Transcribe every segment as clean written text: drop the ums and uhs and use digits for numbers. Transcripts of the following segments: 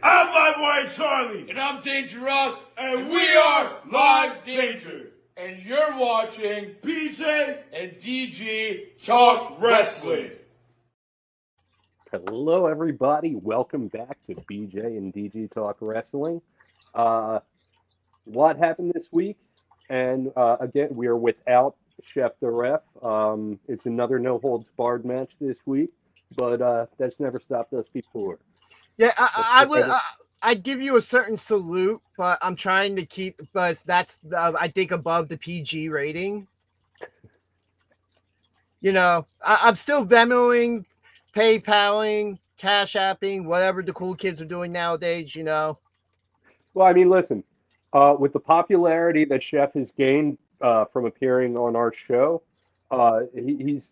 I'm Livewire Charlie. And I'm Dangerous. And we are Live Danger. And you're watching BJ and DG Talk Wrestling. Hello, everybody. Welcome back to BJ and DG Talk Wrestling. What happened this week? And again, we are without Chef the Ref. It's another no holds barred match this week, but that's never stopped us before. Yeah, I would. I'd give you a certain salute, but I'm trying to keep. But that's I think above the PG rating. You know, I'm still Venmoing, PayPaling, Cash Apping, whatever the cool kids are doing nowadays. You know. Well, I mean, listen. With the popularity that Chef has gained from appearing on our show, he's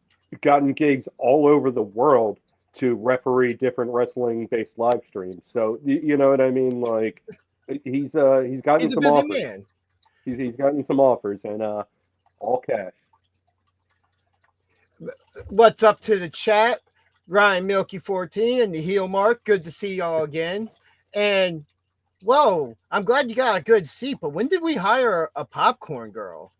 gotten gigs all over the world to referee different wrestling-based live streams. So you know what I mean? Like he's gotten He's a some busy offers. man. He's gotten some offers and all cash. What's up to the chat? Ryan Milky 14 and the heel Mark. Good to see y'all again. And whoa, I'm glad you got a good seat, but when did we hire a popcorn girl?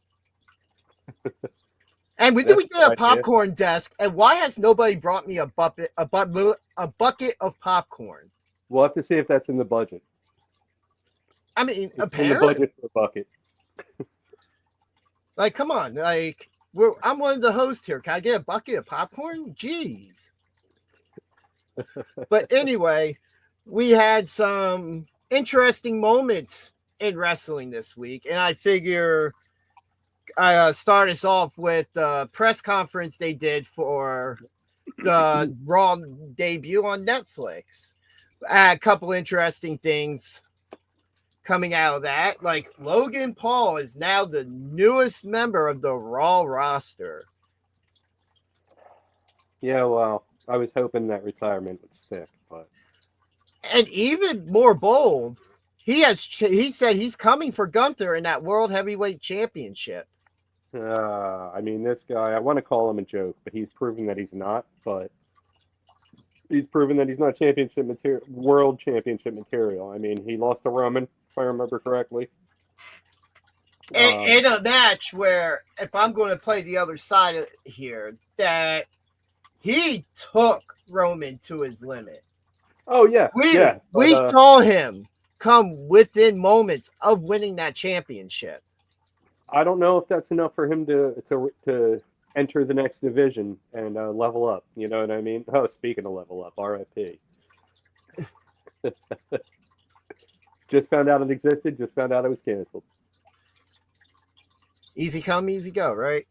And when did we get a popcorn desk? And why has nobody brought me a bucket of popcorn? We'll have to see if that's in the budget. I mean, It's apparently, in the budget for a bucket. like, come on, like, I'm one of the hosts here. Can I get a bucket of popcorn? Jeez. But anyway, we had some interesting moments in wrestling this week, and I figure I start us off with the press conference they did for the Raw debut on Netflix. A couple interesting things coming out of that, like Logan Paul is now the newest member of the Raw roster. Yeah, well, I was hoping that retirement would stick, but And even more bold, he said he's coming for Gunther in that World Heavyweight Championship. I mean, this guy, I want to call him a joke, but he's proven that he's not. But he's proven that he's not championship material, world championship material. I mean, he lost to Roman, if I remember correctly. In a match where, if I'm going to play the other side of here, that he took Roman to his limit. Oh yeah, We saw him come within moments of winning that championship. I don't know if that's enough for him to enter the next division and level up. You know what I mean? Oh, speaking of level up, RIP. Just found out it existed. Just found out it was canceled. Easy come, easy go, right?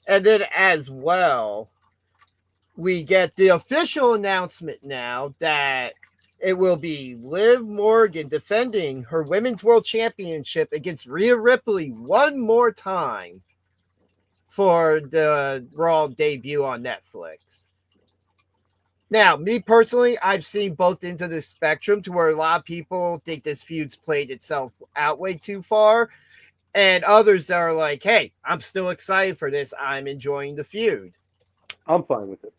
And then as well, we get the official announcement now that it will be Liv Morgan defending her Women's World Championship against Rhea Ripley one more time for the Raw debut on Netflix. Now, me personally, I've seen both ends of the spectrum to where a lot of people think this feud's played itself out way too far, and others that are like, hey, I'm still excited for this. I'm enjoying the feud. I'm fine with it.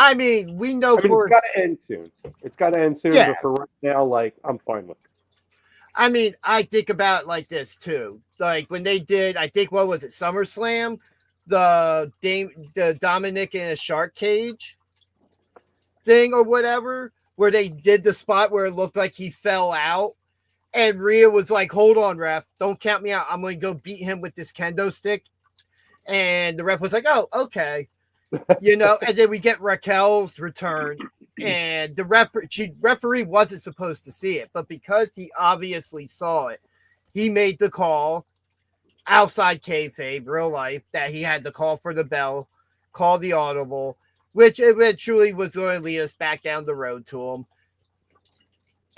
I mean, we know it's got to end soon. It's got to end soon, Yeah. But for right now, like, I'm fine with it. I mean, I think about it like this, too. Like, when they did, I think, what was it, SummerSlam? The Dominic in a shark cage thing or whatever, where they did the spot where it looked like he fell out. And Rhea was like, hold on, ref. Don't count me out. I'm going to go beat him with this kendo stick. And the ref was like, oh, okay. You know, and then we get Raquel's return, and the referee wasn't supposed to see it, but because he obviously saw it, he made the call outside kayfabe, real life, that he had to call for the bell, call the audible, which eventually was going to lead us back down the road to him.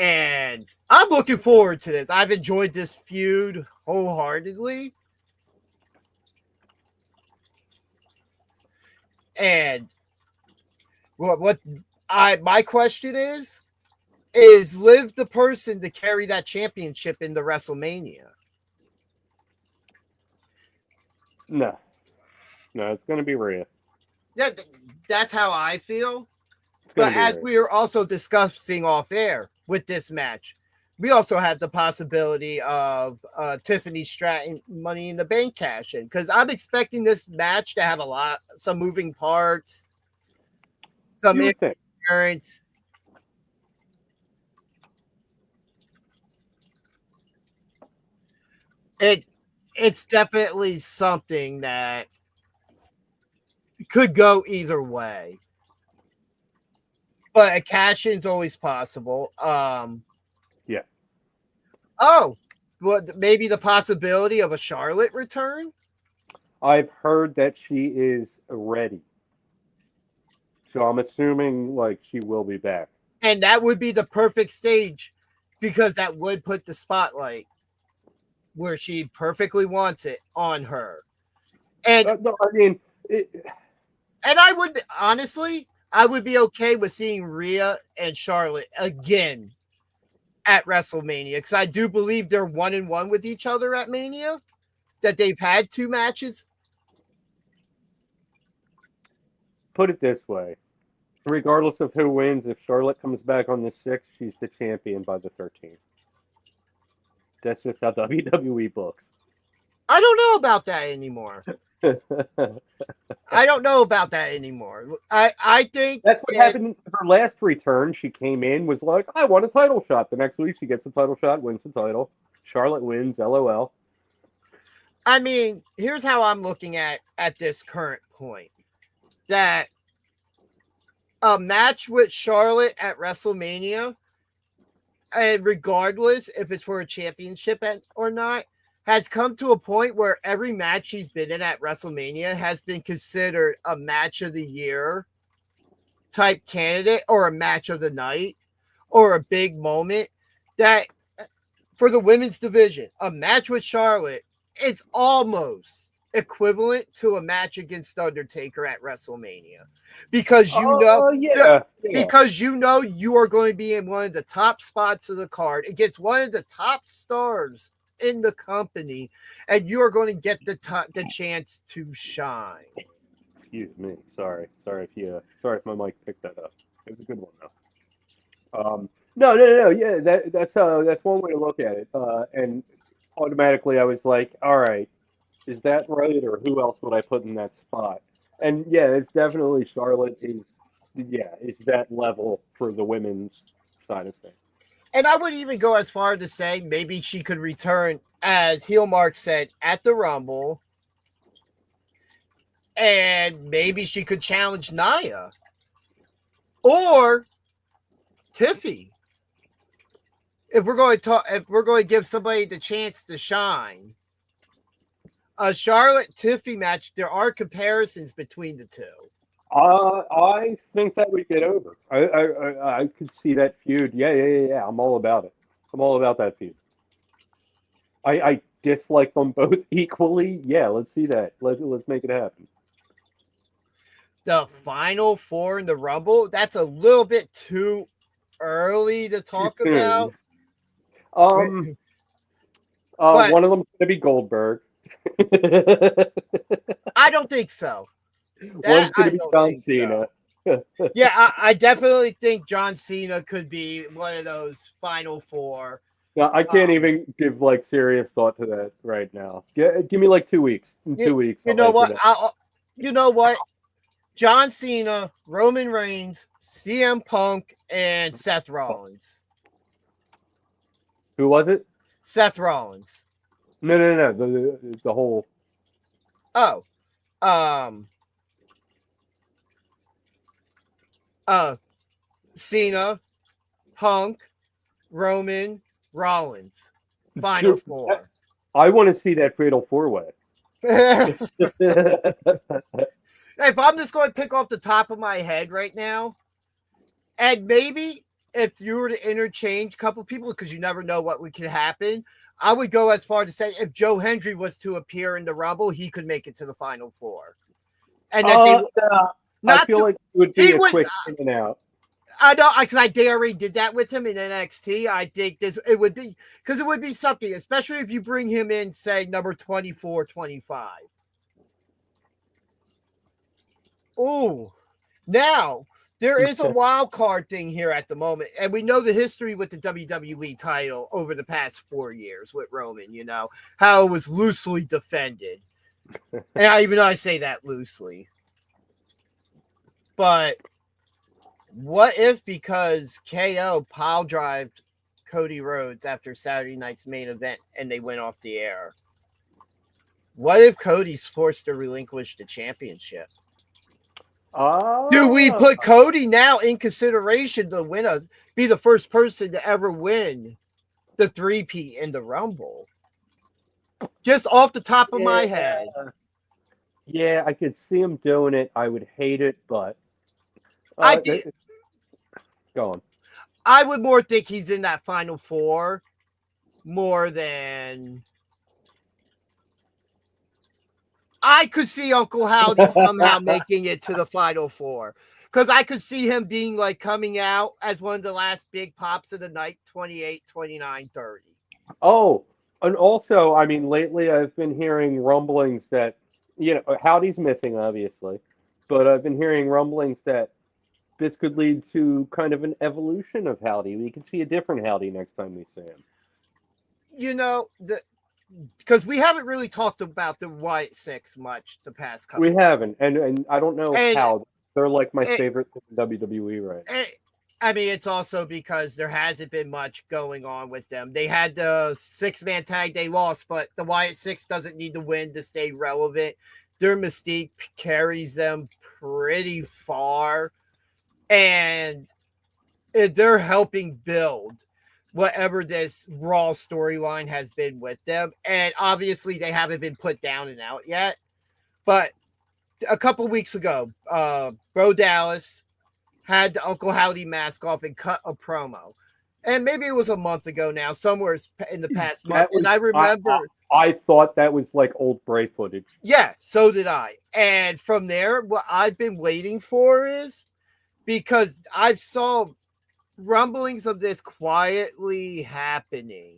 And I'm looking forward to this. I've enjoyed this feud wholeheartedly. And my question is Liv the person to carry that championship into WrestleMania? No, it's going to be Rhea. That's how I feel. But as we are also discussing off air with this match, we also have the possibility of Tiffany Stratton Money in the Bank cash in, because I'm expecting this match to have some moving parts, some interference. It's definitely something that could go either way. But a cash in is always possible. Yeah. Oh, well, maybe the possibility of a Charlotte return? I've heard that she is ready. So I'm assuming like she will be back. And that would be the perfect stage because that would put the spotlight where she perfectly wants it on her. And No, I mean, and I would honestly, I would be okay with seeing Rhea and Charlotte again at WrestleMania because I do believe they're 1-1 with each other at Mania, that they've had 2 matches. Put it this way. Regardless of who wins, if Charlotte comes back on the 6th, she's the champion by the 13th. That's just how WWE books. I don't know about that anymore. I don't know about that anymore. I think that's what happened her last return. She came in, was like, I want a title shot. The next week she gets a title shot, wins the title. Charlotte wins, LOL. I mean, here's how I'm looking at this current point. That a match with Charlotte at WrestleMania, and regardless if it's for a championship or not, has come to a point where every match she's been in at WrestleMania has been considered a match of the year type candidate or a match of the night or a big moment. That for the women's division, a match with Charlotte, it's almost equivalent to a match against Undertaker at WrestleMania because because you are going to be in one of the top spots of the card against one of the top stars in the company, and you are going to get the chance to shine. Excuse me. Sorry if my mic picked that up. It was a good one though. No. Yeah, that's one way to look at it. And automatically I was like, all right, is that right, or who else would I put in that spot? And yeah, it's definitely Charlotte is that level for the women's side of things. And I would even go as far to say maybe she could return, as Heel Mark said, at the Rumble. And maybe she could challenge Nia. Or Tiffy. If we're going to give somebody the chance to shine. A Charlotte Tiffy match, there are comparisons between the two. I think that would get over. I could see that feud. Yeah. I'm all about it. I'm all about that feud. I dislike them both equally. Yeah, let's see that. Let's make it happen. The final 4 in the Rumble, that's a little bit too early to talk about. One of them's gonna be Goldberg. I don't think so. One's gonna be John Cena. So. Yeah, I definitely think John Cena could be one of those final 4. No, I can't even give like serious thought to that right now. Give me like 2 weeks. In 2 weeks. You know what? John Cena, Roman Reigns, CM Punk, and Seth Rollins. Who was it? Seth Rollins. No. The whole. Oh. Cena, Punk, Roman, Rollins. Final 4. I want to see that fatal 4-way. If I'm just going to pick off the top of my head right now, and maybe if you were to interchange a couple people, because you never know what could happen, I would go as far to say if Joe Hendry was to appear in the Rumble, he could make it to the Final 4. And that I feel like it would be a quick in and out. I know, because they already did that with him in NXT. I think it would be something, especially if you bring him in, say, number 24, 25. Oh, now There is a wild card thing here at the moment, and we know the history with the WWE title over the past 4 years with Roman. You know how it was loosely defended, and even though I say that loosely, but what if because KO pile drived Cody Rhodes after Saturday night's main event and they went off the air? What if Cody's forced to relinquish the championship? Do we put Cody now in consideration to be the first person to ever win the 3-peat in the Rumble? Just off the top of my head. Yeah, I could see him doing it. I would hate it, but go on. I would more think he's in that Final Four more than I could see Uncle Howdy somehow making it to the Final Four. Because I could see him being like coming out as one of the last big pops of the night, 28, 29, 30. Oh, and also, I mean, lately I've been hearing rumblings that, Howdy's missing, obviously, but I've been hearing rumblings that this could lead to kind of an evolution of Howdy. We could see a different Howdy next time we see him. Because we haven't really talked about the Wyatt Six much the past couple. We haven't, and I don't know how. They're like my favorite thing in WWE right now. I mean, it's also because there hasn't been much going on with them. They had the 6-man tag, they lost, but the Wyatt Six doesn't need to win to stay relevant. Their mystique carries them pretty far, and they're helping build whatever this Raw storyline has been with them. And obviously they haven't been put down and out yet. But a couple weeks ago, Bo Dallas had the Uncle Howdy mask off and cut a promo. And maybe it was a month ago now, somewhere in the past month. And I remember... I thought that was like old Bray footage. Yeah, so did I. And from there, what I've been waiting for is... Because I saw rumblings of this quietly happening,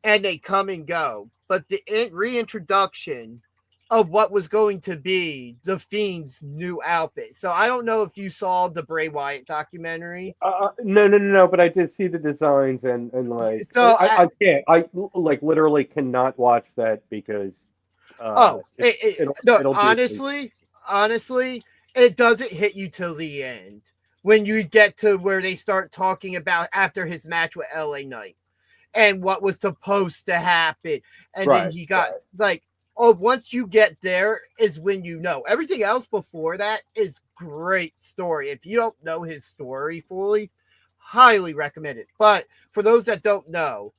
and they come and go. But the reintroduction of what was going to be the Fiend's new outfit. So I don't know if you saw the Bray Wyatt documentary. No. But I did see the designs and like. So I can't. I like literally cannot watch that because. Honestly, it doesn't hit you till the end when you get to where they start talking about after his match with LA Knight and what was supposed to happen. And then he got once you get there is when you know. Everything else before that is great story. If you don't know his story fully, highly recommend it. But for those that don't know,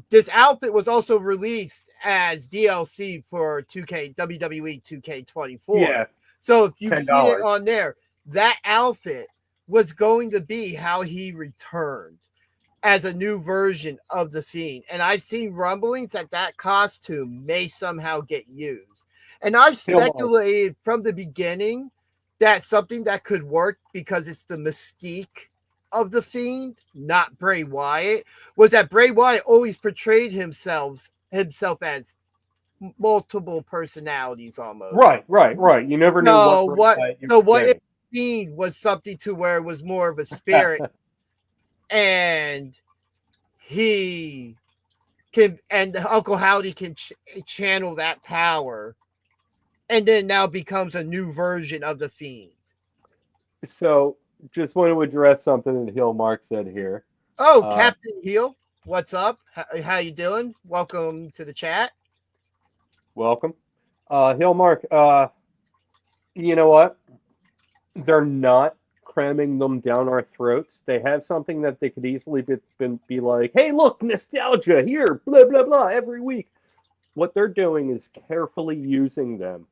this outfit was also released as DLC for WWE 2K24. Yeah. So if you've seen it on there, that outfit was going to be how he returned as a new version of the Fiend. And I've seen rumblings that costume may somehow get used. And I've speculated from the beginning that something that could work because it's the mystique of the Fiend, not Bray Wyatt, was that Bray Wyatt always portrayed himself as multiple personalities almost. Right. You never know what if Fiend was something to where it was more of a spirit and he can, and Uncle Howdy can channel that power and then now becomes a new version of the Fiend. So just want to address something that Heel Mark said here. Oh, Captain Heel, what's up? How you doing? Welcome to the chat. Welcome. Heel Mark, you know what? They're not cramming them down our throats. They have something that they could easily be like, hey, look, nostalgia here, blah, blah, blah, every week. What they're doing is carefully using them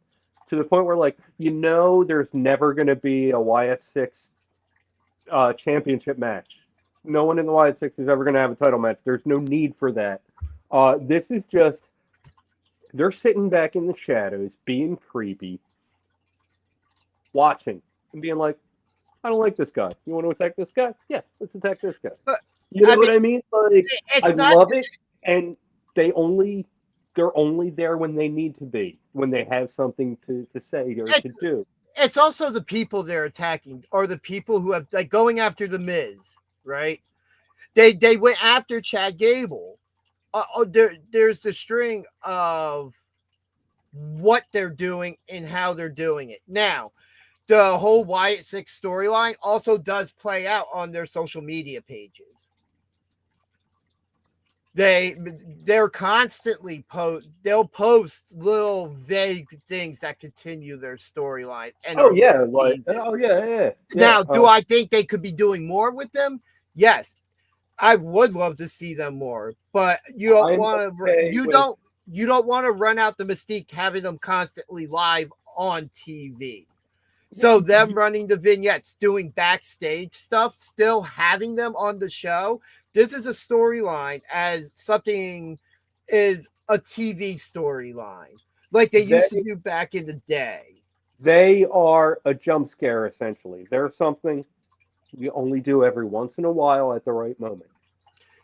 to the point where, like, there's never going to be a Wyatt Six championship match. No one in the Wyatt Six is ever going to have a title match. There's no need for that. This is just, they're sitting back in the shadows, being creepy, watching, and being like, I don't like this guy. You want to attack this guy? Yeah, let's attack this guy. You know what I mean? Like, I love it, and they're only there when they need to be, when they have something to say or to do. it's also the people they're attacking, or the people who have like going after the Miz, right? They went after Chad Gable. There's the string of what they're doing and how they're doing it. Now, the whole Wyatt Six storyline also does play out on their social media pages. They're constantly they'll post little vague things that continue their storyline. And Oh yeah, like yeah. now, do I think they could be doing more with them? Yes, I would love to see them more, but you don't want to. You don't want to run out the mystique having them constantly live on TV. So them running the vignettes, doing backstage stuff, still having them on the show. This is a storyline as something is a TV storyline, like they used to do back in the day. They are a jump scare, essentially. They're something we only do every once in a while at the right moment.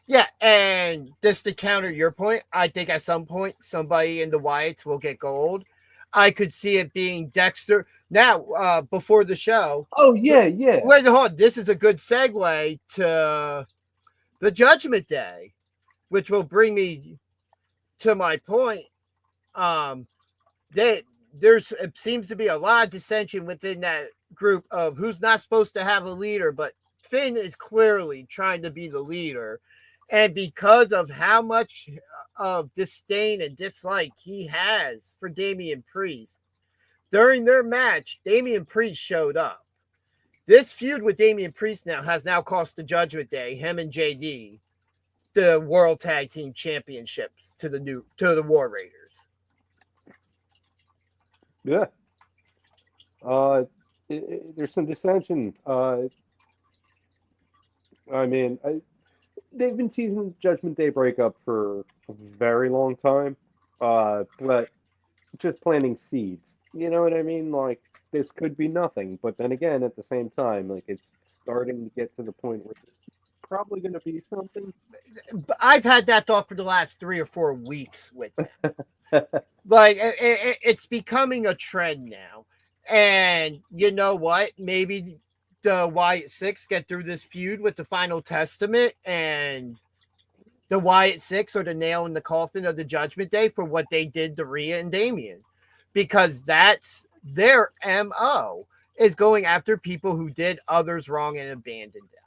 Yeah, and just to counter your point, I think at some point somebody in the Wyatts will get gold. I could see it being Dexter. Now, before the show. Oh, yeah. Wait, hold on. This is a good segue to the Judgment Day, which will bring me to my point. It seems to be a lot of dissension within that group of who's not supposed to have a leader, but Finn is clearly trying to be the leader. And because of how much of disdain and dislike he has for Damian Priest, during their match, Damian Priest showed up. This feud with Damian Priest has now cost the Judgment Day, him and JD, the World Tag Team Championships to the War Raiders. Yeah. There's some dissension. They've been teasing Judgment Day breakup for a very long time, but just planting seeds. You know what I mean? Like, this could be nothing, but then again, at the same time, like, it's starting to get to the point where it's probably going to be something. I've had that thought for the last 3 or 4 weeks with like, it's becoming a trend now. And you know what? Maybe the Wyatt Six get through this feud with the Final Testament, and the Wyatt Six are the nail in the coffin of the Judgment Day for what they did to Rhea and Damian, because that's their MO, is going after people who did others wrong and abandoned them.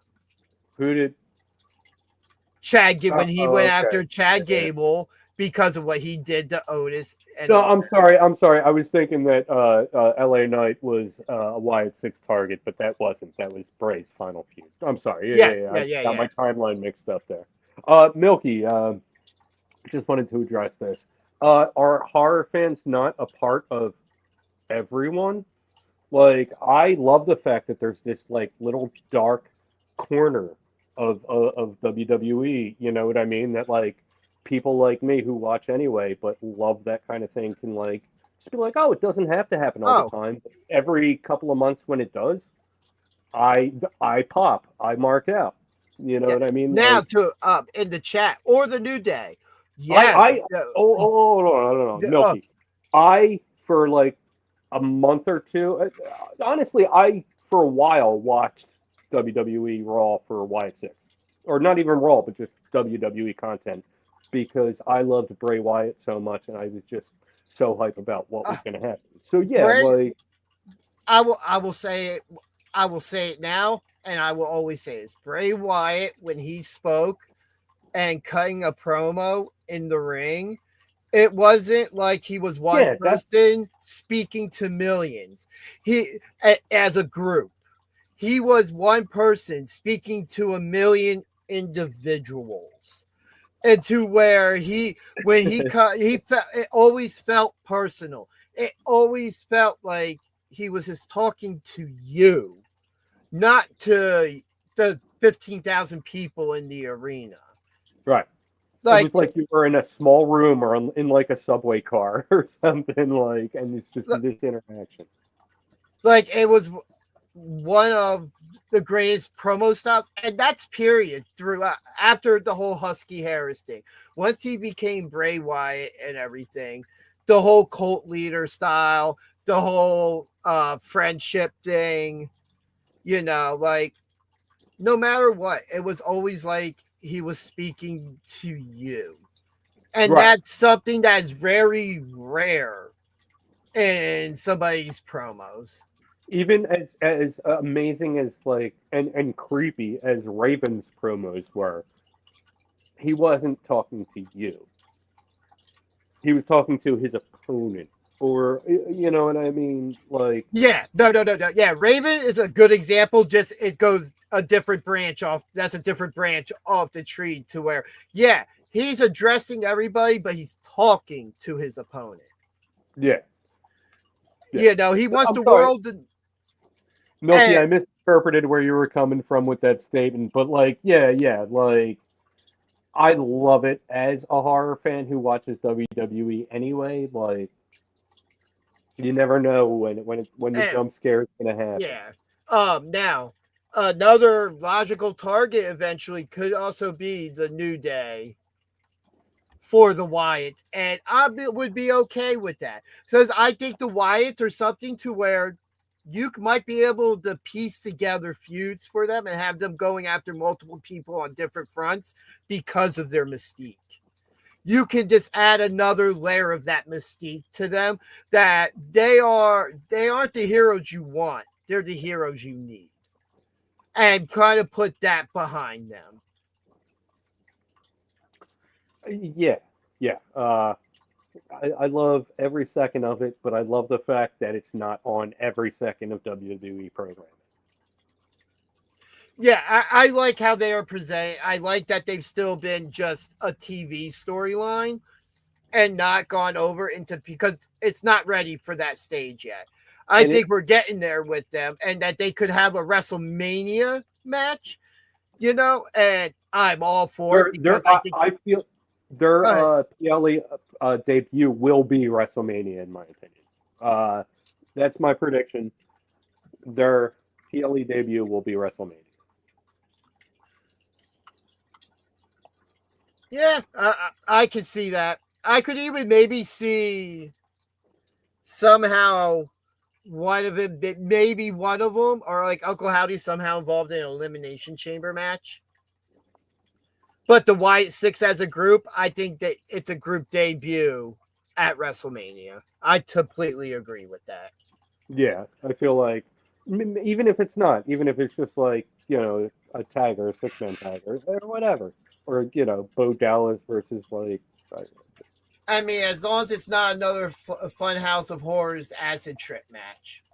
Who did? Chad, when he went after Chad Gable because of what he did to Otis. And no, I'm sorry. I was thinking that LA Knight was a Wyatt Six target, but that wasn't. That was Bray's final feud. I'm sorry. Yeah. I got my timeline mixed up there. Milky, just wanted to address this. Are horror fans not a part of everyone? Like, I love the fact that there's this like little dark corner of WWE. You know what I mean? That like people like me who watch anyway, but love that kind of thing, can like just be like, oh, it doesn't have to happen all the time. But every couple of months when it does, I pop, I mark out. You know what I mean? Now like, to in the chat or the New Day. Yeah. No, Milky. I for like a month or two, honestly, I for a while watched WWE Raw for Wyatt Six, or not even Raw, but just WWE content, because I loved Bray Wyatt so much, and I was just so hype about what was going to happen. So yeah, like I will say it now, and I will always say this: Bray Wyatt, when he spoke and cutting a promo in the ring, it wasn't like he was one person speaking to millions. He, as a group, he was one person speaking to a million individuals. And to where when he cut, it always felt personal. It always felt like he was just talking to you, not to the 15,000 people in the arena. Right. Like, it was like you were in a small room or in like a subway car or something, like, and it's just this interaction. Like, it was one of the greatest promo stops, and that's period throughout after the whole Husky Harris thing. Once he became Bray Wyatt and everything, the whole cult leader style, the whole friendship thing, like no matter what, it was always like he was speaking to you. And Right. that's something that's very rare in somebody's promos. Even as amazing as like and creepy as Raven's promos were, he wasn't talking to you. He was talking to his opponent, or you know what I mean, like Yeah, no. Yeah, Raven is a good example. Just it goes a different branch off. That's a different branch off the tree to where, yeah, he's addressing everybody, but he's talking to his opponent. yeah. Yeah. You know, he wants I'm the sorry. world to. Milky, And- I misinterpreted where you were coming from with that statement, but like, yeah, like I love it as a horror fan who watches WWE anyway. Like, you never know when the And- jump scare is gonna happen. Yeah. Now, another logical target eventually could also be the New Day for the Wyatts, and would be okay with that because I think the Wyatts are something to where you might be able to piece together feuds for them and have them going after multiple people on different fronts because of their mystique. You can just add another layer of that mystique to them that they aren't the heroes you want. They're the heroes you need. And kind of put that behind them. Yeah. I love every second of it, but I love the fact that it's not on every second of WWE programming. Yeah, I like how they are presented. I like that they've still been just a TV storyline and not gone over into because it's not ready for that stage yet. I think we're getting there with them and that they could have a WrestleMania match, and I'm all for it because I feel their PLE debut will be WrestleMania, in my opinion. That's my prediction. Their PLE debut will be WrestleMania. Yeah, I could see that. I could even maybe see somehow one of them, maybe one of them, or like Uncle Howdy somehow involved in an Elimination Chamber match. But the Wyatt Six as a group, I think that it's a group debut at WrestleMania. I completely agree with that. Yeah, I feel like even if it's not, even if it's just like a tagger, a 6-man tagger, or whatever, or Bo Dallas versus like. I mean, as long as it's not another Fun House of Horrors acid trip match,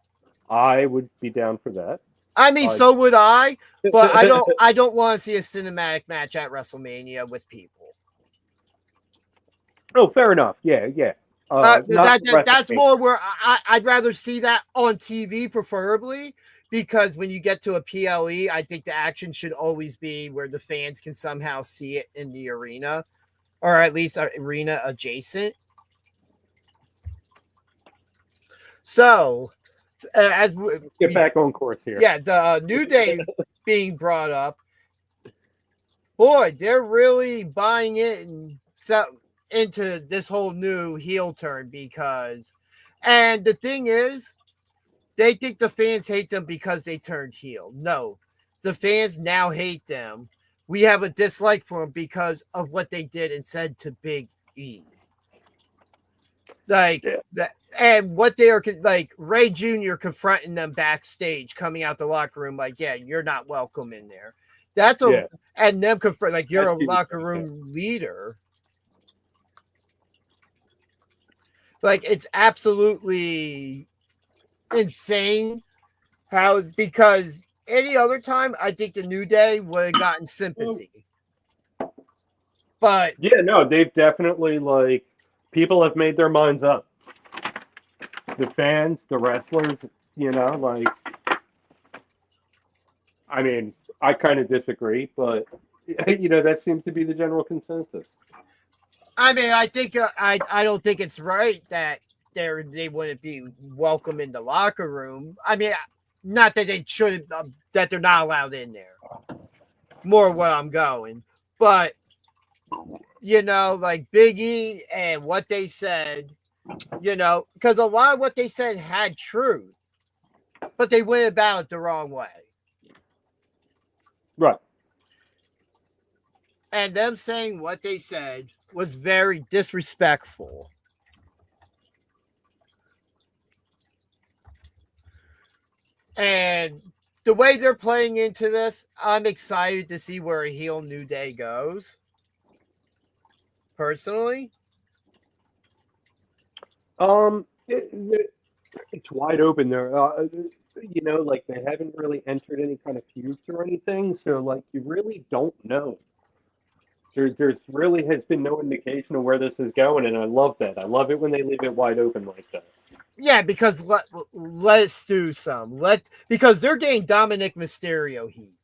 I would be down for that. I mean, so would I, but I don't want to see a cinematic match at WrestleMania with people. Oh, fair enough. Yeah. That's more where I'd rather see that on TV, preferably, because when you get to a PLE, I think the action should always be where the fans can somehow see it in the arena, or at least arena adjacent. So, as we get back on course here. Yeah, the New Day being brought up. Boy, they're really buying it into this whole new heel turn and the thing is, they think the fans hate them because they turned heel. No, the fans now hate them. We have a dislike for them because of what they did and said to Big E. That, and what they are like Ray Jr. confronting them backstage, coming out the locker room, like, yeah, you're not welcome in there. That's and them confront like you're a locker room leader. Like, it's absolutely insane because any other time I think the New Day would have gotten sympathy. But yeah, no, they've definitely people have made their minds up. The fans, the wrestlers, I mean, I kind of disagree, but that seems to be the general consensus. I mean, I think I don't think it's right that they wouldn't be welcome in the locker room. I mean, not that they shouldn't, that they're not allowed in there. More where I'm going, but like Big E and what they said, because a lot of what they said had truth, but they went about it the wrong way. Right. And them saying what they said was very disrespectful. And the way they're playing into this, I'm excited to see where a heel New Day goes. Personally. It's wide open there. Like they haven't really entered any kind of feuds or anything, so like you really don't know. There's really has been no indication of where this is going, and I love that. I love it when they leave it wide open like that. Yeah, because let's do some. Because they're getting Dominic Mysterio heat.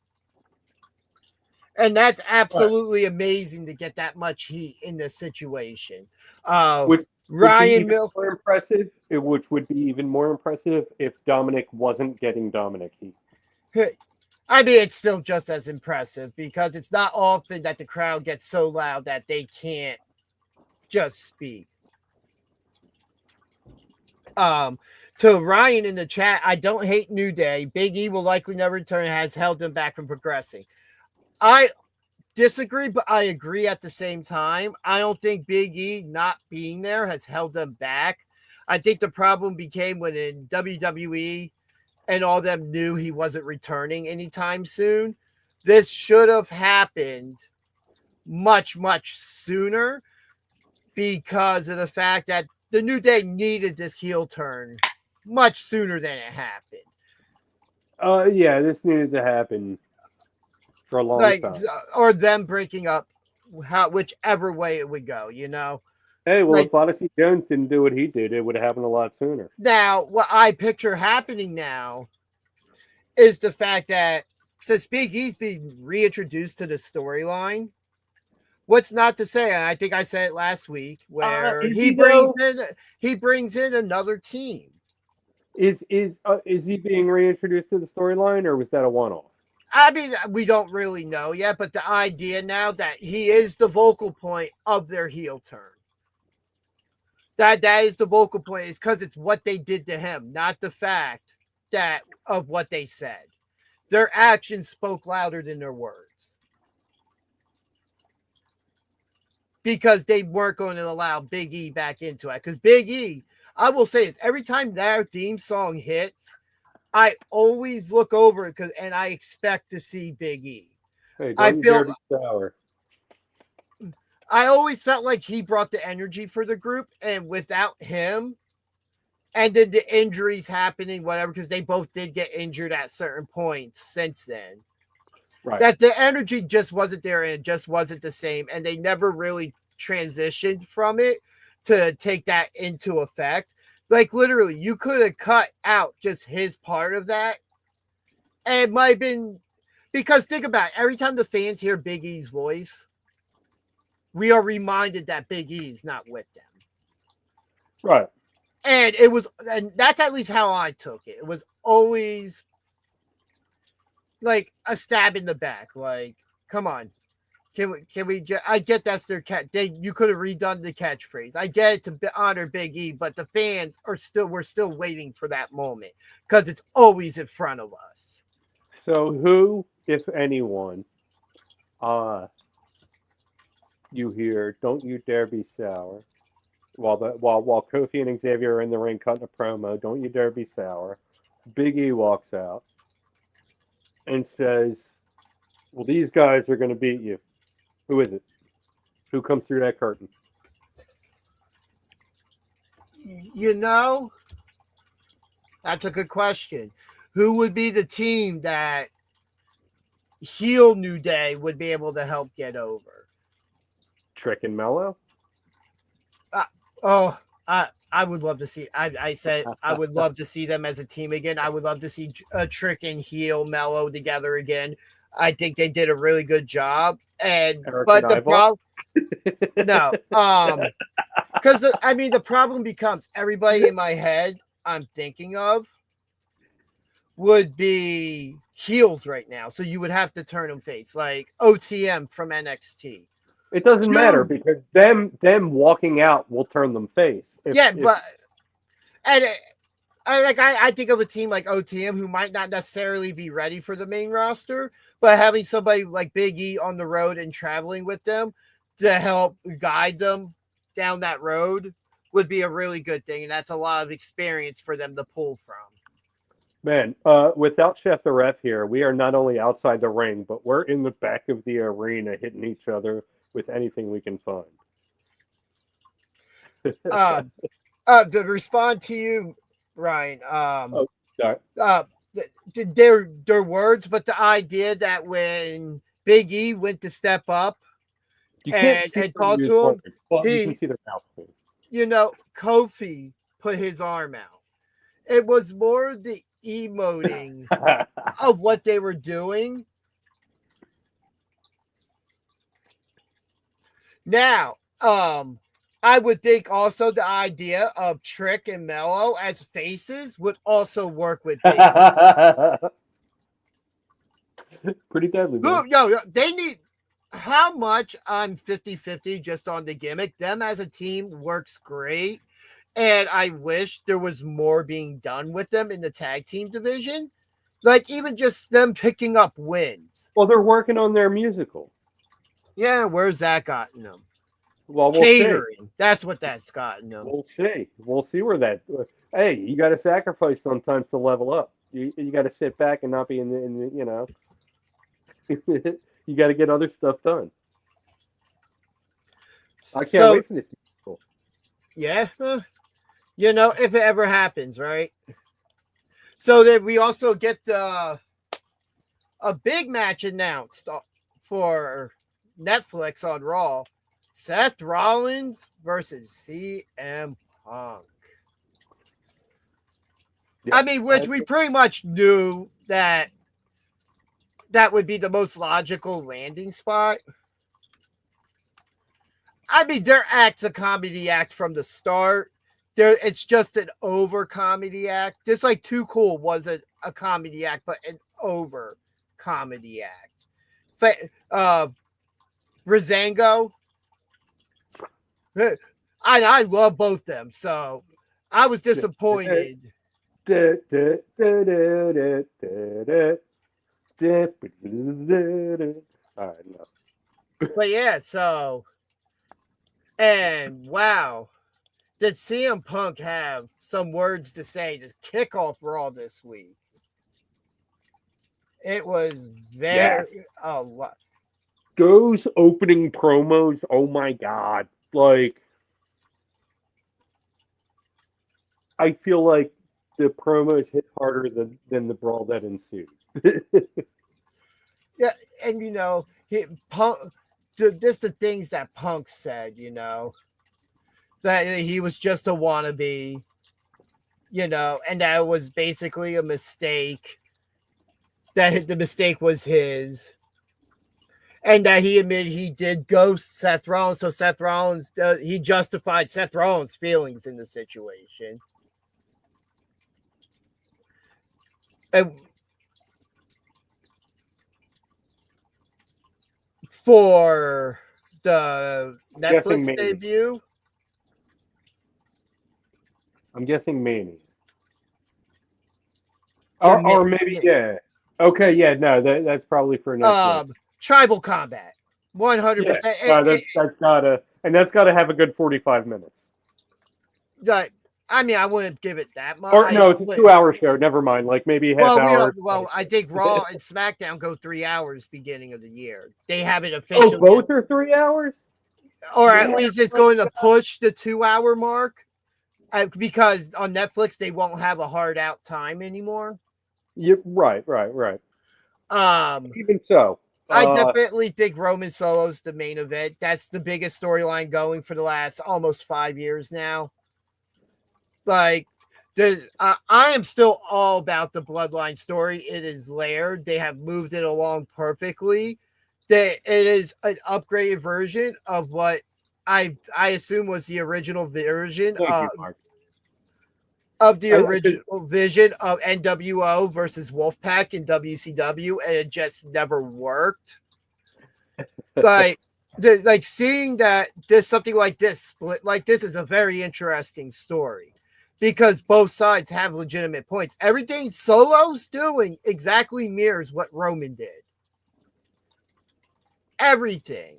And that's absolutely amazing to get that much heat in this situation. Which Ryan Milk. More impressive. Which would be even more impressive if Dominic wasn't getting Dominic heat. I mean, it's still just as impressive because it's not often that the crowd gets so loud that they can't just speak. To Ryan in the chat, I don't hate New Day. Big E will likely never return, has held them back from progressing. I disagree, but I agree at the same time. I don't think Big E not being there has held them back. I think the problem became when in WWE and all them knew he wasn't returning anytime soon. This should have happened much, much sooner because of the fact that the New Day needed this heel turn much sooner than it happened. Yeah, this needed to happen for a long time. Or them breaking up, whichever way it would go, Hey, well, if Odyssey Jones didn't do what he did, it would have happened a lot sooner. Now, what I picture happening now is the fact that since Big E's being reintroduced to the storyline, what's not to say, and I think I said it last week, where he brings in another team. Is he being reintroduced to the storyline, or was that a one-off? I mean, we don't really know yet, but the idea now that he is the vocal point of their heel turn. That is the vocal point, is because it's what they did to him, not the fact that of what they said. Their actions spoke louder than their words. Because they weren't going to allow Big E back into it. Because Big E, I will say this, every time their theme song hits, I always look over it and I expect to see Big E. Hey, I always felt like he brought the energy for the group, and without him, and then the injuries happening, whatever, because they both did get injured at certain points since then. Right. That the energy just wasn't there and it just wasn't the same, and they never really transitioned from it to take that into effect. Like, literally, you could have cut out just his part of that, and it might have been, because think about it, every time the fans hear Big E's voice, we are reminded that Big E is not with them. Right. And that's at least how I took it. It was always like a stab in the back. Like, come on. Can we I get that's their you could have redone the catchphrase. I get it to honor Big E, but the fans we're still waiting for that moment because it's always in front of us. So who, if anyone, you hear, "Don't you dare be sour," while Kofi and Xavier are in the ring cutting a promo, "Don't you dare be sour." Big E walks out and says, "Well, these guys are going to beat you." Who is it? Who comes through that curtain? That's a good question. Who would be the team that heel New Day would be able to help get over? Trick and Mello? I would love to see. I said I would love to see them as a team again. I would love to see Trick and heel Mello together again. I think they did a really good job. But the problem, no, because the problem becomes everybody in my head I'm thinking of would be heels right now. So you would have to turn them face, like OTM from NXT. It doesn't matter Dude. because them walking out will turn them face. But and I think of a team like OTM who might not necessarily be ready for the main roster, but having somebody like Big E on the road and traveling with them to help guide them down that road would be a really good thing, and that's a lot of experience for them to pull from. Man, without Chef the Ref here, we are not only outside the ring, but we're in the back of the arena hitting each other with anything we can find. To respond to you, Ryan, Sorry. their words, but the idea that when Big E went to step up, You can't see and their talk news to him, words, but you he- can see their mouth move. Kofi put his arm out. It was more the emoting of what they were doing. Now, I would think also the idea of Trick and Mello as faces would also work with Big E. Pretty deadly. Man. Yo, they need how much I'm 50-50 just on the gimmick. Them as a team works great. And I wish there was more being done with them in the tag team division. Like even just them picking up wins. Well, they're working on their musical. Yeah, where's that gotten them? Well, we'll see. Catering. That's what that's gotten them. We'll see. We'll see where that. Hey, you got to sacrifice sometimes to level up. You got to sit back and not be in the you know. You got to get other stuff done. I can't wait for this. Yeah, if it ever happens, right? So then we also get a big match announced for Netflix on Raw. Seth Rollins versus CM Punk. Yeah, I mean, which we pretty much knew that would be the most logical landing spot. I mean, their act's a comedy act from the start. It's just an over comedy act. Just like Too Cool wasn't a comedy act, but an over comedy act. Breezango. I love both them, so I was disappointed. All right, no. But yeah, so and wow, did CM Punk have some words to say to kick off Raw this week? It was very Those opening promos, oh my god. Like I feel like the promos hit harder than the brawl that ensued. Yeah, and Punk. Just the things that Punk said, that he was just a wannabe, and that it was basically a mistake. That the mistake was his, and that he admitted he did ghost Seth Rollins. So Seth Rollins, he justified Seth Rollins' feelings in the situation. And for the Netflix debut, I'm guessing Manny. Or maybe, yeah. Okay, yeah, no, that's probably for Netflix. Tribal Combat, 100%. That's gotta have a good 45 minutes. I mean, I wouldn't give it that much. Or no, it's a 2-hour show. Never mind. Like maybe half hour. Well, I think Raw and SmackDown go 3 hours beginning of the year. They have it officially. Oh, both are 3 hours? Or at least it's going to push the 2-hour mark. Because on Netflix, they won't have a hard out time anymore. Yeah, right. Even so. I definitely think Roman Solo's the main event. That's the biggest storyline going for the last almost 5 years now. Like, I am still all about the Bloodline story. It is layered. They have moved it along perfectly. It is an upgraded version of what I assume was the original version of the original vision of NWO versus Wolfpack in WCW, and it just never worked. Like like seeing that this something like this split like this is a very interesting story because both sides have legitimate points. Everything Solo's doing exactly mirrors what Roman did. Everything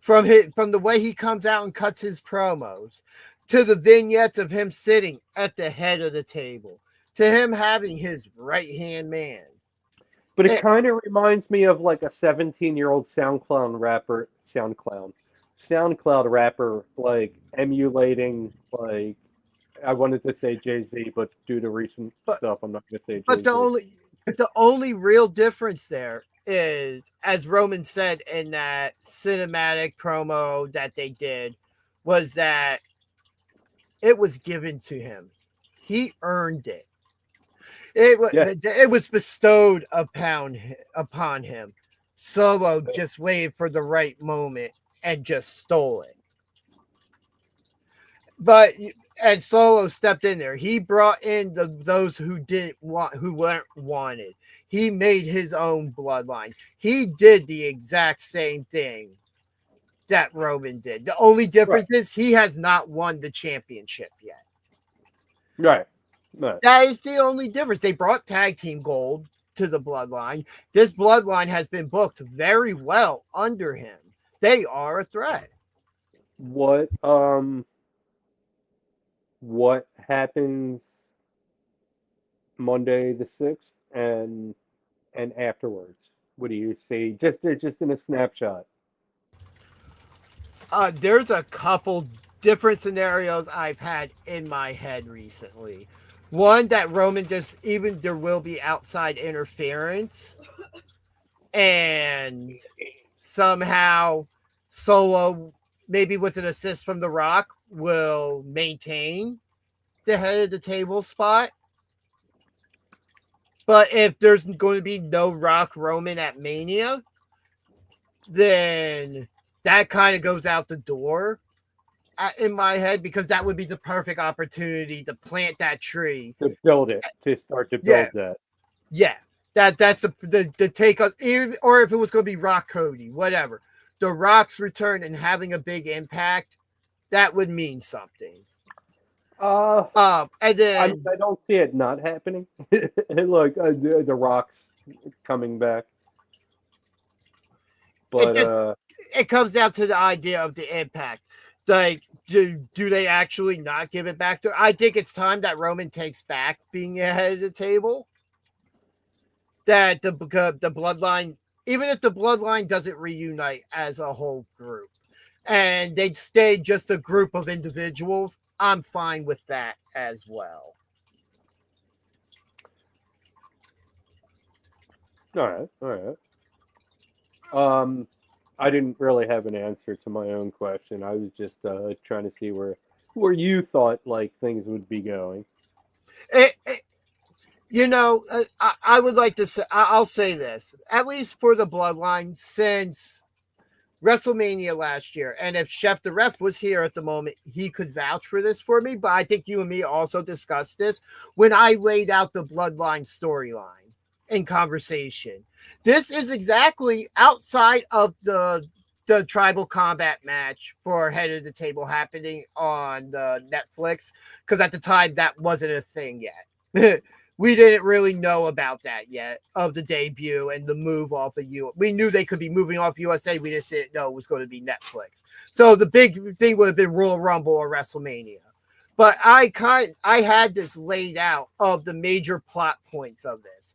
from the way he comes out and cuts his promos to the vignettes of him sitting at the head of the table to him having his right hand man. But it kind of reminds me of like a 17-year-old SoundCloud rapper, like emulating, like, I wanted to say Jay-Z, but due to recent stuff, I'm not going to say Jay-Z. But the only real difference there is, as Roman said in that cinematic promo that they did, was that it was given to him. He earned it. It was bestowed upon him. Solo just waited for the right moment and just stole it. And Solo stepped in there. He brought in those who weren't wanted. He made his own bloodline. He did the exact same thing that Roman did. The only difference is he has not won the championship yet. Right. No. That is the only difference. They brought tag team gold to the bloodline. This bloodline has been booked very well under him. They are a threat. What happens Monday the 6th and afterwards? What do you see? Just in a snapshot. There's a couple different scenarios I've had in my head recently. One, that Roman there will be outside interference, and somehow Solo, maybe with an assist from The Rock, will maintain the head of the table spot. But if there's going to be no Rock Roman at Mania, then that kind of goes out the door in my head, because that would be the perfect opportunity to plant that tree, to build it, to start to build that. Yeah, that's the take us, or if it was going to be Rock Cody, whatever. The Rock's return and having a big impact, that would mean something. And then I don't see it not happening. Look, the Rock's coming back, but it comes down to the idea of the impact. Like, do they actually not give it back to? I think it's time that Roman takes back being ahead of the table. That the bloodline, even if the bloodline doesn't reunite as a whole group, and they'd stay just a group of individuals, I'm fine with that as well. All right. I didn't really have an answer to my own question. I was just trying to see where you thought like things would be going. I would like to say, I'll say this, at least for the bloodline, since WrestleMania last year, and if Chef the Ref was here at the moment, he could vouch for this for me, but I think you and me also discussed this when I laid out the bloodline storyline in conversation. This is exactly outside of the tribal combat match for Head of the Table happening on the Netflix, because at the time that wasn't a thing yet. We didn't really know about that yet, of the debut and the move off of U. We knew they could be moving off USA. We just didn't know it was going to be Netflix. So the big thing would have been Royal Rumble or WrestleMania. But I had this laid out of the major plot points of this.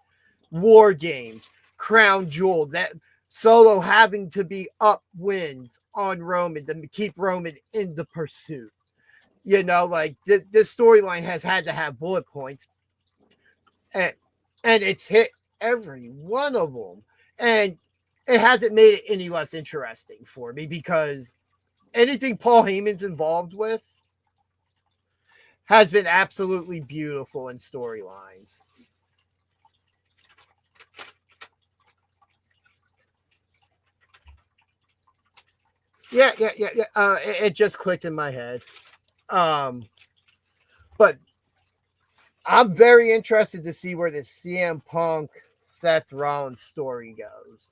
War Games, Crown Jewel, that Solo having to be upwinds on Roman to keep Roman in the pursuit. You know, like this storyline has had to have bullet points. And it's hit every one of them. And it hasn't made it any less interesting for me, because anything Paul Heyman's involved with has been absolutely beautiful in storylines. Yeah. It just clicked in my head. But I'm very interested to see where this CM Punk Seth Rollins story goes.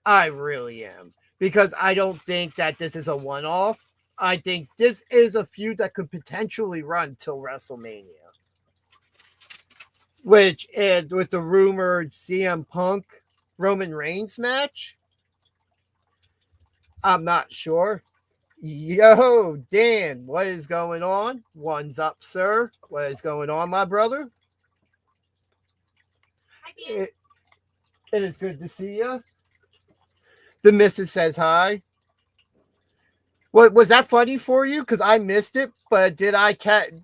I really am. because I don't think that this is a one-off. I think this is a feud that could potentially run till WrestleMania. Which, and with the rumored CM Punk Roman Reigns match, I'm not sure. Yo, Dan, what is going on? One's up, sir. What is going on, my brother? It is good to see you. The missus says hi. What was that funny for you? Because I missed it, but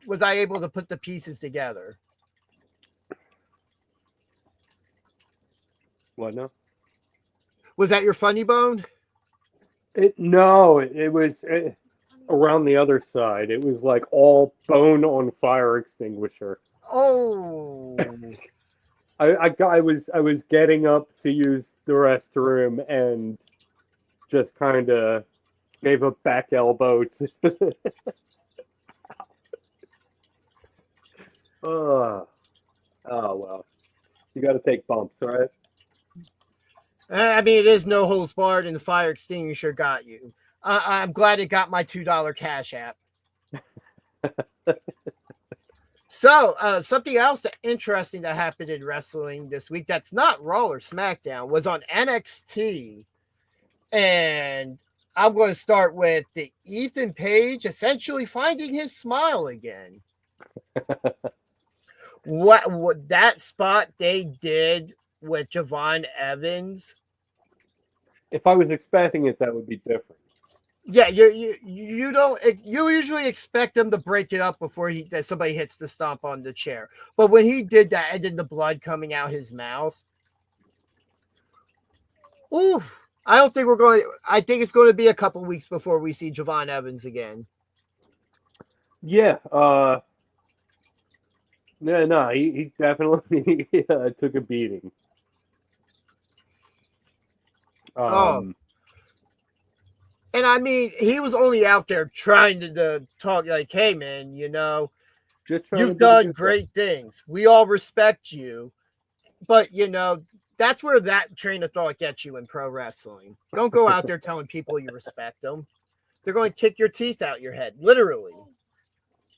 was I able to put the pieces together? What now? Was that your funny bone? No, it was around the other side. It was like all bone on fire extinguisher. Oh, I was getting up to use the restroom and just kind of gave a back elbow to oh well. You got to take bumps, right? I mean, it is no holds barred, and the fire extinguisher got you. I'm glad it got my $2 Cash App. So, something else interesting that happened in wrestling this week that's not Raw or SmackDown was on NXT. And I'm going to start with the Ethan Page essentially finding his smile again. what that spot they did with Javon Evans. If I was expecting it, that would be different. Yeah, you don't. You usually expect them to break it up before somebody hits the stomp on the chair. But when he did that, and then the blood coming out his mouth, ooh, I don't think we're going. I think it's going to be a couple weeks before we see Javon Evans again. Yeah. No, he definitely took a beating. And I mean, he was only out there trying to talk like, hey, man, just you've done great things. We all respect you. But, that's where that train of thought gets you in pro wrestling. Don't go out there telling people you respect them. They're going to kick your teeth out your head, literally.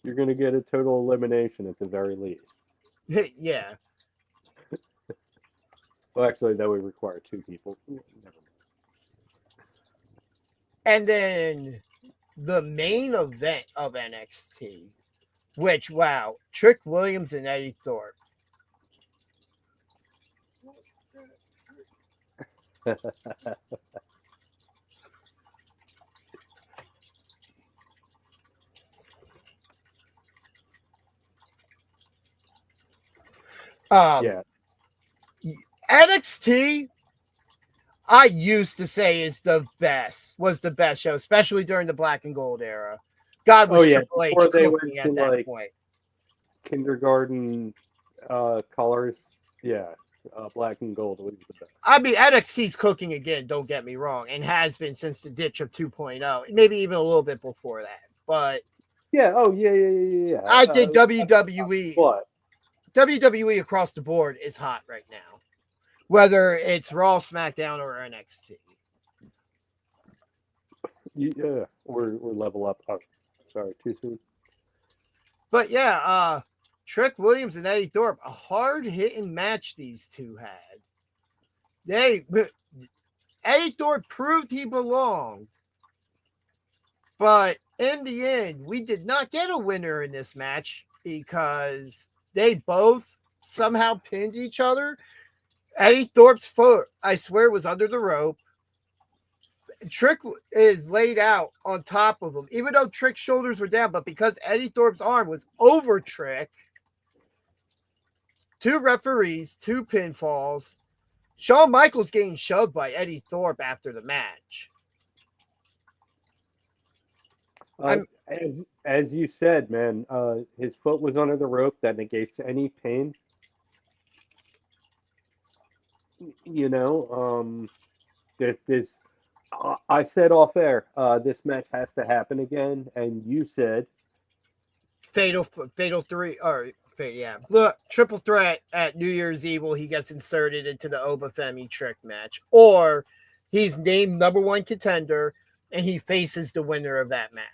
You're going to get a total elimination at the very least. Yeah. Well, actually, that would require two people. Never mind. And then the main event of NXT, which, wow, Trick Williams and Eddie Thorpe. Yeah. NXT, I used to say was the best show, especially during the Black and Gold era. God was Triple H cooking at that point. Kindergarten colors, yeah. Black and Gold was the best. I mean, NXT's cooking again, don't get me wrong, and has been since the ditch of 2.0, maybe even a little bit before that. But yeah, yeah. I think WWE across the board is hot right now, whether it's Raw, SmackDown, or NXT. Yeah, we're level up. Oh, sorry, too soon. But yeah, Trick Williams and Eddie Thorpe, a hard-hitting match these two had. Eddie Thorpe proved he belonged. But in the end, we did not get a winner in this match because they both somehow pinned each other. Eddie Thorpe's foot, I swear, was under the rope. Trick is laid out on top of him, even though Trick's shoulders were down, but because Eddie Thorpe's arm was over Trick, 2 referees, 2 pinfalls. Shawn Michaels getting shoved by Eddie Thorpe after the match. As you said, man, his foot was under the rope. That negates any pain. I said off air, this match has to happen again, and you said Fatal 3, or yeah, look, triple threat at New Year's Eve. He gets inserted into the Obafemi Trick match, or He's named number one contender, and he faces the winner of that match.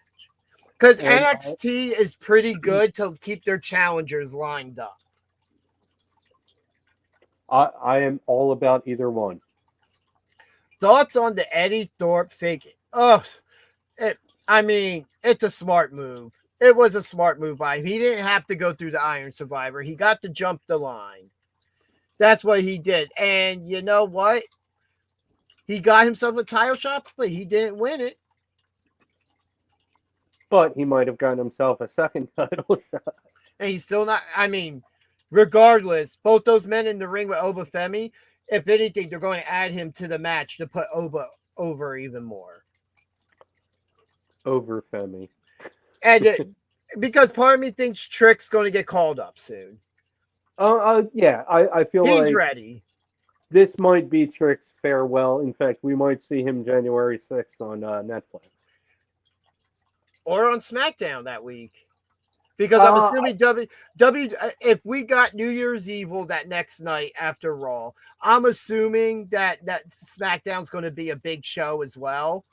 Because And NXT is pretty good to keep their challengers lined up. I am all about either one. Thoughts on the Eddie Thorpe fake? Oh, it's a smart move. It was a smart move by him. He didn't have to go through the Iron Survivor. He got to jump the line. That's what he did. And you know what? He got himself a title shot, but he didn't win it. But he might have gotten himself a second title shot. And he's still not. Regardless, both those men in the ring with Oba Femi, if anything, they're going to add him to the match to put Oba over even more. Over Femi. And because part of me thinks Trick's going to get called up soon. Yeah, I feel He's like ready. this might be Trick's farewell. In fact, we might see him January 6th on Netflix. Or on SmackDown that week. Because I'm assuming if we got New Year's Evil that next night after Raw, I'm assuming that SmackDown's going to be a big show as well.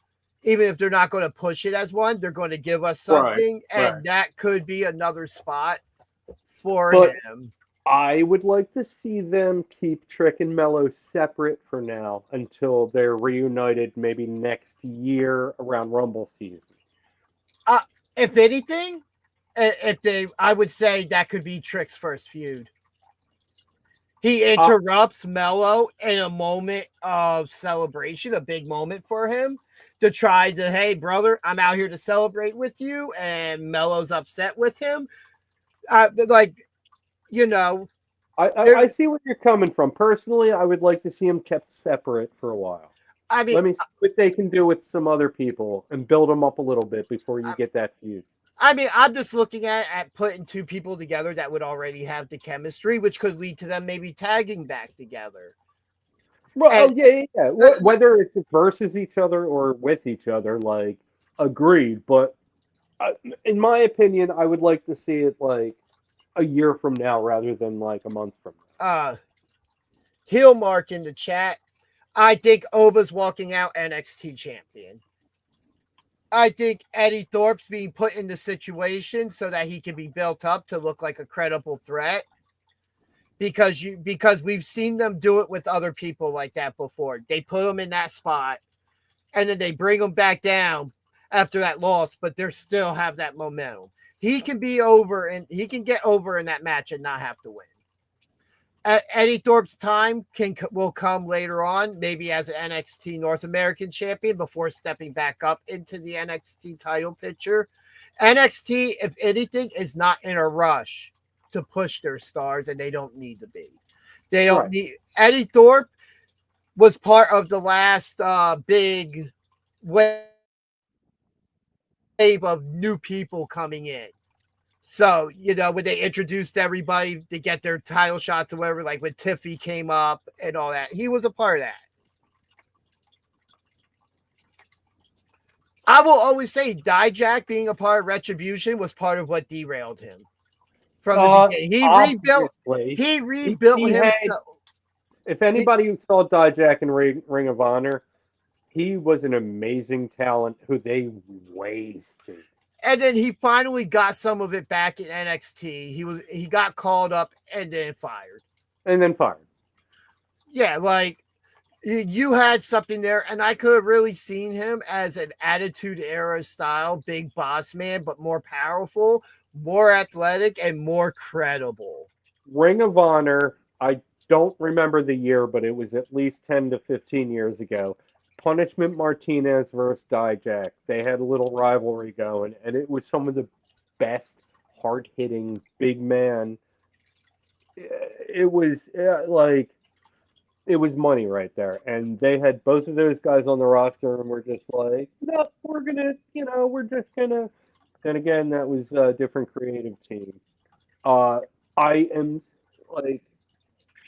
Even if they're not going to push it as one, they're going to give us something, and that could be another spot for him. I would like to see them keep Trick and Mello separate for now until they're reunited maybe next year around Rumble season. If anything, I would say that could be Trick's first feud. He interrupts Mello in a moment of celebration, a big moment for him, to try to, hey, brother, I'm out here to celebrate with you, and Mello's upset with him. I see where you're coming from. Personally, I would like to see them kept separate for a while. Let me see what they can do with some other people and build them up a little bit before you get that feud. I'm just looking at putting two people together that would already have the chemistry, which could lead to them maybe tagging back together. Well, yeah. Whether it's versus each other or with each other, like, agreed. But in my opinion, I would like to see it like a year from now rather than like a month from now. Heel Mark in the chat. I think Oba's walking out NXT champion. I think Eddie Thorpe's being put in the situation so that he can be built up to look like a credible threat. Because we've seen them do it with other people like that before. They put them in that spot, and then they bring them back down after that loss, but they still have that momentum. He can be over, and he can get over in that match and not have to win. Eddie Thorpe's time will come later on, maybe as an NXT North American champion before stepping back up into the NXT title picture. NXT, if anything, is not in a rush to push their stars, and they don't need to be. They don't need. Eddie Thorpe was part of the last big wave of new people coming in. So, when they introduced everybody to get their title shots or whatever, like when Tiffy came up and all that, he was a part of that. I will always say Dijak being a part of Retribution was part of what derailed him. From the beginning. He rebuilt himself. If anybody saw Dijak in Ring of Honor, he was an amazing talent who they wasted. And then he finally got some of it back in NXT. He got called up and then fired. Yeah, like you had something there, and I could have really seen him as an Attitude Era style big boss man, but more powerful, more athletic, and more credible. Ring of Honor, I don't remember the year, but it was at least 10 to 15 years ago. Punishment Martinez versus Dijak. They had a little rivalry going, and it was some of the best hard-hitting big man. It was it was money right there, and they had both of those guys on the roster, and we're just like, no, we're just gonna. And again, that was a different creative team. I am like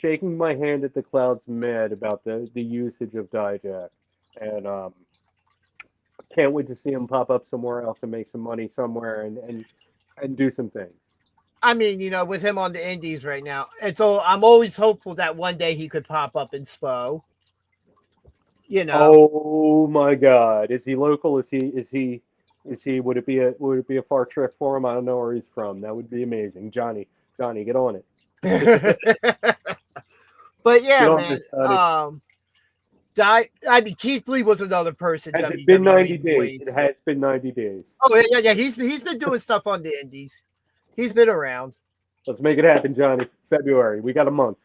shaking my hand at the clouds, mad about the usage of Dijak. And can't wait to see him pop up somewhere else and make some money somewhere and do some things. I mean, with him on the indies right now, I'm always hopeful that one day he could pop up in SPO. You know, Oh my God! Is he local? Is he? Would it be a far trip for him? I don't know where he's from. That would be amazing. Johnny, get on it. but yeah, Get on man. this, Johnny. I mean, Keith Lee was another person. Has it been 90 WWE days? voiced. It has been 90 days. Oh yeah. He's been doing stuff on the Indies. He's been around. Let's make it happen, Johnny. February. We got a month.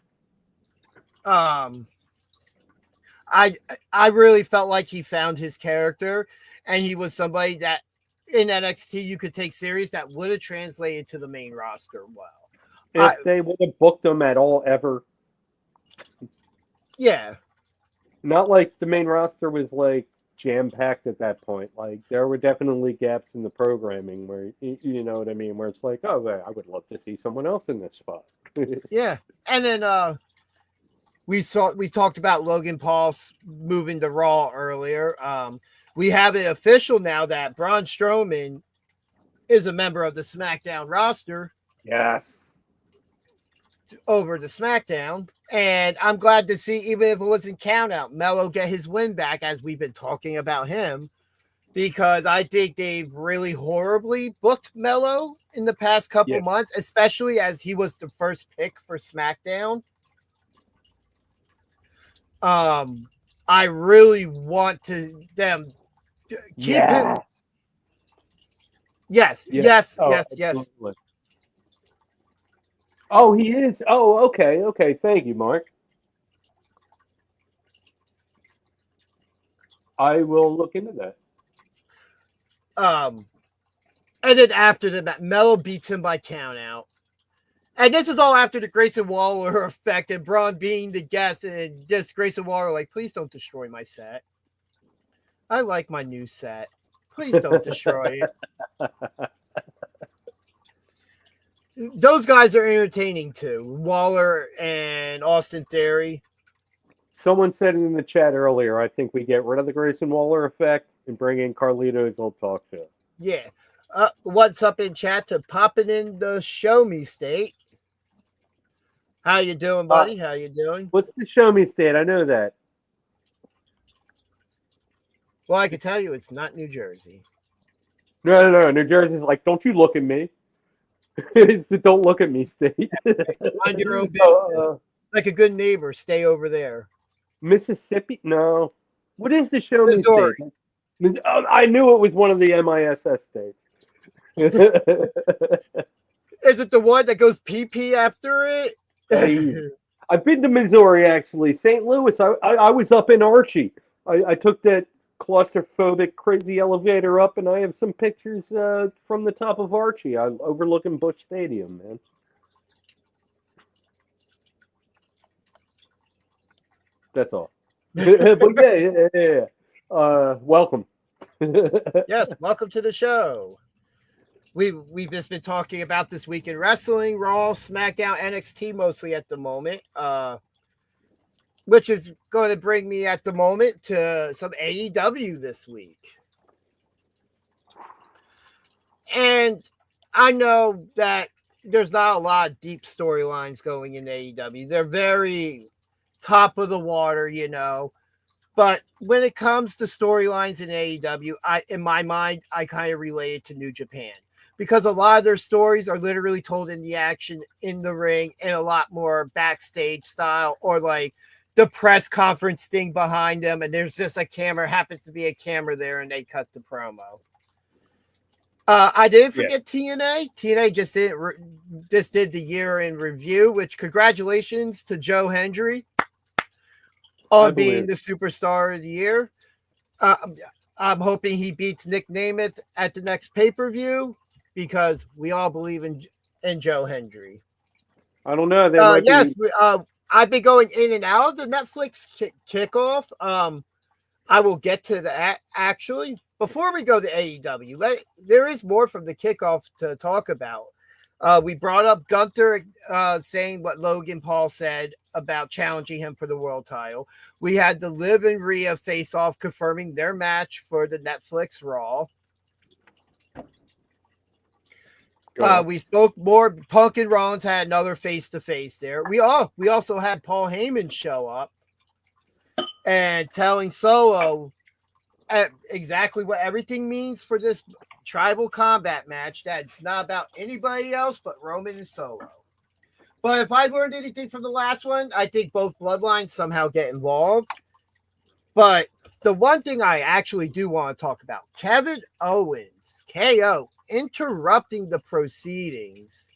I really felt like he found his character, and he was somebody that in NXT you could take serious that would have translated to the main roster well. If they would have booked him at all ever, Yeah, not like the main roster was like jam packed at that point. Like there were definitely gaps in the programming where you know what I mean, where it's like, oh, I would love to see someone else in this spot. yeah. And then we talked about Logan Paul moving to Raw earlier. We have it official now that Braun Strowman is a member of the SmackDown roster Yes. over to SmackDown. And I'm glad to see, even if it wasn't count out, Melo get his win back, as we've been talking about him, because I think they've really horribly booked Melo in the past couple months, especially as he was the first pick for SmackDown. I really want them to keep him. Yes. Absolutely. Oh, he is. Oh, okay. Thank you, Mark. I will look into that. And then after that, Melo beats him by count out. And this is all after the Grayson Waller effect and Braun being the guest, and just Grayson Waller like, please don't destroy my set. I like my new set. Please don't destroy it. Those guys are entertaining too. Waller and Austin Theory. Someone said in the chat earlier, I think we get rid of the Grayson Waller effect and bring in Carlito's old talk show. Yeah. What's up in chat to popping in the Show Me State? How you doing, buddy? How you doing? What's the Show Me State? I know that. Well, I can tell you it's not New Jersey. No. New Jersey's like, don't you look at me. It's the don't look at me state. Mind your own business. Like a good neighbor, stay over there. Mississippi? No. What is the Show Me Missouri. State? I knew it was one of the MISS states. Is it the one that goes PP after it? I've been to Missouri, actually. St. Louis. I was up in Archie. I took that claustrophobic crazy elevator up, and I have some pictures from the top of Archie. I'm overlooking Busch Stadium, man. That's all. But yeah. Welcome. Yes, welcome to the show. We've just been talking about this week in wrestling, Raw, SmackDown, NXT mostly at the moment, which is going to bring me at the moment to some AEW this week. And I know that there's not a lot of deep storylines going in AEW. They're very top of the water, you know. But when it comes to storylines in AEW, in my mind, I kind of relate it to New Japan. Because a lot of their stories are literally told in the action, in the ring, and a lot more backstage style, or like the press conference thing behind them, and there's just a camera, happens to be a camera there, and they cut the promo. I didn't forget TNA. TNA just did the year in review, which congratulations to Joe Hendry on being the superstar of the year. I'm hoping he beats Nick Namath at the next pay-per-view, because we all believe in Joe Hendry. I don't know. Yes, I've been going in and out of the Netflix kickoff. I will get to that actually. Before we go to AEW, there is more from the kickoff to talk about. We brought up Gunther saying what Logan Paul said about challenging him for the world title. We had the Liv and Rhea face-off confirming their match for the Netflix Raw. We spoke more. Punk and Rollins had another face-to-face there. We also had Paul Heyman show up. and telling Solo exactly what everything means for this tribal combat match. That it's not about anybody else but Roman and Solo. But if I learned anything from the last one, I think both bloodlines somehow get involved. But the one thing I actually do want to talk about, Kevin Owens, KO, interrupting the proceedings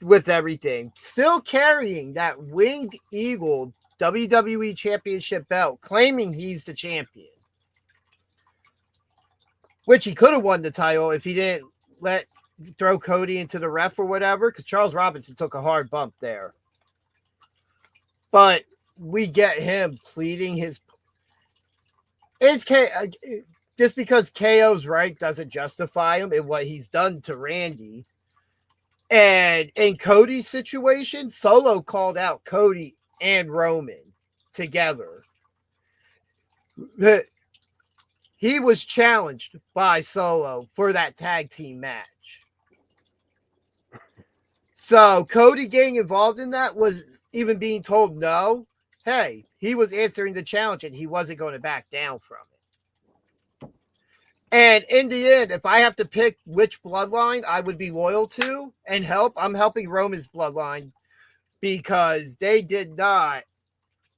with everything, still carrying that Winged Eagle WWE Championship belt, claiming he's the champion, which he could have won the title if he didn't throw Cody into the ref or whatever, because Charles Robinson took a hard bump there. But we get him pleading his just because KO's right doesn't justify him in what he's done to Randy. And in Cody's situation, Solo called out Cody and Roman together. He was challenged by Solo for that tag team match. So Cody getting involved in that was even being told no. Hey, he was answering the challenge and he wasn't going to back down from it. And in the end, if I have to pick which bloodline I would be loyal to and help, I'm helping Roman's bloodline because they did not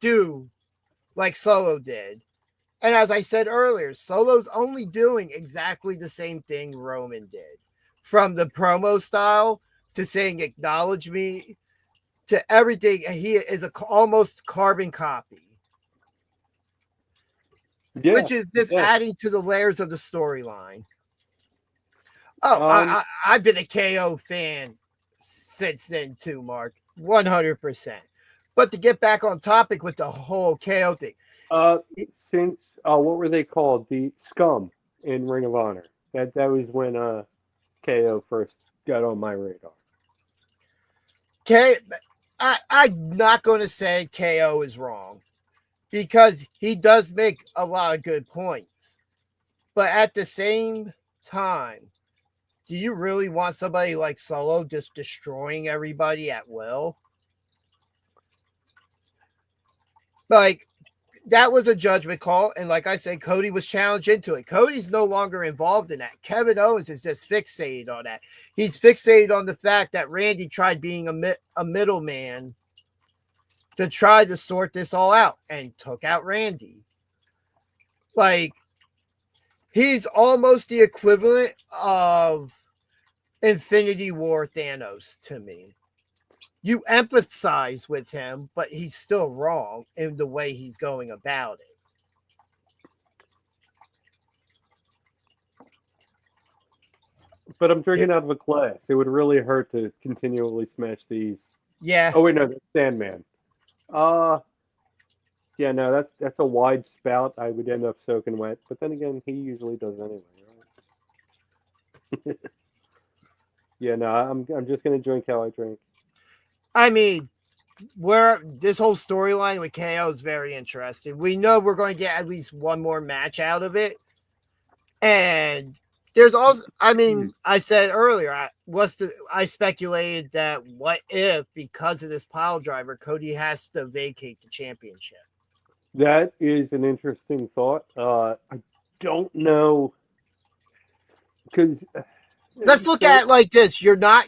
do like Solo did. And as I said earlier, Solo's only doing exactly the same thing Roman did. From the promo style to saying acknowledge me to everything, he is almost carbon copy. Yeah, which is just adding to the layers of the storyline. Oh, I've been a KO fan since then too, Mark. 100%. But to get back on topic with the whole KO thing. Since what were they called? The Scum in Ring of Honor. That was when KO first got on my radar. I'm not going to say KO is wrong because he does make a lot of good points. But at the same time, do you really want somebody like Solo just destroying everybody at will? Like, that was a judgment call. And like I said, Cody was challenged into it. Cody's no longer involved in that. Kevin Owens is just fixated on that. He's fixated on the fact that Randy tried being a middleman to try to sort this all out and took out Randy. Like, he's almost the equivalent of Infinity War Thanos to me. You empathize with him, but he's still wrong in the way he's going about it. But I'm drinking out of a glass. It would really hurt to continually smash these. Yeah. Oh wait, no, that's Sandman. Yeah, no, that's a wide spout. I would end up soaking wet. But then again, he usually does anyway. Right? Yeah, no, I'm just gonna drink how I drink. I mean, this whole storyline with KO is very interesting. We know we're going to get at least one more match out of it. And there's also, I mean, I said earlier, I speculated that what if, because of this pile driver, Cody has to vacate the championship. That is an interesting thought. I don't know. Because let's look at it like this. You're not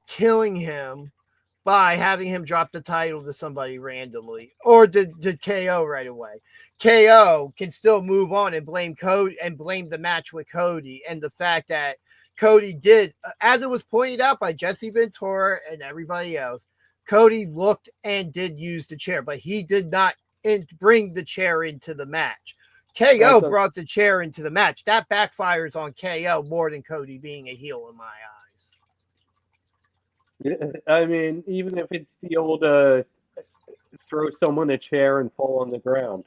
killing him by having him drop the title to somebody randomly or to KO right away. KO can still move on and blame Cody and blame the match with Cody and the fact that Cody did, as it was pointed out by Jesse Ventura and everybody else, Cody looked and did use the chair, but he did not bring the chair into the match. KO brought the chair into the match. That backfires on KO more than Cody being a heel in my eyes. Yeah, I mean, even if it's the old throw someone a chair and fall on the ground,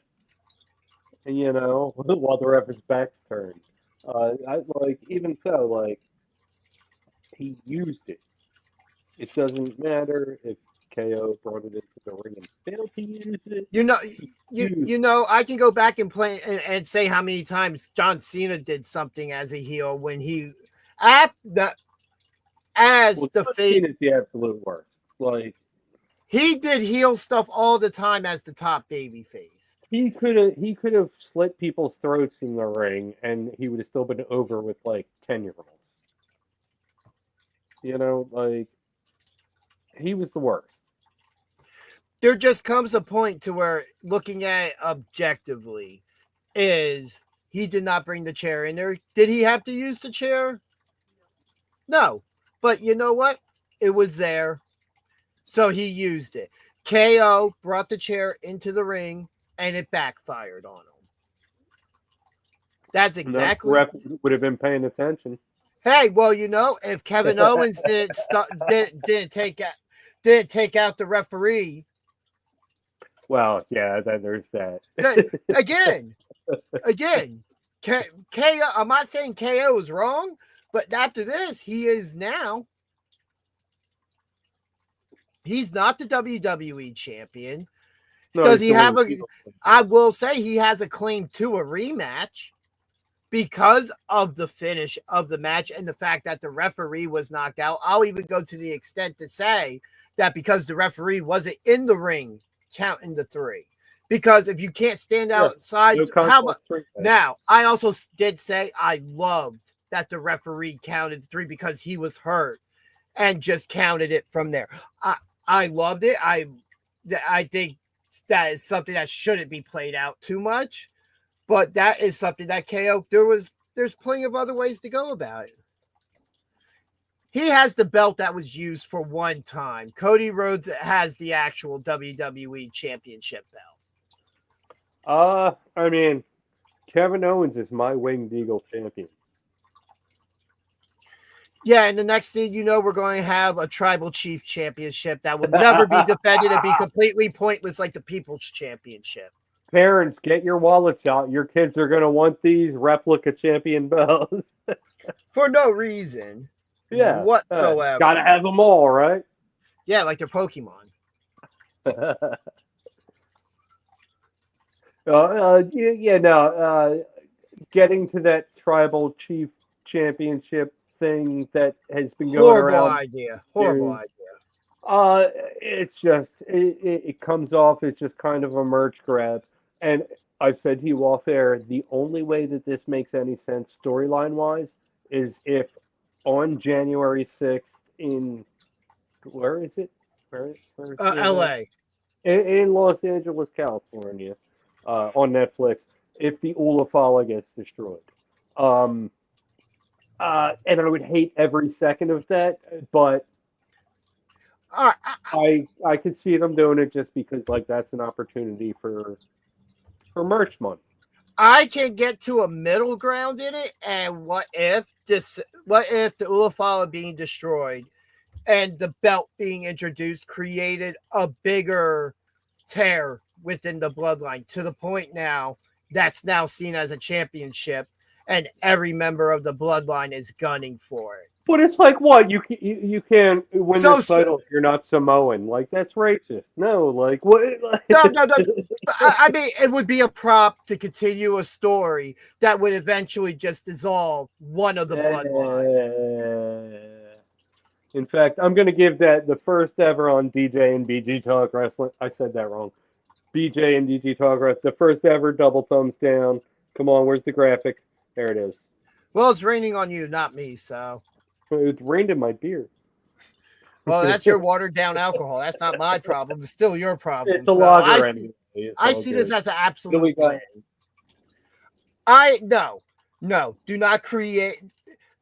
you know, while the ref is back's turned. Even so, like, he used it. It doesn't matter if KO brought it into the ring and failed to use it. You know, I can go back and play and say how many times John Cena did something as a heel when he the face. Cena's the absolute worst. Like, He did heel stuff all the time as the top babyface. He could have slit people's throats in the ring, and he would have still been over with like 10-year-olds. You know, like he was the worst. There just comes a point to where looking at it objectively is he did not bring the chair in there. Did he have to use the chair? No. But you know what? It was there. So he used it. KO brought the chair into the ring and it backfired on him. That's exactly. The ref would have been paying attention. Hey, well, you know, if Kevin Owens didn't take out the referee. Well, yeah, there's that. Again, KO. I'm not saying KO is wrong, but after this, he is now. He's not the WWE champion. No, Does he he's have doing I will say he has a claim to a rematch because of the finish of the match and the fact that the referee was knocked out. I'll even go to the extent to say that because the referee wasn't in the ring counting the 3. Because if you can't stand outside, how about now? I also did say I loved that the referee counted 3 because he was hurt and just counted it from there. I loved it. I think that is something that shouldn't be played out too much, but that is something that KO. There's plenty of other ways to go about it. He has the belt that was used for one time. Cody Rhodes has the actual WWE Championship belt. I mean, Kevin Owens is my Winged Eagle champion. Yeah, and the next thing you know, we're going to have a Tribal Chief Championship that will never be defended and be completely pointless like the People's Championship. Parents, get your wallets out. Your kids are going to want these replica champion belts. For no reason. Yeah. Whatsoever. Got to have them all, right? Yeah, like their Pokemon. Getting to that Tribal Chief Championship thing that has been going around. Horrible idea. It's just it comes off as just kind of a merch grab. And I said to you off air, the only way that this makes any sense storyline wise is if on January 6th in where is it? Where is LA. In Los Angeles, California, on Netflix, if the Ulafala gets destroyed. And I would hate every second of that, but I could see them doing it just because like that's an opportunity for merch money. I can get to a middle ground in it, and what if the Ulafala being destroyed and the belt being introduced created a bigger tear within the bloodline to the point now that's now seen as a championship and every member of the bloodline is gunning for it. But it's like what you can't win this title if you're not Samoan. Like that's racist. No, like what? No. I mean, it would be a prop to continue a story that would eventually just dissolve one of the bloodline. In fact, I'm going to give that the first ever on DJ and BG Talk Wrestling. I said that wrong. BJ and DG Talk Wrestling. The first ever double thumbs down. Come on, where's the graphic? There it is. Well, it's raining on you, not me, so. It rained in my beer. Well, that's your watered down alcohol. That's not my problem. It's still your problem. It's a lager anyway. I see this as an absolute win. No, do not create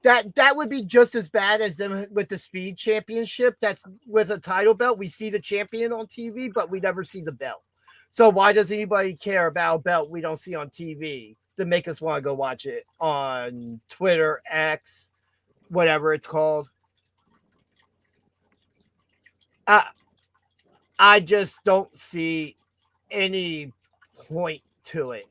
that. That would be just as bad as them with the Speed Championship. That's with a title belt. We see the champion on TV, but we never see the belt. So why does anybody care about a belt we don't see on TV to make us want to go watch it on Twitter, X, whatever it's called? I just don't see any point to it.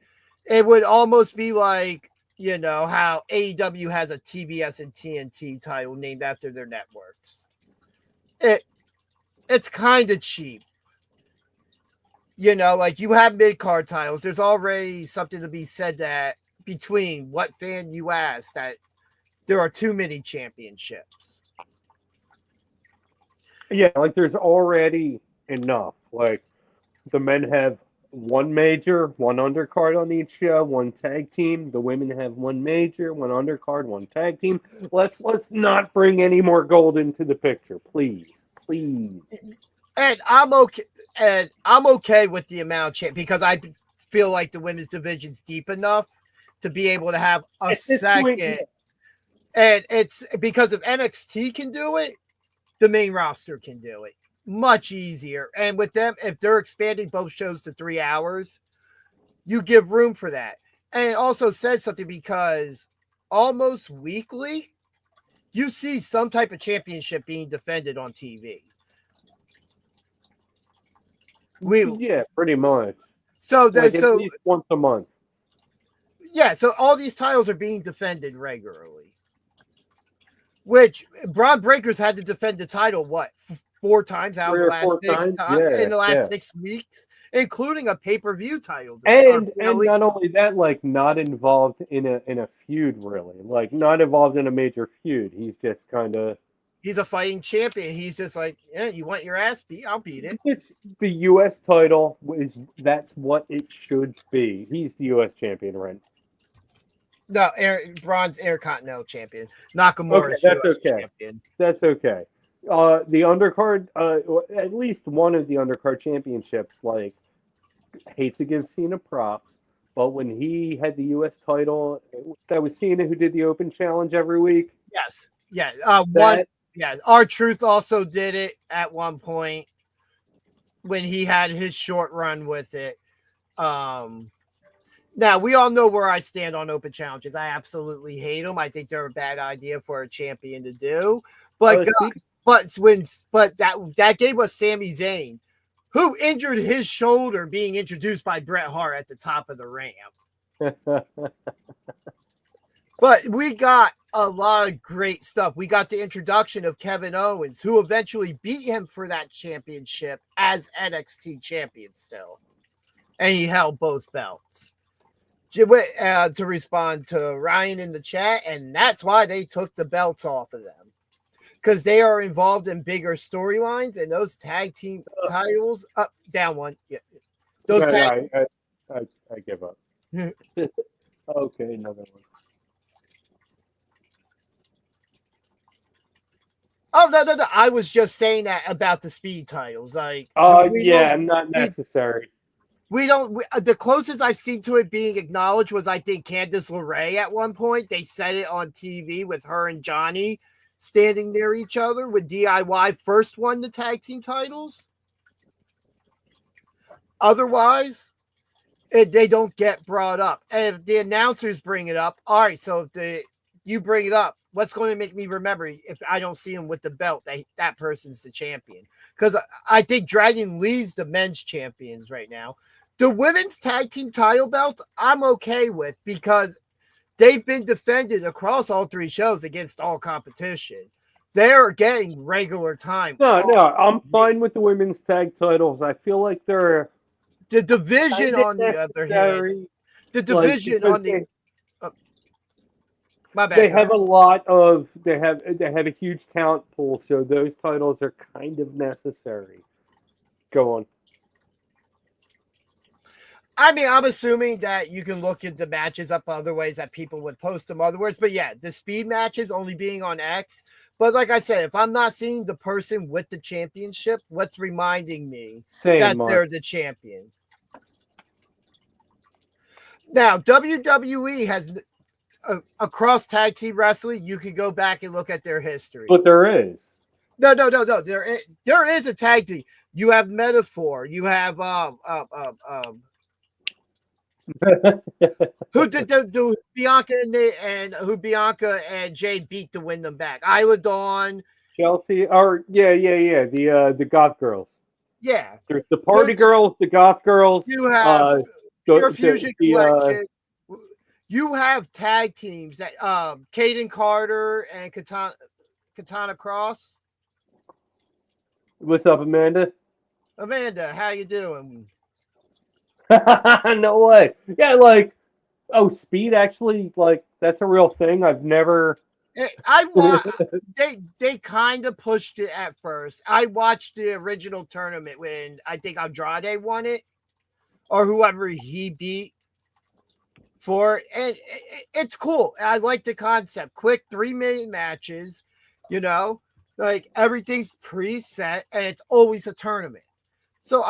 It would almost be like, you know, how AEW has a TBS and TNT title named after their networks. It's kind of cheap. You know, like you have mid-card titles. There's already something to be said that between what fan you ask that there are too many championships. Yeah, like there's already enough. Like the men have one major, one undercard on each show, one tag team. The women have one major, one undercard, one tag team. Let's not bring any more gold into the picture, please, please. And I'm okay. And I'm okay with the amount because I feel like the women's division's deep enough to be able to have a second. And it's because if NXT can do it, the main roster can do it much easier. And with them, if they're expanding both shows to 3 hours, you give room for that. And it also says something because almost weekly, you see some type of championship being defended on TV. Yeah, pretty much. So like at least once a month. Yeah, so all these titles are being defended regularly. Which Braun Breakers had to defend the title 4 times out of the last 6 times in the last 6 weeks, including a pay-per-view title. And not only that, like not involved in a feud really. Like not involved in a major feud. He's just kinda he's a fighting champion. He's just like, yeah, you want your ass beat? I'll beat it. It's the US title that's what it should be. He's the US champion, right? No, Braun's Intercontinental champion. Nakamura's US champion. That's okay. The undercard, at least one of the undercard championships, like, hate to give Cena props, but when he had the U.S. title, that was Cena who did the open challenge every week. Yes. Yeah. R-Truth also did it at one point when he had his short run with it. Now, we all know where I stand on open challenges. I absolutely hate them. I think they're a bad idea for a champion to do. But that gave us Sami Zayn, who injured his shoulder being introduced by Bret Hart at the top of the ramp. But we got a lot of great stuff. We got the introduction of Kevin Owens, who eventually beat him for that championship as NXT champion still. And he held both belts. To respond to Ryan in the chat, and that's why they took the belts off of them. Because they are involved in bigger storylines, and those tag team titles down one. Yeah. Those I give up. Okay, another one. Oh no! I was just saying that about the speed titles. Like, not necessary. The closest I've seen to it being acknowledged was, I think, Candice LeRae at one point. They said it on TV with her and Johnny standing near each other when DIY first won the tag team titles. Otherwise, they don't get brought up. And if the announcers bring it up, all right, so if you bring it up, what's going to make me remember if I don't see him with the belt, that person's the champion? Because I think Dragon Lee's the men's champions right now. The women's tag team title belts, I'm okay with because they've been defended across all 3 shows against all competition. They're getting regular time. No, I'm fine with the women's tag titles. I feel like they're the division on the other hand. The division on the my bad. They have a huge talent pool, so those titles are kind of necessary. Go on. I mean, I'm assuming that you can look at the matches up other ways that people would post them other ways. But yeah, the speed matches only being on X. But like I said, if I'm not seeing the person with the championship, what's reminding me they're the champion? Now, WWE has across tag team wrestling, you can go back and look at their history. But there is. No. There is a tag team. You have Metaphor. You have who did Bianca and Bianca and Jade beat to win them back? Isla Dawn, Chelsea, or the Goth Girls. Yeah, there's the Party Girls, the Goth Girls. You have your Fusion Collection. You have tag teams that Kaden Carter and Katana Cross. What's up, Amanda? Amanda, how you doing? No way. Yeah, Speed actually, that's a real thing. I've never They kind of pushed it at first. I watched the original tournament when I think Andrade won it, or whoever he beat for, and it's cool. I like the concept. Quick 3-minute matches, like everything's preset, and it's always a tournament. So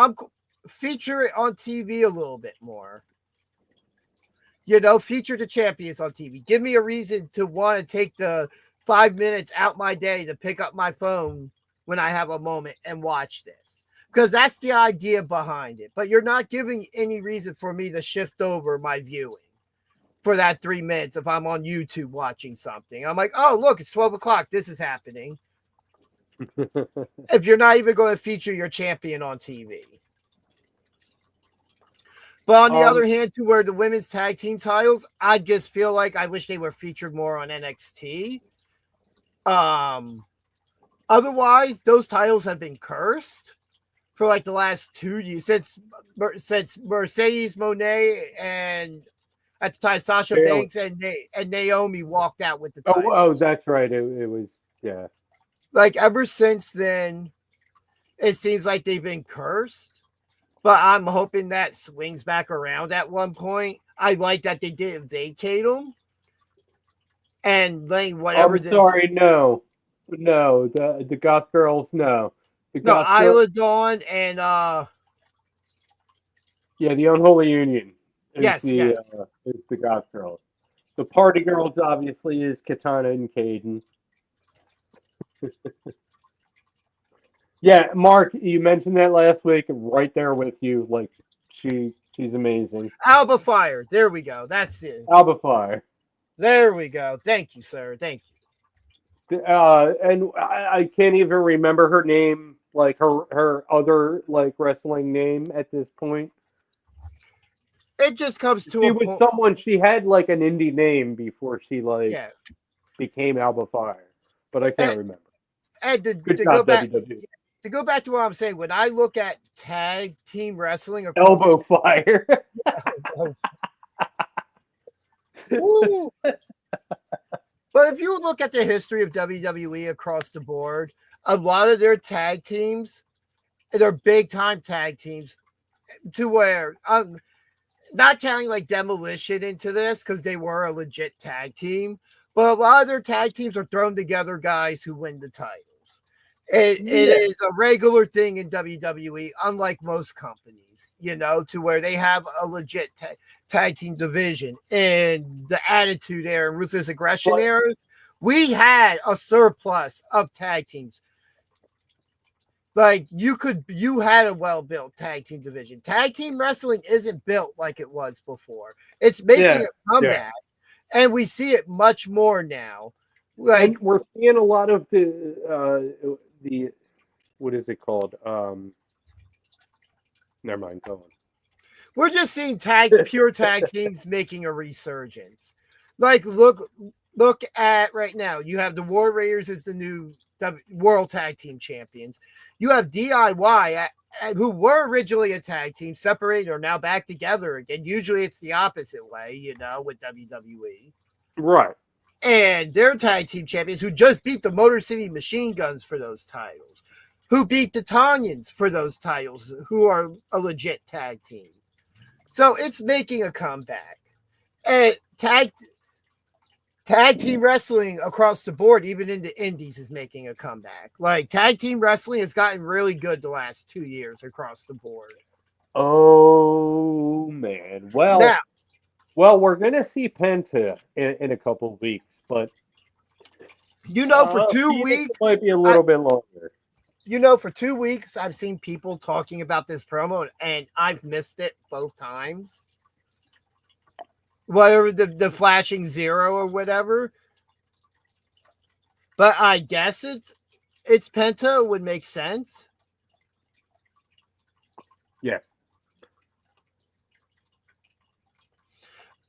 feature it on TV a little bit more. Feature the champions on TV. Give me a reason to want to take the 5 minutes out my day to pick up my phone when I have a moment and watch this. Because that's the idea behind it. But you're not giving any reason for me to shift over my viewing for that 3 minutes if I'm on YouTube watching something. I'm like, oh, look, it's 12 o'clock. This is happening. If you're not even going to feature your champion on TV. But on the other hand, to where the women's tag team titles, I just feel like I wish they were featured more on NXT. Otherwise, those titles have been cursed for like the last 2 years since Mercedes Moné and at the time Sasha Banks and Naomi walked out with the title. Oh, that's right. It was, yeah. Like ever since then, it seems like they've been cursed. But I'm hoping that swings back around at one point. I like that they didn't vacate them. And letting whatever. Sorry, no. The Goth Girls, no. Isla Dawn and yeah, the Unholy Union. Yes. Is the Goth Girls. The Party Girls obviously is Katana and Caden. Yeah, Mark, you mentioned that last week. Right there with you. Like she's amazing. Alba Fire. There we go. That's it. Alba Fire. There we go. Thank you, sir. Thank you. And I can't even remember her name, like her other like wrestling name at this point. It just comes to she a was point. Someone she had like an indie name before she became Alba Fire, but I can't remember. And to go back. To go back to what I'm saying, when I look at tag team wrestling, Elbow Fire. But if you look at the history of WWE across the board, a lot of their tag teams, they're big time tag teams, to where not counting like Demolition into this because they were a legit tag team, but a lot of their tag teams are thrown together guys who win the title. It is a regular thing in WWE, unlike most companies, to where they have a legit tag team division. In the Attitude Era and Ruthless Aggression era, we had a surplus of tag teams. Like you had a well-built tag team division. Tag team wrestling isn't built like it was before. It's making a comeback, and we see it much more now. Like and we're seeing a lot of the what is it called? Never mind. Go on. We're just seeing pure tag teams making a resurgence. Like look at right now. You have the War Raiders as the new World Tag Team Champions. You have DIY who were originally a tag team, separated, are now back together again. Usually it's the opposite way, with WWE. Right. And they're tag team champions who just beat the Motor City Machine Guns for those titles, who beat the Tanyans for those titles, who are a legit tag team. So it's making a comeback. And tag team wrestling across the board, even in the indies, is making a comeback. Like tag team wrestling has gotten really good the last 2 years across the board. Oh man. Well, we're going to see Penta in a couple of weeks, but for 2 weeks, it might be a little bit longer. For 2 weeks, I've seen people talking about this promo, and I've missed it both times. Whatever the flashing zero or whatever, but I guess it's Penta would make sense. Yeah.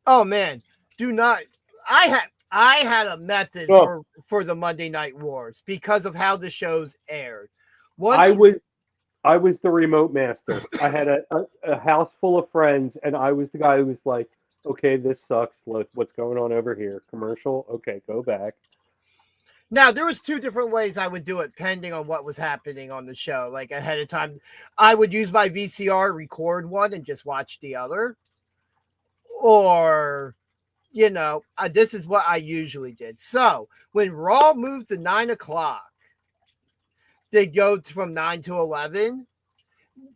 Oh man, do not! I had a method for the Monday Night Wars because of how the shows aired. I was the remote master. I had a house full of friends, and I was the guy who was like, "Okay, this sucks. Look, what's going on over here? Commercial. Okay, go back." Now, there was two different ways I would do it, depending on what was happening on the show. Like ahead of time, I would use my VCR, record one, and just watch the other. Or, this is what I usually did. So when Raw moved to 9 o'clock, they go from 9 to 11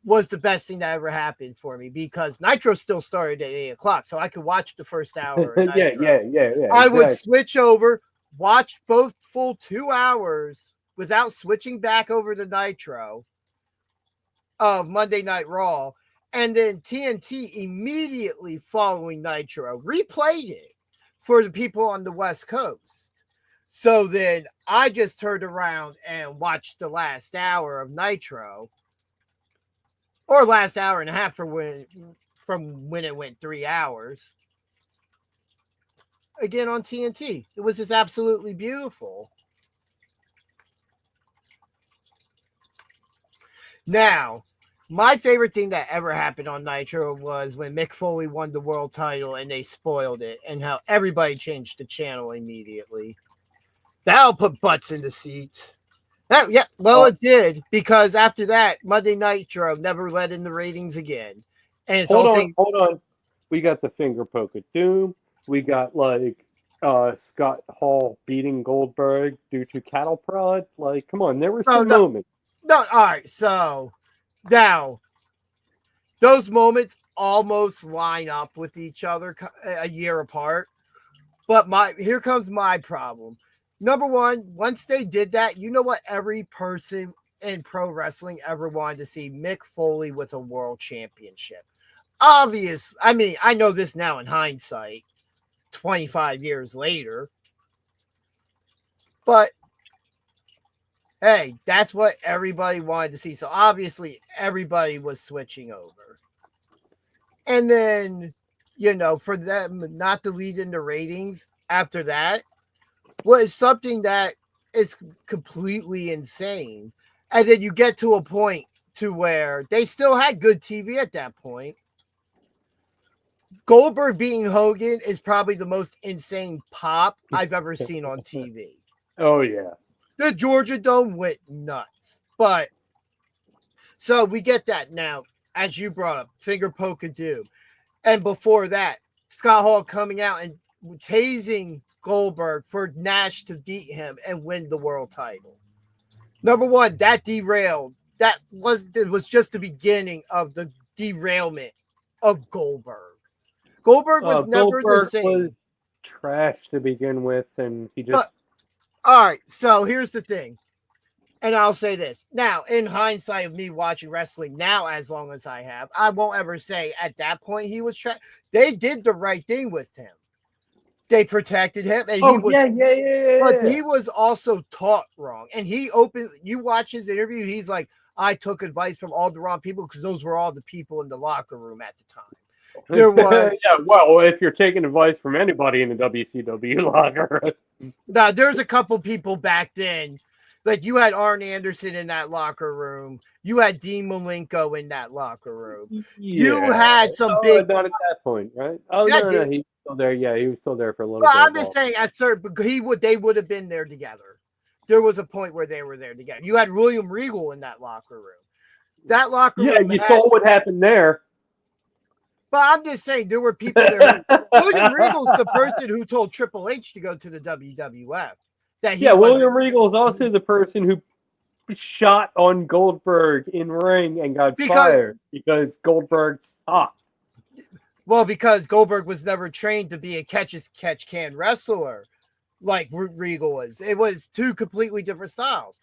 was the best thing that ever happened for me because Nitro still started at 8 o'clock. So I could watch the first hour. Of yeah. I would exactly. switch over, watch both full 2 hours without switching back over to Nitro of Monday Night Raw. And then TNT immediately following Nitro replayed it for the people on the West Coast. So then I just turned around and watched the last hour of Nitro, or last hour and a half from when it went 3 hours. Again on TNT. It was just absolutely beautiful. Now, my favorite thing that ever happened on Nitro was when Mick Foley won the world title and they spoiled it and how everybody changed the channel immediately. That'll put butts in the seats. It did because after that, Monday Nitro never let in the ratings again. And it's hold on. We got the finger poke of doom. We got Scott Hall beating Goldberg due to cattle prod. Like, come on, there were some moments. No, all right. So now those moments almost line up with each other a year apart. But here comes my problem. Number one, once they did that, you know what every person in pro wrestling ever wanted to see? Mick Foley with a world championship. Obvious. I mean, I know this now in hindsight, 25 years later. But hey, that's what everybody wanted to see. So obviously everybody was switching over. And then, for them not to lead into ratings after that was something that is completely insane. And then you get to a point to where they still had good TV at that point. Goldberg beating Hogan is probably the most insane pop I've ever seen on TV. Oh, yeah. The Georgia Dome went nuts. But so we get that now, as you brought up, finger poke of doom. And before that, Scott Hall coming out and tasing Goldberg for Nash to beat him and win the world title. Number one, that derailed. That was just the beginning of the derailment of Goldberg. Goldberg was never the same. Was trash to begin with, and he just. All right, so here's the thing, and I'll say this now. In hindsight of me watching wrestling now, as long as I have, I won't ever say at that point he was trash. They did the right thing with him. They protected him, and But he was also taught wrong. And you watch his interview, he's like, I took advice from all the wrong people because those were all the people in the locker room at the time. There was if you're taking advice from anybody in the WCW locker. Now, there's a couple people back then. Like you had Arn Anderson in that locker room. You had Dean Malenko in that locker room. Yeah. You had some big. Not at that point, right? Oh, yeah, no, he's still there. Yeah, he was still there for a little bit. I'm just saying, they would have been there together. There was a point where they were there together. You had William Regal in that locker room. That locker room. Yeah, you saw what happened there. But I'm just saying, there were people there. William Regal's the person who told Triple H to go to the WWF. William Regal is also the person who shot on Goldberg in ring and got fired because Goldberg stopped. Well, because Goldberg was never trained to be a catch-can wrestler like Regal was. It was two completely different styles.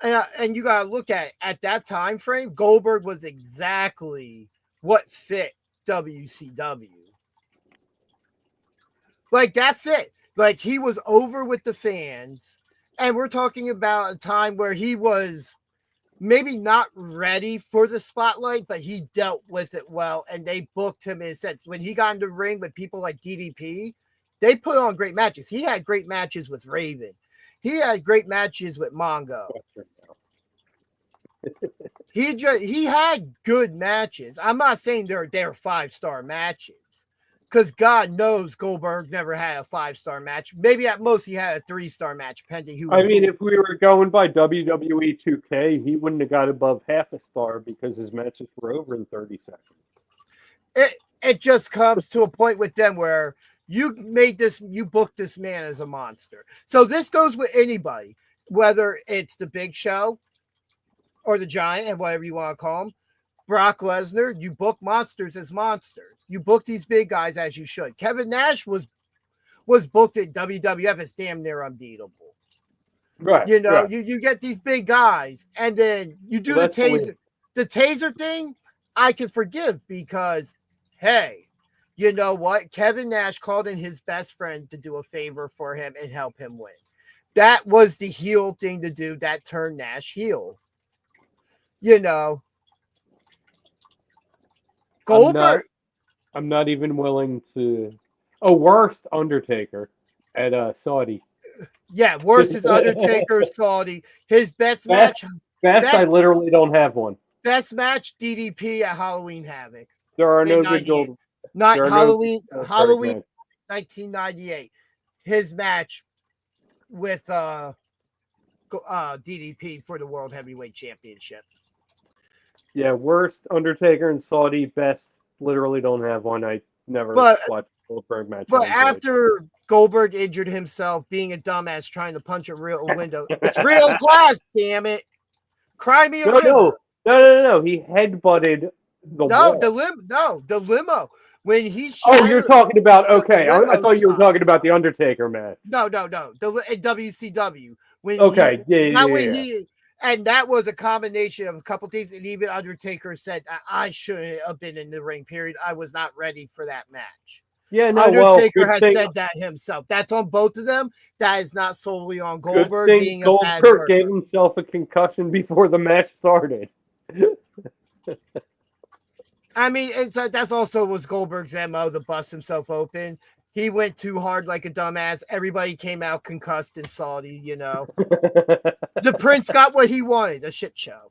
And you got to look at that time frame, Goldberg was exactly what fit WCW. Like that fit. Like he was over with the fans, and we're talking about a time where he was maybe not ready for the spotlight, but he dealt with it well, and they booked him in a sense. When he got into the ring with people like DDP, they put on great matches. He had great matches with Raven. He had great matches with Mongo. He had good matches. I'm not saying they're 5-star matches, Because God knows Goldberg never had a 5-star match. Maybe at most he had a 3-star match, pending who. I mean, if we were going by WWE 2K, he wouldn't have got above half a star because his matches were over in 30 seconds. It just comes to a point with them where you booked this man as a monster. So this goes with anybody, whether it's the Big Show or the Giant, and whatever you want to call him. Brock Lesnar, you book monsters as monsters. You book these big guys as you should. Kevin Nash was booked at WWF as damn near unbeatable. Right. You know, right. you get these big guys, and then you do the taser. The taser thing, I can forgive because, hey, you know what? Kevin Nash called in his best friend to do a favor for him and help him win. That was the heel thing to do. That turned Nash heel. You know, Goldberg. I'm not even willing to. Oh, worst Undertaker at Saudi. Yeah, worse is Undertaker Saudi. His best match. Best, I literally don't have one. Best match DDP at Halloween Havoc. There are no good gold. Not Halloween. Halloween 1998. His match with DDP for the World Heavyweight Championship. Yeah, worst Undertaker and Saudi. Best, literally don't have one. I never watched Goldberg match. But after Goldberg injured himself, being a dumbass trying to punch a real window, it's real glass, damn it! Cry me a river. No. He headbutted the wall. The limo. When he you're talking about I thought you were talking about the Undertaker match. No. In WCW. And that was a combination of a couple things, and even Undertaker said, I shouldn't have been in the ring, period. I was not ready for that match. Yeah, no, Undertaker had said that himself. That's on both of them. That is not solely on Goldberg being a bad Goldberg gave himself a concussion before the match started. I mean, that's also was Goldberg's MO to bust himself open. He went too hard like a dumbass. Everybody came out concussed and salty, you know. The Prince got what he wanted, a shit show.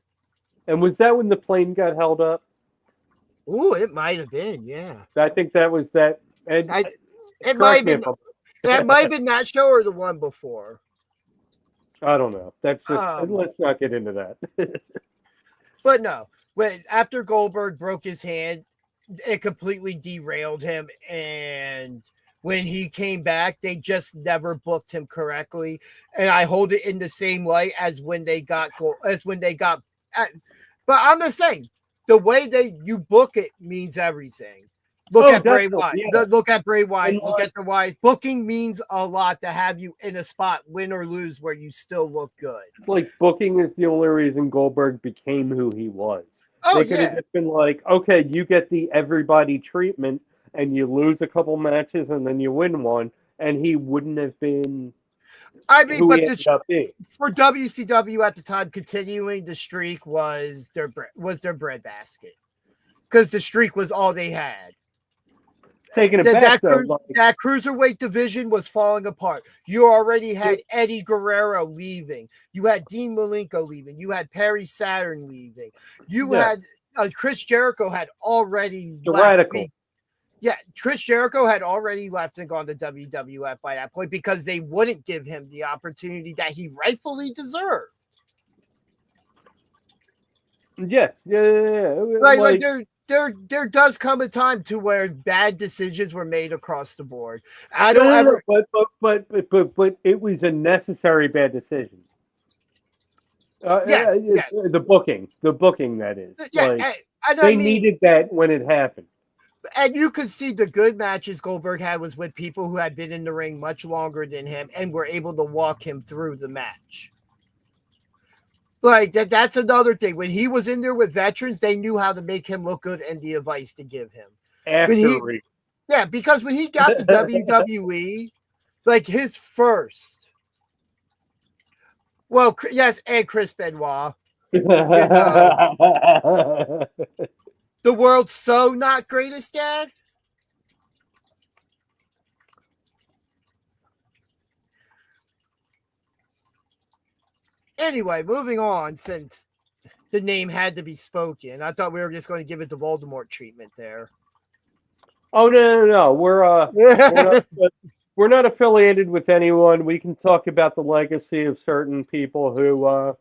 And was that when the plane got held up? Ooh, it might have been, yeah. I think that was that. It might have been. That might have been that show or the one before. I don't know. That's just. Let's not get into that. But no, after Goldberg broke his hand, it completely derailed him, and when he came back, they just never booked him correctly. And I hold it in the same light as when they got. But I'm just saying, the way you book it means everything. Look at Bray Wyatt. Yeah. Look at Bray Wyatt. Look at the Wyatt. Booking means a lot to have you in a spot, win or lose, where you still look good. Like, booking is the only reason Goldberg became who he was. Oh, they could have just been like, okay, you get the everybody treatment, and you lose a couple matches, and then you win one, and he wouldn't have been. I mean, who but he ended up being. For WCW at the time, continuing the streak was their breadbasket, because the streak was all they had. Taking it back, that cruiserweight division was falling apart. You already had Eddie Guerrero leaving. You had Dean Malenko leaving. You had Perry Saturn leaving. You had Chris Jericho had already left. Chris Jericho had already left and gone to WWF by that point because they wouldn't give him the opportunity that he rightfully deserved. Yeah. Like there does come a time to where bad decisions were made across the board. But it was a necessary bad decision. The booking that is. They needed that when it happened. And you could see the good matches Goldberg had was with people who had been in the ring much longer than him and were able to walk him through the match. Like that's another thing. When he was in there with veterans, they knew how to make him look good and the advice to give him. Because when he got to WWE, like his first. Well, yes, and Chris Benoit. The world's so not greatest dad. Anyway, moving on, since the name had to be spoken. I thought we were just going to give it the Voldemort treatment there. Oh no. We're not affiliated with anyone. We can talk about the legacy of certain people who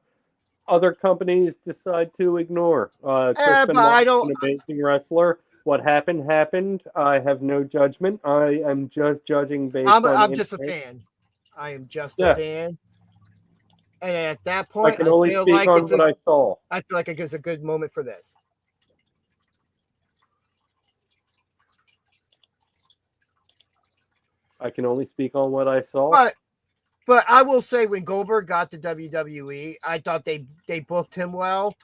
other companies decide to ignore. Chris But I Benoit, don't. an amazing wrestler. What happened happened. I have no judgment. I am just judging based on. I'm just a information. fan. I am just a Yeah. fan. And at that I point, can only feel speak like on what I saw. I feel like it's a good moment for this. I can only speak on what I saw. But I will say, when Goldberg got to WWE, I thought they booked him well.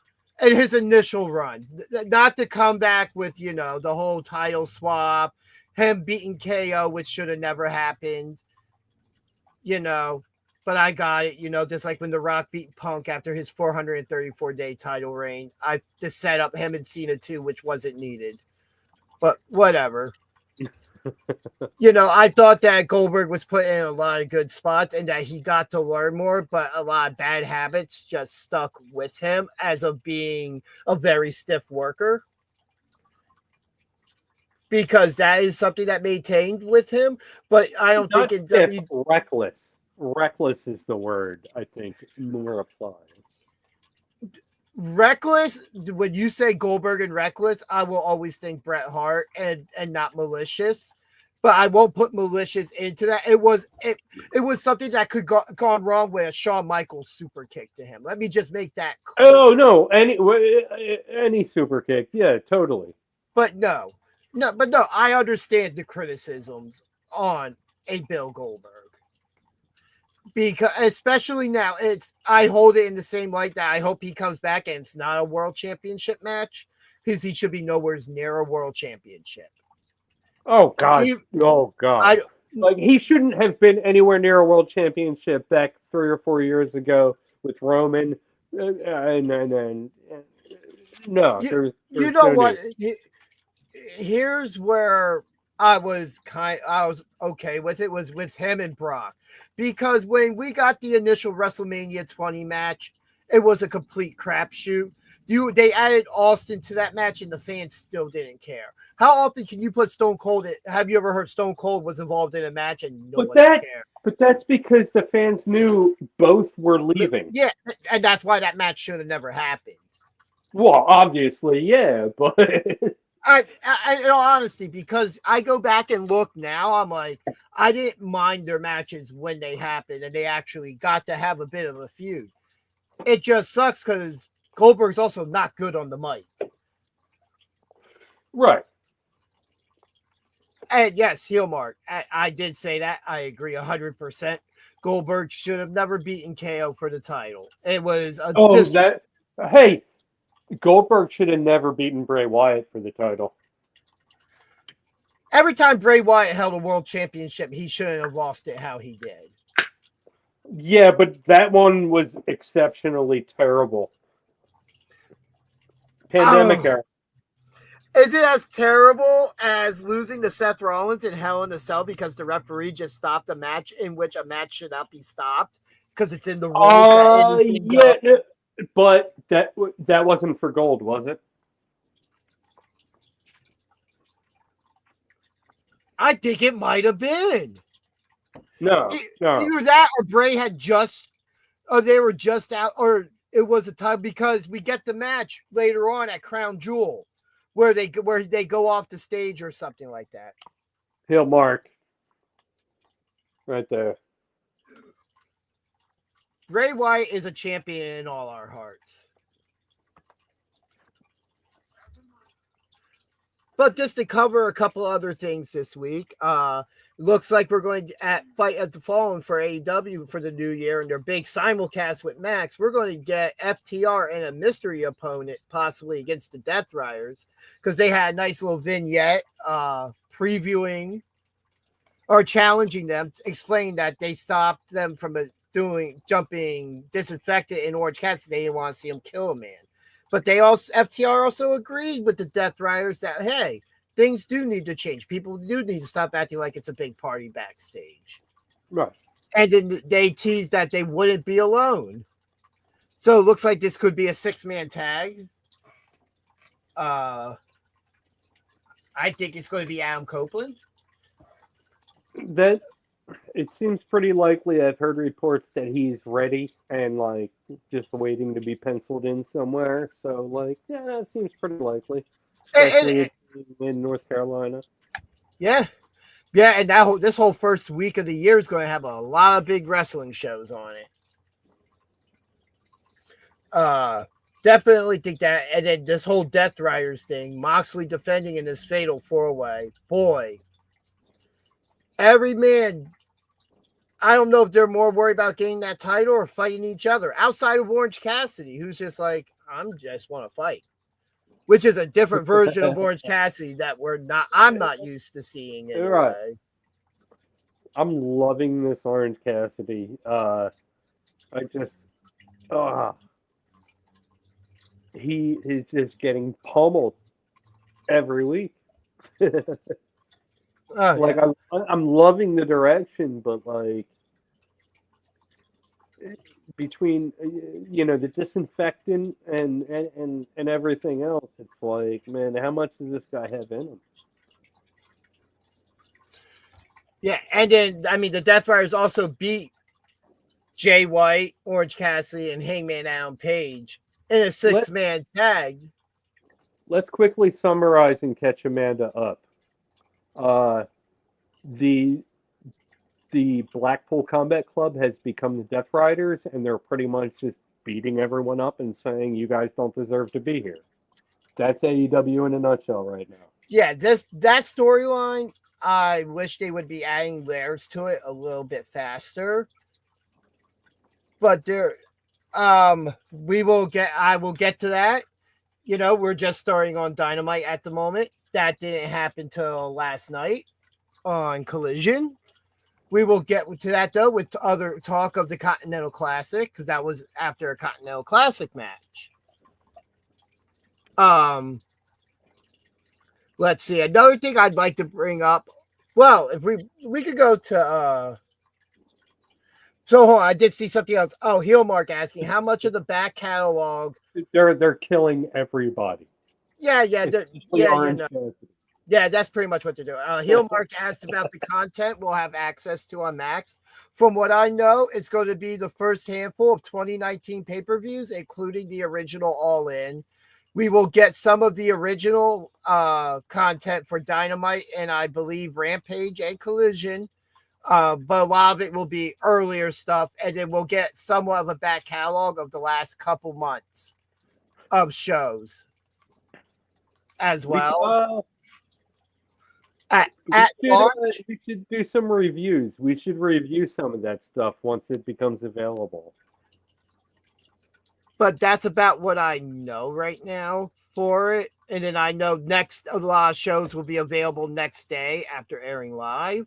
In his initial run, not to come back with the whole title swap, him beating KO, which should have never happened. But I got it. Just like when The Rock beat Punk after his 434-day title reign, I just set up him and Cena too, which wasn't needed. But whatever. I thought that Goldberg was put in a lot of good spots and that he got to learn more, but a lot of bad habits just stuck with him as of being a very stiff worker. Because that is something that maintained with him, but I don't Not think stiff, reckless. Reckless is the word I think more applies. Reckless. When you say Goldberg and reckless, I will always think Bret Hart and not malicious. But I won't put malicious into that. It was something that could gone wrong with a Shawn Michaels super kick to him. Let me just make that clear. Oh no, any super kick, yeah, totally. But no, I understand the criticisms on a Bill Goldberg. Because especially now, I hold it in the same light that I hope he comes back and it's not a world championship match, because he should be nowhere near a world championship. Oh God! Like he shouldn't have been anywhere near a world championship back 3 or 4 years ago with Roman. And no, there's you know no what? need. Here's where I was okay with it, was with him and Brock. Because when we got the initial WrestleMania 20 match, it was a complete crapshoot. They added Austin to that match, and the fans still didn't care. How often can you put Stone Cold? Have you ever heard Stone Cold was involved in a match and no one cared? But that's because the fans knew both were leaving. Yeah, and that's why that match should have never happened. Well, obviously, yeah, but I in all honesty, because I go back and look now, I'm like, I didn't mind their matches when they happened and they actually got to have a bit of a feud. It just sucks because Goldberg's also not good on the mic. Right. And yes, heel mark. I did say that. I agree 100%. Goldberg should have never beaten KO for the title. It was hey, Goldberg should have never beaten Bray Wyatt for the title. Every time Bray Wyatt held a world championship, he shouldn't have lost it how he did. Yeah, but that one was exceptionally terrible. Pandemic era. Is it as terrible as losing to Seth Rollins in Hell in a Cell because the referee just stopped a match in which a match should not be stopped because it's in the rules? Yeah, but that wasn't for gold, was it? I think it might have been. No. Either that or Bray had they were just out, or it was a time, because we get the match later on at Crown Jewel where they go off the stage or something like that. Heel mark. Right there. Bray Wyatt is a champion in all our hearts. But just to cover a couple other things this week, looks like we're going to Fight at the Fallen for AEW for the new year, and their big simulcast with Max. We're going to get FTR and a mystery opponent possibly against the Death Riders, because they had a nice little vignette previewing or challenging them, explaining that they stopped them from jumping disinfectant in Orange Cassidy. They didn't want to see him kill a man. But FTR also agreed with the Death Riders that, hey, things do need to change. People do need to stop acting like it's a big party backstage. Right. And then they teased that they wouldn't be alone. So it looks like this could be a 6-man tag. I think it's going to be Adam Copeland. That it seems pretty likely. I've heard reports that he's ready and like just waiting to be penciled in somewhere. So like, yeah, it seems pretty likely, especially in North Carolina. Yeah. And this whole first week of the year is going to have a lot of big wrestling shows on it. Definitely think that. And then this whole Death Riders thing, Moxley defending in this fatal 4-way. Boy, every man, I don't know if they're more worried about getting that title or fighting each other outside of Orange Cassidy, who's just like, just want to fight, which is a different version of Orange Cassidy that I'm not used to seeing anyway. Right. I'm loving this Orange Cassidy. He is just getting pummeled every week. Like yeah. I'm loving the direction, but like between the disinfectant and everything else, it's like, man, how much does this guy have in him? Yeah, and then I mean the Death Riders also beat Jay White, Orange Cassidy, and Hangman Adam Page in a 6-man tag. Let's quickly summarize and catch Amanda up. The Blackpool Combat Club has become the Death Riders, and they're pretty much just beating everyone up and saying, you guys don't deserve to be here. That's AEW in a nutshell right now. Yeah, that storyline, I wish they would be adding layers to it a little bit faster. But I will get to that. We're just starting on Dynamite at the moment. That didn't happen till last night on Collision. We will get to that, though, with other talk of the Continental Classic, because that was after a Continental Classic match. Let's see. Another thing I'd like to bring up. Well, if we could go to so hold on, I did see something else. Oh, Heel Mark asking how much of the back catalog. They're killing everybody. Yeah, that's pretty much what they're doing. Heel Mark asked about the content we'll have access to on Max. From what I know, it's going to be the first handful of 2019 pay-per-views, including the original All In. We will get some of the original content for Dynamite and I believe Rampage and Collision. But a lot of it will be earlier stuff, and then we'll get somewhat of a back catalog of the last couple months of shows as well. We should do some reviews. We should review some of that stuff once it becomes available. But that's about what I know right now for it. And then I know a lot of shows will be available next day after airing live.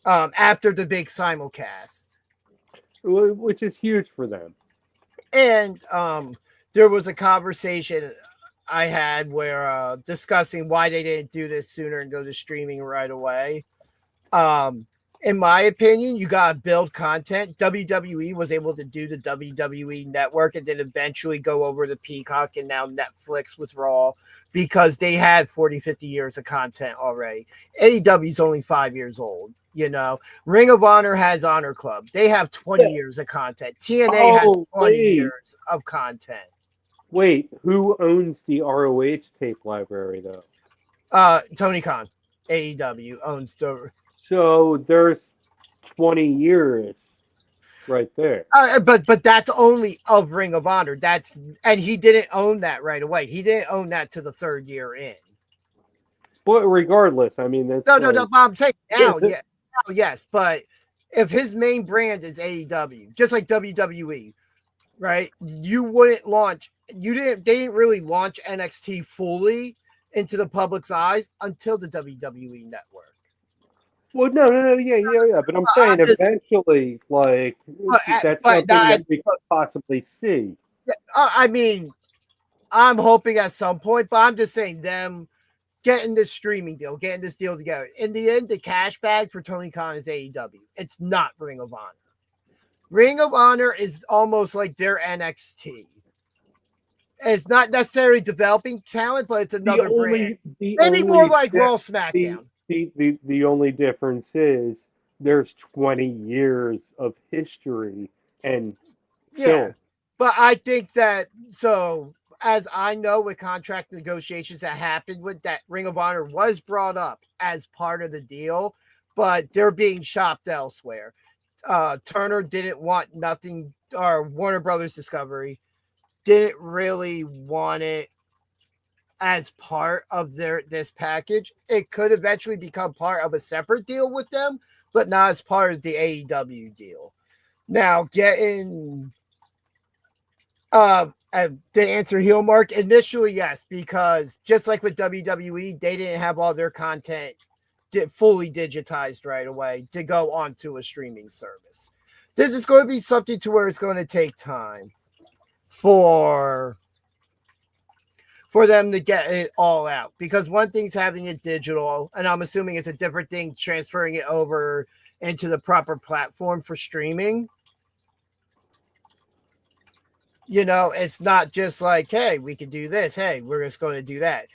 After the big simulcast. Which is huge for them. And there was a conversation I had where discussing why they didn't do this sooner and go to streaming right away. In my opinion, you got to build content. WWE was able to do the WWE Network and then eventually go over to Peacock and now Netflix with Raw because they had 40, 50 years of content already. AEW is only 5 years old. Ring of Honor has Honor Club. They have 20 years of content. TNA has 20 years of content. Wait, who owns the ROH tape library, though? Tony Khan. AEW owns the... So there's 20 years right there. But that's only of Ring of Honor. And he didn't own that right away. He didn't own that to the third year in. But regardless, I mean, that's no. I'm saying now, yeah, yes. But if his main brand is AEW, just like WWE, right? You wouldn't launch. They didn't really launch NXT fully into the public's eyes until the WWE Network. Well, no, yeah. But I'm saying eventually, that's something that we could possibly see. I mean, I'm hoping at some point, but I'm just saying them getting this streaming deal, getting this deal together. In the end, the cash bag for Tony Khan is AEW. It's not Ring of Honor. Ring of Honor is almost like their NXT. It's not necessarily developing talent, but it's another brand. Maybe more like Raw SmackDown. The only difference is there's 20 years of history and Yeah. But I think that, so as I know with contract negotiations that happened with that, Ring of Honor was brought up as part of the deal, but they're being shopped elsewhere. Turner didn't want nothing, or Warner Brothers Discovery didn't really want it as part of this package. It could eventually become part of a separate deal with them, but not as part of the AEW deal. Now, getting to answer heel mark, initially yes, because just like with WWE, they didn't have all their content fully digitized right away to go onto a streaming service. This is going to be something to where it's going to take time for them to get it all out, because one thing's having it digital, and I'm assuming it's a different thing transferring it over into the proper platform for streaming. You know, it's not just like, hey, we can do this. Hey, we're just going to do that.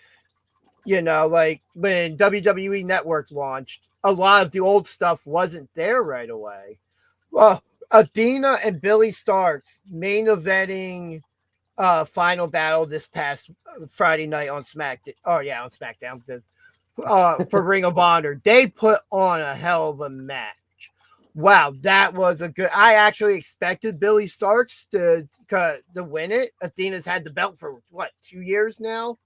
You know, like when WWE Network launched, a lot of the old stuff wasn't there right away. Well, Athena and Billy Starks main eventing Final Battle this past Friday night on SmackDown. Oh, yeah, on SmackDown. For Ring of Honor. They put on a hell of a match. Wow, that was a good. I actually expected Billy Starks to win it. Athena's had the belt for 2 years now.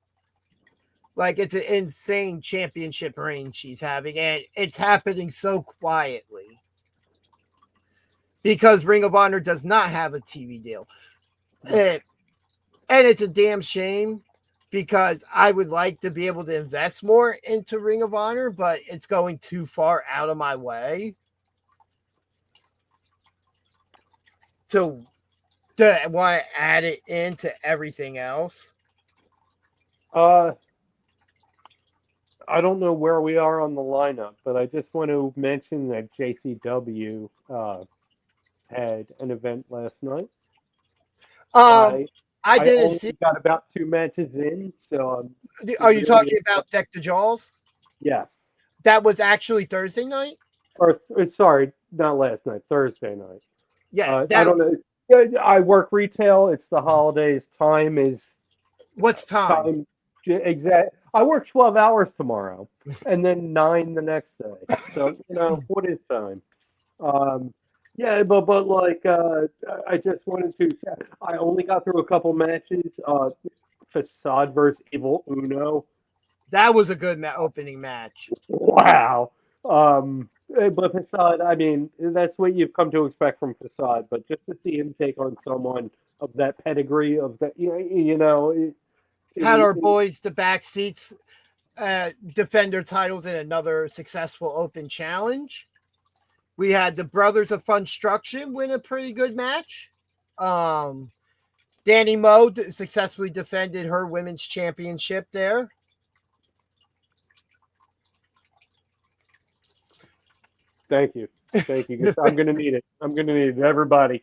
Like, it's an insane championship reign she's having, and it's happening so quietly because Ring of Honor does not have a TV deal, and it's a damn shame because I would like to be able to invest more into Ring of Honor, but it's going too far out of my way to want to add it into everything else. I don't know where we are on the lineup, but I just want to mention that JCW had an event last night. I didn't only see. Got about 2 matches in, so. Are you talking about Deck the Jaws? Yes. That was actually Thursday night. Or sorry, not last night. Thursday night. Yeah, I don't know. I work retail. It's the holidays. Time is. What's time? Exact. I work 12 hours tomorrow, and then 9 the next day. So what is time? Yeah, but like I just wanted to. I only got through a couple matches. Facade versus Evil Uno. That was a good opening match. Wow. But Facade, I mean, that's what you've come to expect from Facade. But just to see him take on someone of that pedigree, of that, had our boys, the back seats, defend their titles in another successful open challenge. We had the Brothers of Funstruction win a pretty good match. Danny Moe successfully defended her women's championship there. Thank you. I'm going to need it. Everybody.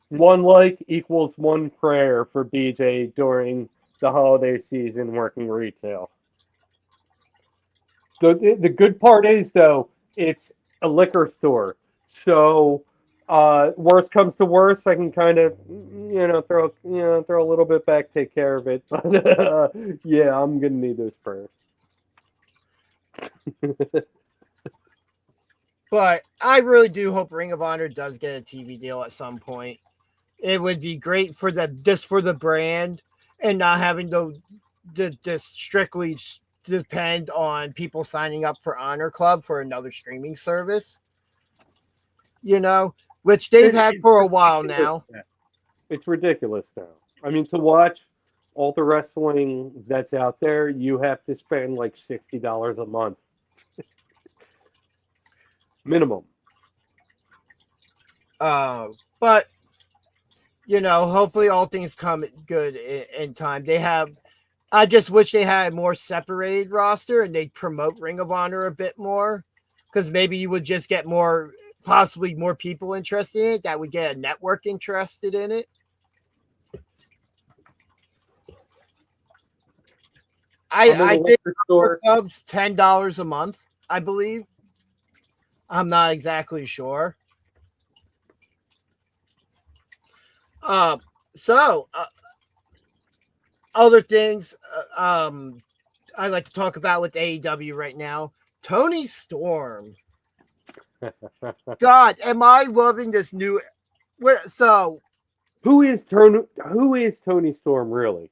One like equals one prayer for BJ during the holiday season working retail. The good part is, though, it's a liquor store. So worst comes to worst, I can kind of, throw a little bit back, take care of it. But yeah, I'm going to need those prayers. But I really do hope Ring of Honor does get a TV deal at some point. It would be great for the brand and not having to strictly depend on people signing up for Honor Club for another streaming service. Which they've had for a while now. It's ridiculous now. I mean, to watch all the wrestling that's out there, you have to spend like $60 a month. Minimum. But hopefully all things come good in time. I just wish they had a more separated roster and they'd promote Ring of Honor a bit more, because maybe you would just get possibly more people interested in it that would get a network interested in it. I'm in I the think liquor store. Club's $10 a month, I believe. I'm not exactly sure. So other things I'd like to talk about with AEW right now. Tony Storm. God, am I loving this new? So Who is Tony Storm really?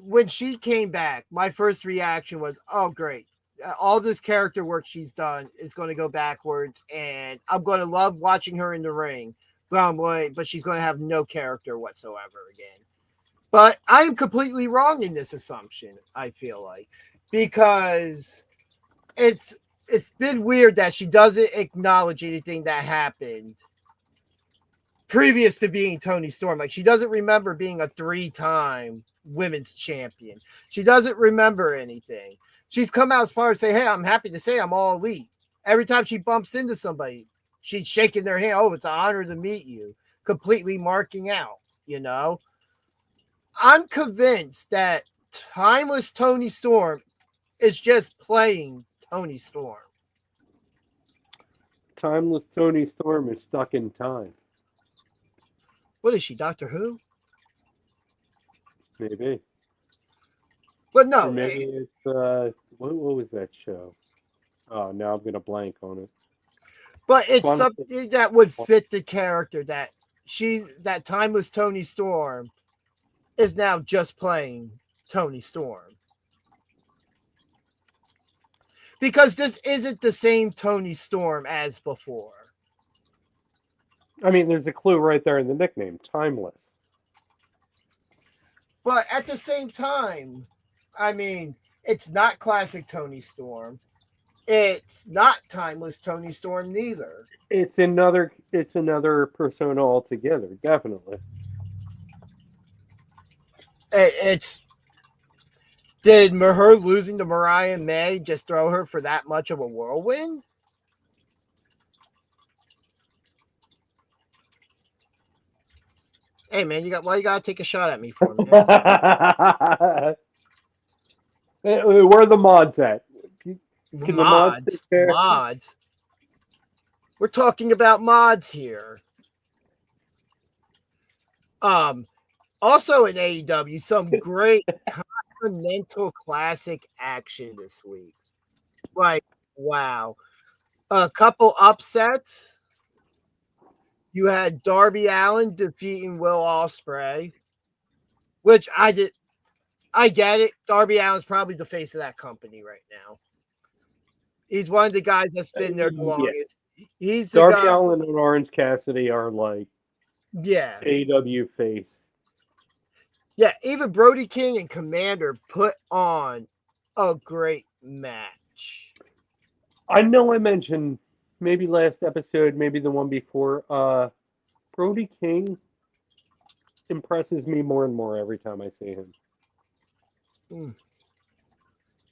when she came back, my first reaction was, "Oh, great! All this character work she's done is going to go backwards, and I'm going to love watching her in the ring." But she's going to have no character whatsoever again. But I am completely wrong in this assumption. I feel like because it's been weird that she doesn't acknowledge anything that happened previous to being Tony Storm. Like she doesn't remember being a 3-time women's champion. She doesn't remember anything. She's come out as far as say, "Hey, I'm happy to say I'm all elite." Every time she bumps into somebody, she's shaking their hand. "Oh, it's an honor to meet you." Completely marking out, you know. I'm convinced that timeless Tony Storm is just playing Tony Storm. Timeless Tony Storm is stuck in time. What is she, Doctor Who? Maybe. But no, Or maybe it's what was that show? Oh, now I'm gonna blank on it. but it's Quantum- something that would fit the character that that timeless Tony Storm is now just playing Tony Storm. Because this isn't the same Tony Storm as before. I mean, there's a clue right there in the nickname, Timeless. But at the same time, I mean, it's not classic Tony Storm. It's not timeless Tony Storm neither. It's another persona altogether, definitely. It's did her losing to Mariah May just throw her for that much of a whirlwind? Hey man, why you gotta take a shot at me for, man? Where are the mods at? Can the mods Mods. take care? Mods. We're talking about mods here. Also in AEW, some great continental classic action this week. Like, wow. A couple upsets. You had Darby Allin defeating Will Ospreay, which I get it. Darby Allin's probably the face of that company right now. He's one of the guys that's been there the longest. He's the Darby guy, Allin and Orange Cassidy are like yeah. AEW face. Yeah, even Brody King and Commander put on a great match. I know I mentioned maybe last episode, maybe the one before. Brody King impresses me more and more every time I see him.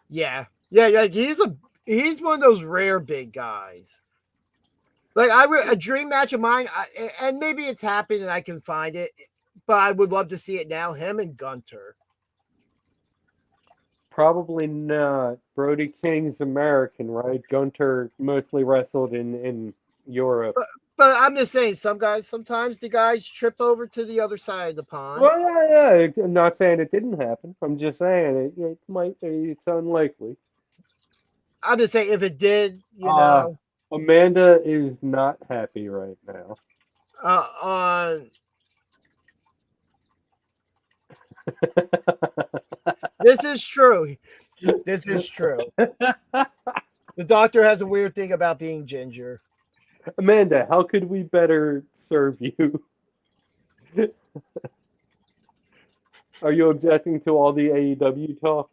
Yeah. He's one of those rare big guys. Like a dream match of mine, and maybe it's happened and I can find it, but I would love to see it now. Him and Gunter. Probably not. Brody King's American, right? Gunter mostly wrestled in Europe. But I'm just saying, sometimes the guys trip over to the other side of the pond. Well, yeah. I'm not saying it didn't happen. I'm just saying it might. It's unlikely. I'm just saying, if it did, you know. Amanda is not happy right now. This is true. This is true. The doctor has a weird thing about being ginger. Amanda, how could we better serve you? Are you objecting to all the AEW talk?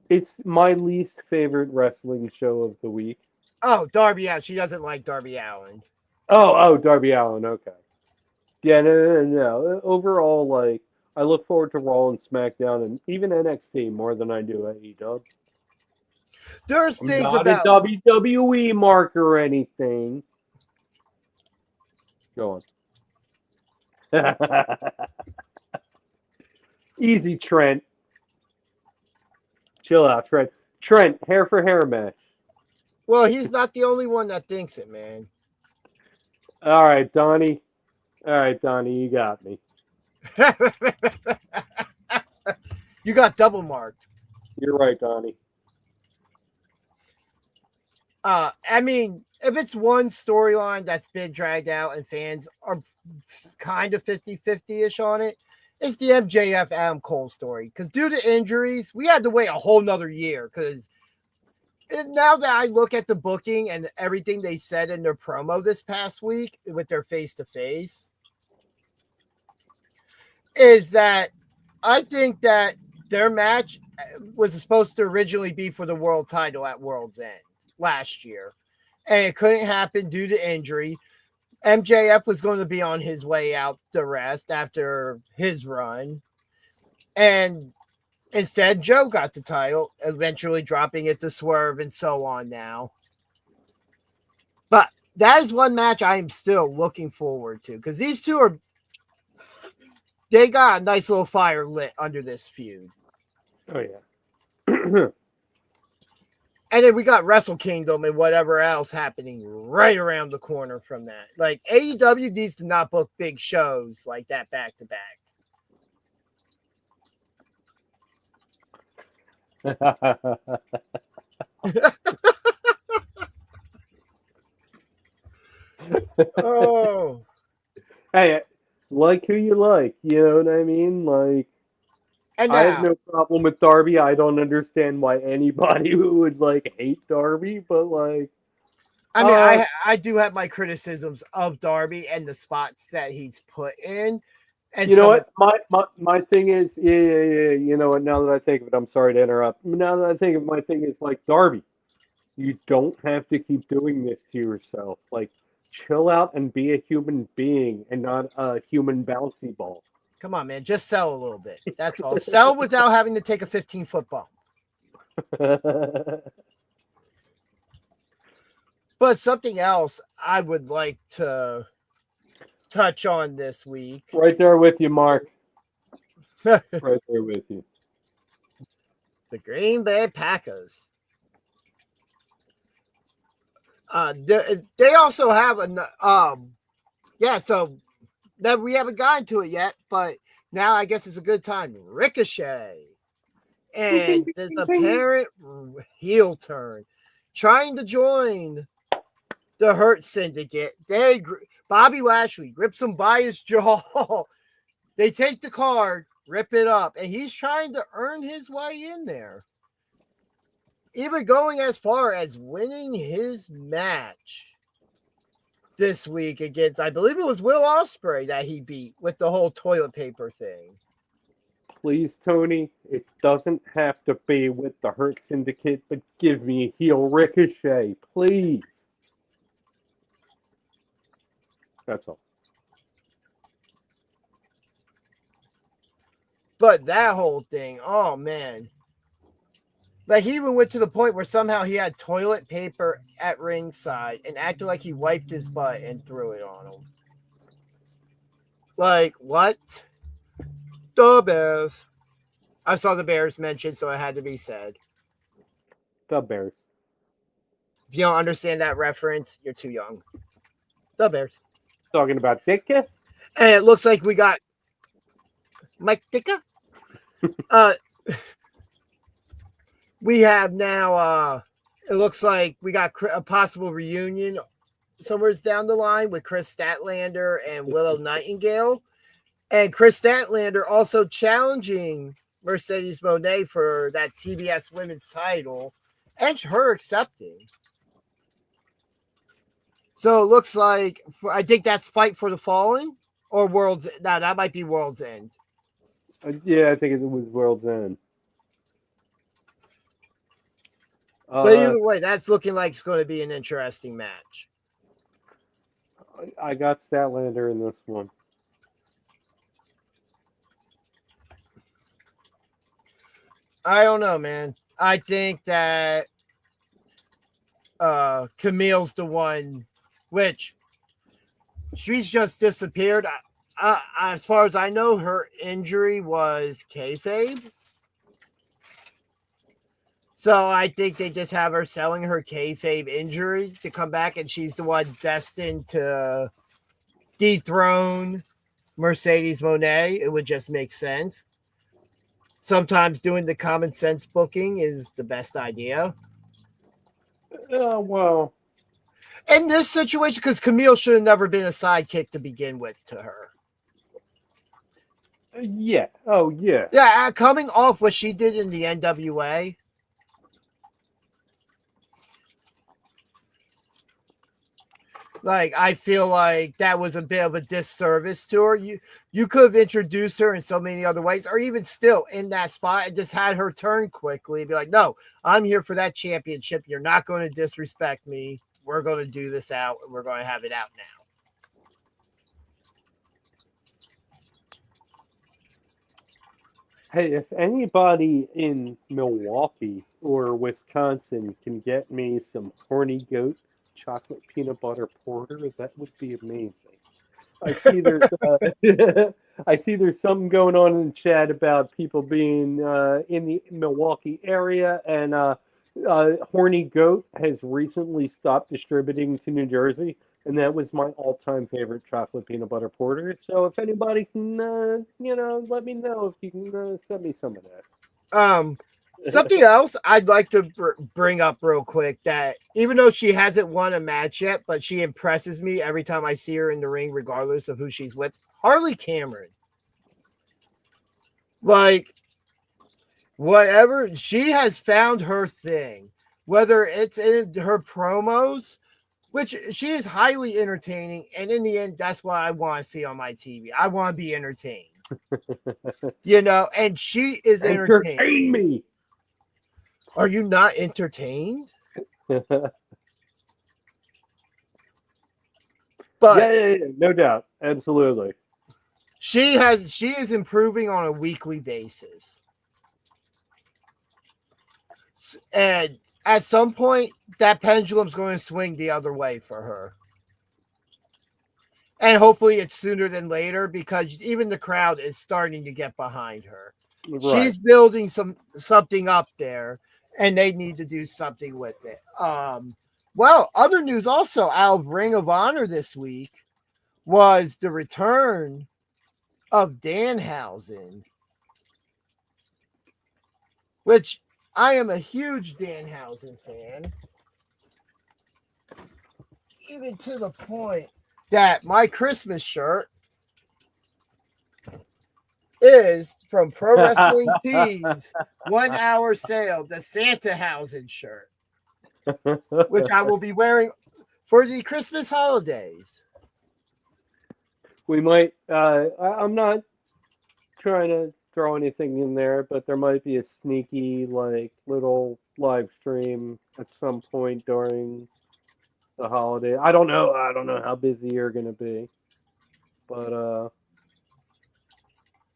It's my least favorite wrestling show of the week. Oh, Darby Allin. She doesn't like Darby Allin. Oh, Darby Allin. Okay. Yeah, no. Overall, like, I look forward to Raw and SmackDown and even NXT more than I do AEW. There's I'm things not about a WWE mark or anything. Go Easy, Trent. Chill out, Trent. Trent, hair for hair match. Well, he's not the only one that thinks it, man. All right, Donnie. All right, Donnie, you got me. You got double marked. You're right, Donnie. I mean, if it's one storyline that's been dragged out and fans are kind of 50-50-ish on it, it's the MJF Adam Cole story. Because due to injuries, we had to wait a whole nother year. Because now that I look at the booking and everything they said in their promo this past week with their face-to-face, is that I think that their match was supposed to originally be for the world title at World's End last year, and it couldn't happen due to injury. MJF was going to be on his way out the rest after his run, and instead Joe got the title, eventually dropping it to Swerve and so on now. But that is one match I am still looking forward to, because these two they got a nice little fire lit under this feud. Oh, yeah. And then we got Wrestle Kingdom and whatever else happening right around the corner from that. Like, AEW needs to not book big shows like that back to back. Oh. Hey, like who you like, you know what I mean? Like, And I now, have no problem with Darby. I don't understand why anybody would like hate Darby, but like, I mean, I do have my criticisms of Darby and the spots that he's put in. And you know what? My thing is, yeah. You know what? Now that I think of it, I'm sorry to interrupt. Now that I think of it, my thing is like Darby. You don't have to keep doing this to yourself. Like, chill out and be a human being and not a human bouncy ball. Come on, man. Just sell a little bit. That's all. Sell without having to take a 15-foot bump. But something else I would like to touch on this week. Right there with you, Mark. Right there with you. The Green Bay Packers. They also have so that we haven't gotten to it yet, but now I guess it's a good time. Ricochet. And there's a apparent heel turn. Trying to join the Hurt Syndicate. Bobby Lashley rips him by his jaw. They take the card, rip it up, and he's trying to earn his way in there. Even going as far as winning his match this week against, I believe it was Will Ospreay that he beat with the whole toilet paper thing. Please, Tony, it doesn't have to be with the Hurt Syndicate, but give me a heel Ricochet, please. That's all. But that whole thing, oh man. Like, he even went to the point where somehow he had toilet paper at ringside and acted like he wiped his butt and threw it on him. Like, what? The Bears. I saw the Bears mentioned, so it had to be said. The Bears. If you don't understand that reference, you're too young. The Bears. Talking about Dicka? And it looks like we got Mike Dicka. We have now, it looks like we got a possible reunion somewhere down the line with Chris Statlander and Willow Nightingale. And Chris Statlander also challenging Mercedes Moné for that TBS women's title, and her accepting. So it looks like, I think that's Fight for the Fallen or World's. No, that might be World's End. Yeah, I think it was World's End. But either way, that's looking like it's going to be an interesting match. I got Statlander in this one. I don't know, man. I think that Camille's the one, which she's just disappeared. as far as I know, her injury was kayfabe. So I think they just have her selling her kayfabe injury to come back, and she's the one destined to dethrone Mercedes Moné. It would just make sense. Sometimes doing the common sense booking is the best idea. Well, In this situation, because Camille should have never been a sidekick to begin with to her. yeah. Oh, yeah. Yeah, coming off what she did in the NWA. Like, I feel like that was a bit of a disservice to her. You could have introduced her in so many other ways, or even still in that spot and just had her turn quickly and be like, no, I'm here for that championship. You're not going to disrespect me. We're going to do this out, and we're going to have it out now. Hey, if anybody in Milwaukee or Wisconsin can get me some Horny Goat chocolate peanut butter porter, that would be amazing. I see there's I see there's something going on in the chat about people being in the Milwaukee area, and Horny Goat has recently stopped distributing to New Jersey, and that was my all-time favorite chocolate peanut butter porter. So if anybody can, let me know if you can send me some of that. Something else I'd like to bring up real quick, that even though she hasn't won a match yet, but she impresses me every time I see her in the ring, regardless of who she's with. Harley Cameron. Like, whatever, she has found her thing, whether it's in her promos, which she is highly entertaining. And in the end, that's what I want to see on my TV. I want to be entertained, and she is entertaining. Entertain me. Are you not entertained? But yeah, no doubt, absolutely. she is improving on a weekly basis, and at some point that pendulum's going to swing the other way for her, and hopefully it's sooner than later, because even the crowd is starting to get behind her. Right. She's building something up there, and they need to do something with it. Well, other news also out of Ring of Honor this week was the return of Danhausen, which I am a huge Danhausen fan, even to the point that my Christmas shirt is from Pro Wrestling Tees 1 hour sale, the Santahausen shirt, which I will be wearing for the Christmas holidays. We might, I'm not trying to throw anything in there, but there might be a sneaky, little live stream at some point during the holiday. I don't know how busy you're going to be, but,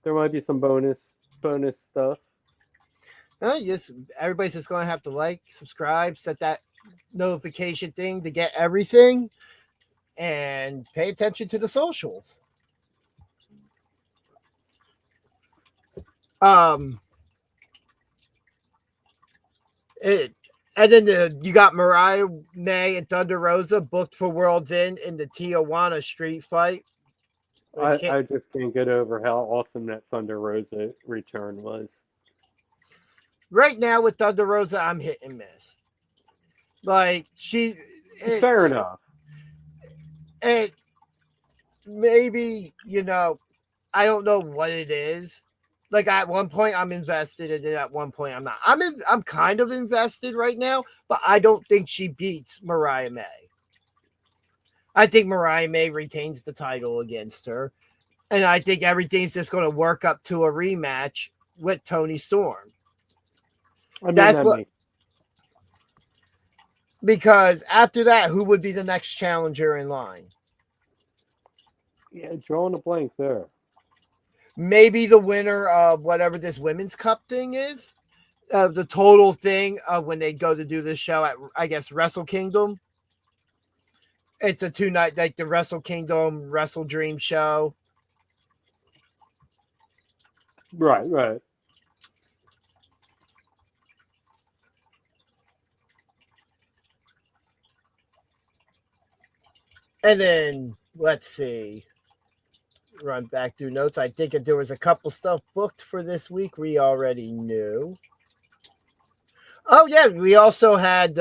there might be some bonus stuff. Everybody's just going to have to subscribe, set that notification thing to get everything, and pay attention to the socials. And then you got Mariah May and Thunder Rosa booked for World's End in the Tijuana street fight. I just can't get over how awesome that Thunder Rosa return was. Right now with Thunder Rosa, I'm hit and miss. Fair enough. And maybe, I don't know what it is. At one point I'm invested, and then at one point I'm not. I'm kind of invested right now, but I don't think she beats Mariah May. I think Mariah May retains the title against her, and I think everything's just going to work up to a rematch with Toni Storm. Because after that, who would be the next challenger in line? Yeah, drawing a blank there. Maybe the winner of whatever this Women's Cup thing is, the total thing of when they go to do this show at, I guess, Wrestle Kingdom. It's a 2-night, the Wrestle Kingdom Wrestle Dream show. Right. And then let's see. Run back through notes. I think that there was a couple stuff booked for this week we already knew. Oh yeah, we also had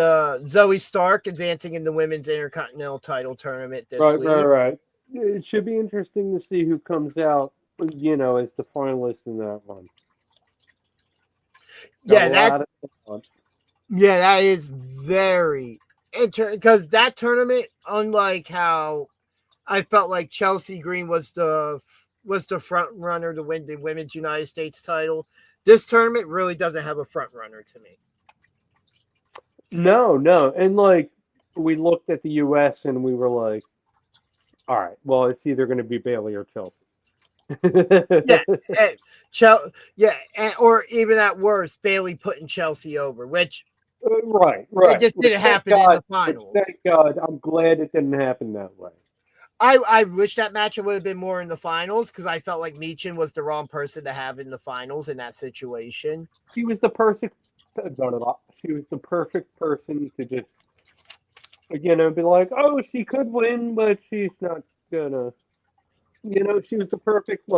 Zoe Stark advancing in the women's Intercontinental title tournament this week. Right. It should be interesting to see who comes out, as the finalist in that one. Yeah, Got a lot of fun. Yeah, that is very interesting because that tournament, unlike how I felt like Chelsea Green was the front runner to win the Women's United States title, this tournament really doesn't have a front runner to me. No, and like we looked at the U.S. and we were like, all right, well, it's either going to be Bailey or Chelsea. Or even at worst, Bailey putting Chelsea over, which right. It just didn't happen in the finals. Thank God. I'm glad it didn't happen that way. I wish that match would have been more in the finals because I felt like Michin was the wrong person to have in the finals in that situation. She was the perfect. She was the perfect person to just, be like, oh, she could win, but she's not gonna. She was the perfect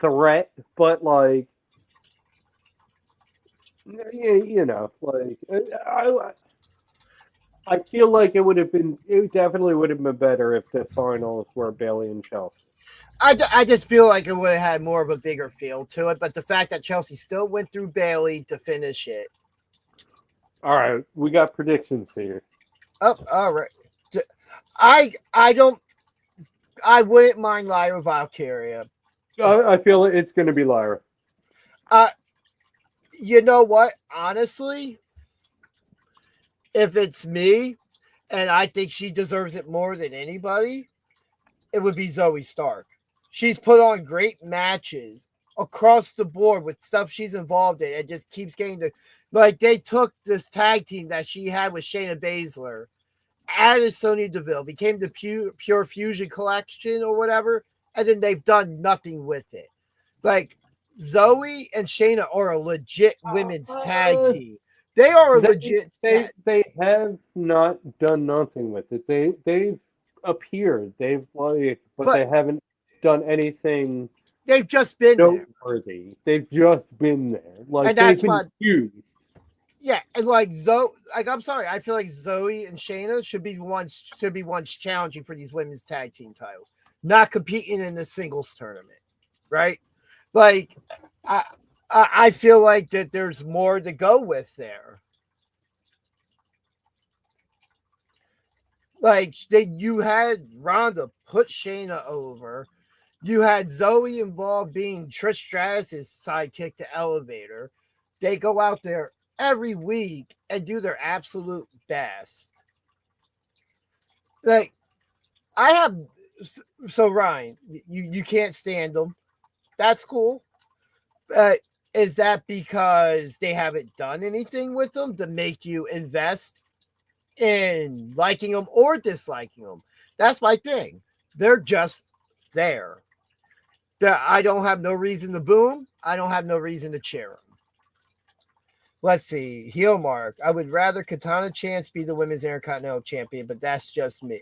threat, but I feel like it definitely would have been better if the finals were Bailey and Chelsea. I just feel like it would have had more of a bigger feel to it, but the fact that Chelsea still went through Bailey to finish it. All right, we got predictions here. Oh, all right. I wouldn't mind Lyra Valkyria. I feel it's going to be Lyra. You know what? Honestly, if it's me, and I think she deserves it more than anybody, it would be Zoe Stark. She's put on great matches across the board with stuff she's involved in and just keeps getting they took this tag team that she had with Shayna Baszler, added Sonya Deville, became the Pure Fusion Collection or whatever, and then they've done nothing with it. Zoe and Shayna are a legit women's tag team. They are a legit. They have not done nothing with it. They've appeared. They haven't done anything. They've just been noteworthy. They've just been there. And that's they've been huge. Yeah, and Zoe. I'm sorry. I feel like Zoe and Shayna should be ones challenging for these women's tag team titles, not competing in the singles tournament, right? I feel like that there's more to go with there. You had Ronda put Shayna over. You had Zoe involved being Trish Stratus' sidekick to Elevator. They go out there every week and do their absolute best. So Ryan, you can't stand them. That's cool. Is that because they haven't done anything with them to make you invest in liking them or disliking them? That's my thing. They're just there. I don't have no reason to boo them. I don't have no reason to cheer them. Let's see. Heel Mark. I would rather Katana Chance be the Women's Intercontinental Champion, but that's just me.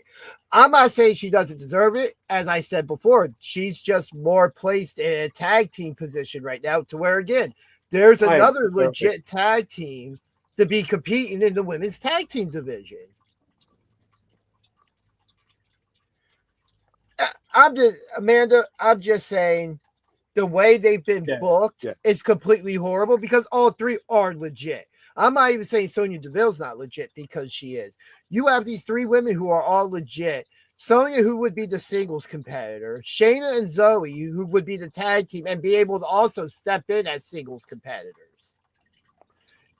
I'm not saying she doesn't deserve it. As I said before, she's just more placed in a tag team position right now to where, again, there's another legit tag team to be competing in the women's tag team division. Amanda, I'm just saying the way they've been booked is completely horrible because all three are legit. I'm not even saying Sonya Deville's not legit because she is. You have these three women who are all legit. Sonya, who would be the singles competitor, Shayna and Zoe, who would be the tag team and be able to also step in as singles competitors.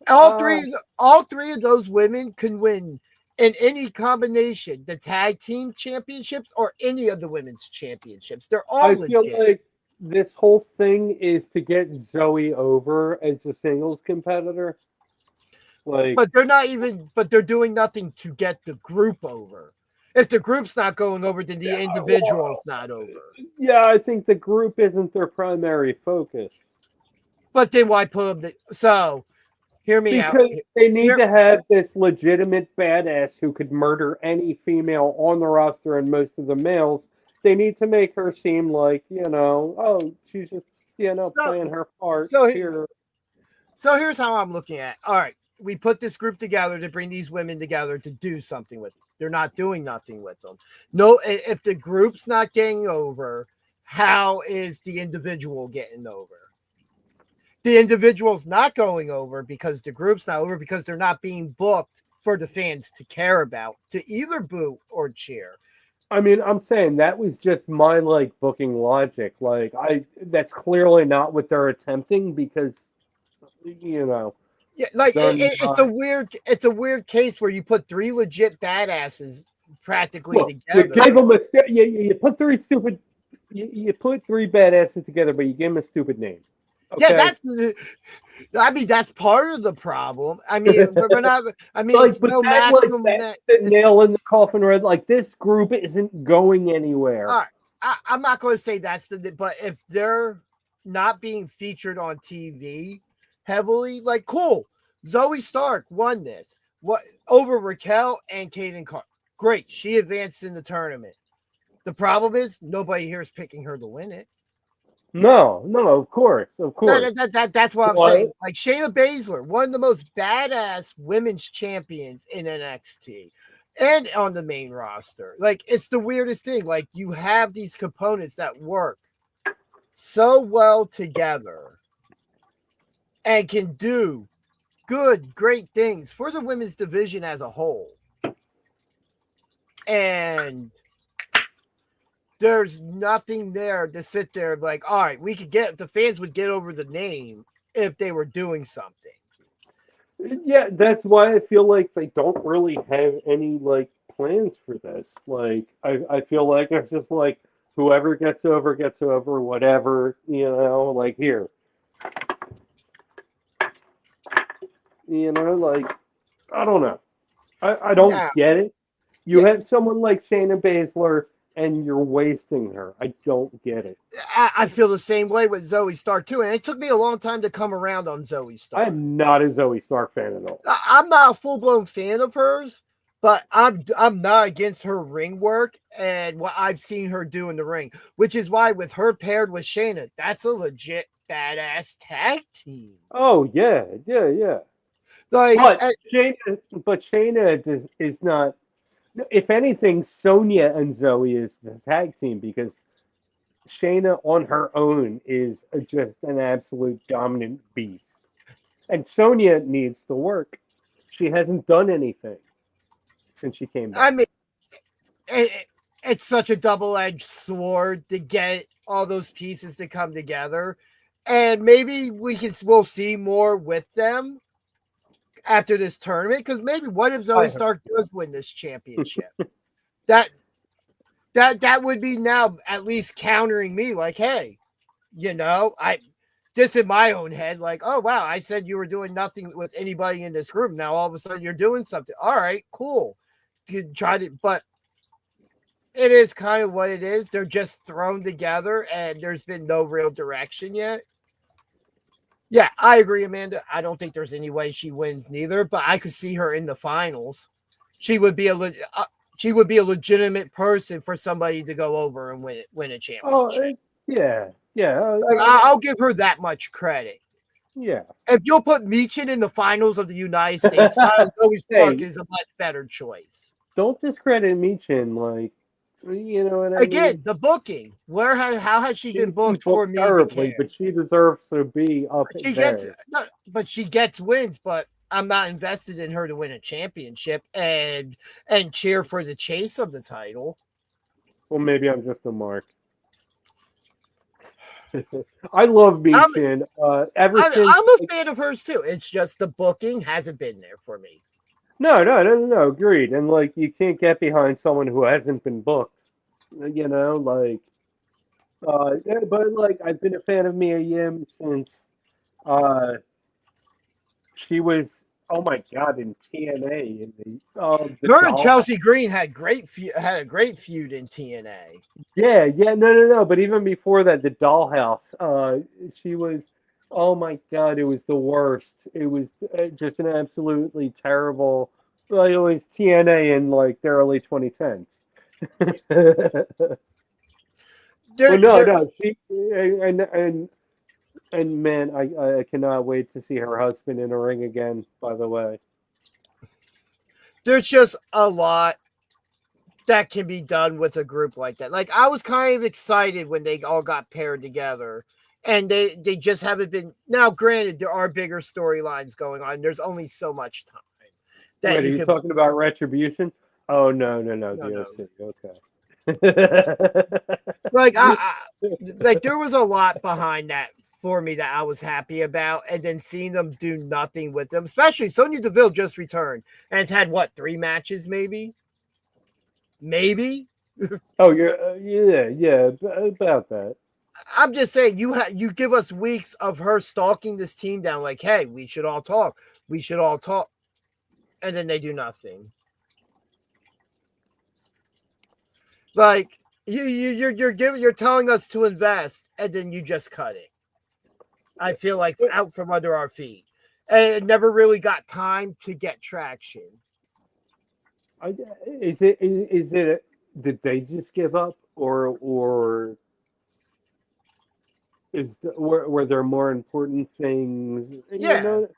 All three of those women can win in any combination, the tag team championships or any of the women's championships. They're all legit. I feel like this whole thing is to get Zoe over as a singles competitor. But they're doing nothing to get the group over. If the group's not going over, then the individual's not over. Yeah, I think the group isn't their primary focus. But then why put them? So, hear me out. Because they need Here- to have this legitimate badass who could murder any female on the roster and most of the males. They need to make her seem like, oh, she's just, playing her part so here. So here's how I'm looking at it. All right, we put this group together to bring these women together to do something with them. They're not doing nothing with them. No, if the group's not getting over, how is the individual getting over? The individual's not going over because the group's not over because they're not being booked for the fans to care about, to either boo or cheer. I mean, I'm saying that was just my booking logic. That's clearly not what they're attempting because Yeah, They're it's a weird case where you put three legit badasses practically Well, together. You gave them you put three stupid. You put three badasses together, but you gave them a stupid name. Okay? Yeah, that's part of the problem. I mean, we're not. I mean, it's but no that's maximum. that's the nail in the coffin. Red, this group isn't going anywhere. All right, I'm not going to say that's but if they're not being featured on TV heavily, cool. Zoe Stark won this. What over Raquel and Kaden Carr? Great, she advanced in the tournament. The problem is nobody here is picking her to win it. No, of course. That's what I'm saying. Like Shayna Baszler, one of the most badass women's champions in NXT and on the main roster. It's the weirdest thing. You have these components that work so well together and can do great things for the women's division as a whole. And there's nothing there to sit there and all right, the fans would get over the name if they were doing something. Yeah, that's why I feel like they don't really have any plans for this. I feel like it's just whoever gets over, whatever, here. I don't know. I don't get it. You have someone like Shayna Baszler and you're wasting her. I don't get it. I feel the same way with Zoe Stark too, and it took me a long time to come around on Zoe Stark. I'm not a Zoe Stark fan at all. I'm not a full-blown fan of hers, but I'm not against her ring work and what I've seen her do in the ring, which is why with her paired with Shayna, that's a legit badass tag team. Oh yeah. But Shayna is not. If anything, Sonya and Zoe is the tag team because Shayna on her own is just an absolute dominant beast. And Sonya needs to work. She hasn't done anything since she came back. I mean, it's such a double-edged sword to get all those pieces to come together. And maybe we'll see more with them after this tournament, because maybe what if Zoe Stark does win this championship? that would be now at least countering me, hey, just in my own head, oh wow, I said you were doing nothing with anybody in this group. Now all of a sudden you're doing something. All right, cool. You tried it, but it is kind of what it is. They're just thrown together, and there's been no real direction yet. Yeah, I agree, Amanda. I don't think there's any way she wins neither, but I could see her in the finals. She would be a legitimate person for somebody to go over and win a championship. Oh, yeah. I'll give her that much credit. Yeah. If you'll put Michin in the finals of the United States, Zoe Stark is a much better choice. Don't discredit Michin, you know what I Again, mean? the booking. How has she been booked for me? Terribly, but she deserves to be up there. But she gets wins. But I'm not invested in her to win a championship and cheer for the chase of the title. Well, maybe I'm just a mark. I love Michin. I'm a fan of hers too. It's just the booking hasn't been there for me. No, agreed. And you can't get behind someone who hasn't been booked. But I've been a fan of Mia Yim since she was Oh my God! In TNA, in the Her and doll- Chelsea Green had a great feud in TNA. Yeah, no. But even before that, the Dollhouse. She was. Oh my God! It was the worst. It was just an absolutely terrible. Well, it was TNA in like the early 2010s. Well, There, no, there, no. She and man, I cannot wait to see her husband in a ring again. By the way. there's just a lot that can be done with a group like that. Like I was kind of excited when they all got paired together, and they just haven't been. Now, granted, there are bigger storylines going on. There's only so much time that Wait, are you you can. talking about Retribution? Oh no, No. DOC. Okay. Like like there was a lot behind that for me that I was happy about, and then seeing them do nothing with them, especially Sonya Deville just returned and has had what 3 matches, maybe. Oh, you're yeah, about that. I'm just saying you give us weeks of her stalking this team down, like, hey, we should all talk, and then they do nothing. Like you're telling us to invest, and then you just cut it. I feel like out from under our feet, and it never really got time to get traction. Is it? Did they just give up, or were there more important things? Yeah. You know?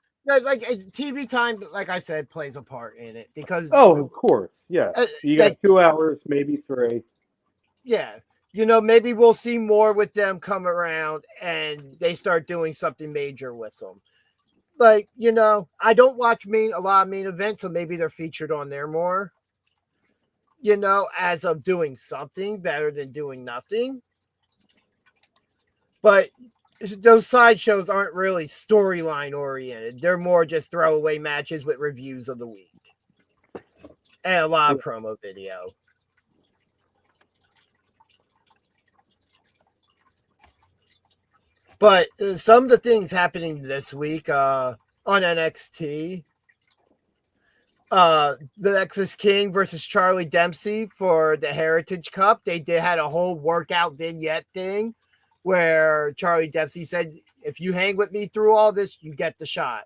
Like TV time, like I said, plays a part in it because Oh, of course, yeah. You got like, 2 hours, maybe 3. yeah, maybe we'll see more with them come around and they start doing something major with them. Like, I don't watch a lot of main events, so maybe they're featured on there more. As of doing something better than doing nothing. But those sideshows aren't really storyline oriented. They're more just throwaway matches with reviews of the week and a lot of promo video. But some of the things happening this week on NXT, the Lexis King versus Charlie Dempsey for the Heritage Cup. They had a whole workout vignette thing where Charlie Dempsey said, if you hang with me through all this, you get the shot.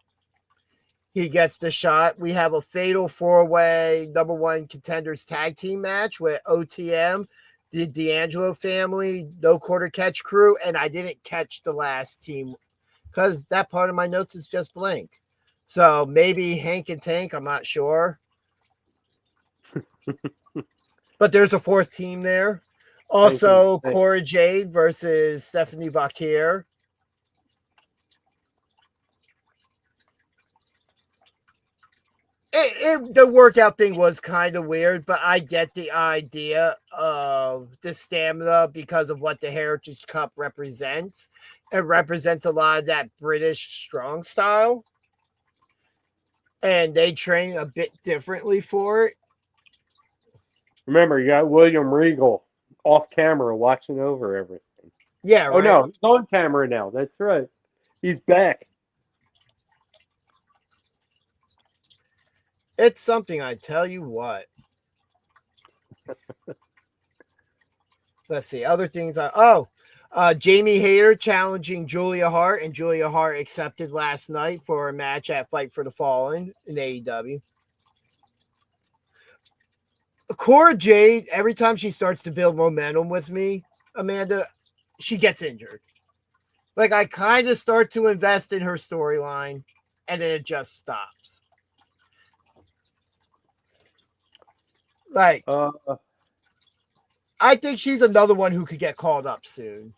He gets the shot. We have a fatal 4-way number 1 contenders tag team match with OTM, the D'Angelo family, No Quarter Catch crew, and I didn't catch the last team because that part of my notes is just blank. So maybe Hank and Tank, I'm not sure. But there's a 4th team there. Also, Cora Jade versus Stephanie Vaquer. The workout thing was kind of weird, but I get the idea of the stamina because of what the Heritage Cup represents. It represents a lot of that British strong style. And they train a bit differently for it. Remember, you got William Regal off camera watching over everything. Yeah, right. Oh, no, he's on camera now. That's right. He's back. It's something, I tell you what. Let's see. Other things. Jamie Hayter challenging Julia Hart, and Julia Hart accepted last night for a match at Fight for the Fallen in AEW. Cora Jade, every time she starts to build momentum with me, Amanda, she gets injured. Like, I kind of start to invest in her storyline, and then it just stops. Like, I think she's another one who could get called up soon.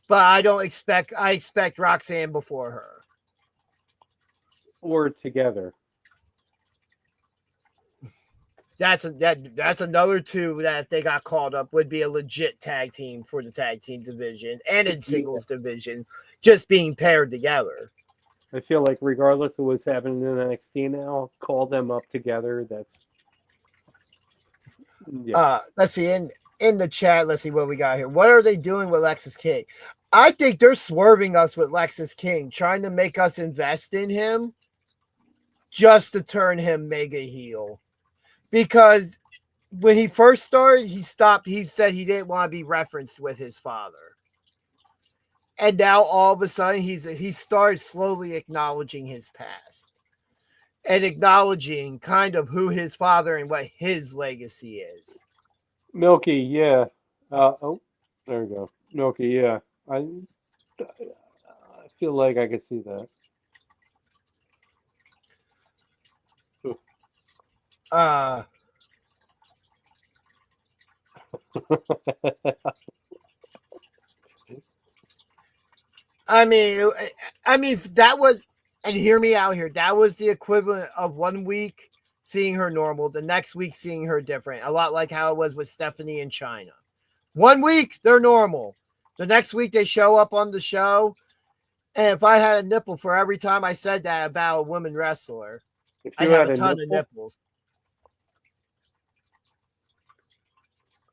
But I expect Roxanne before her. Or together. That's another 2 that if they got called up would be a legit tag team for the tag team division and in singles division, just being paired together. I feel like regardless of what's happening in NXT now, call them up together. Let's see in the chat. Let's see what we got here. What are they doing with Lexis King? I think they're swerving us with Lexis King, trying to make us invest in him. just to turn him mega heel. Because when he first started, he said he didn't want to be referenced with his father. And now all of a sudden he started slowly acknowledging his past and acknowledging kind of who his father and what his legacy is. Milky, yeah. Oh, there we go. Milky, yeah. I feel like I could see that. I mean that was, and hear me out here, that was the equivalent of 1 week seeing her normal, the next week seeing her different. A lot like how it was with Stephanie in China. 1 week they're normal, the next week they show up on the show, and if I had a nipple for every time I said that about a woman wrestler, If I you have had a ton of nipples.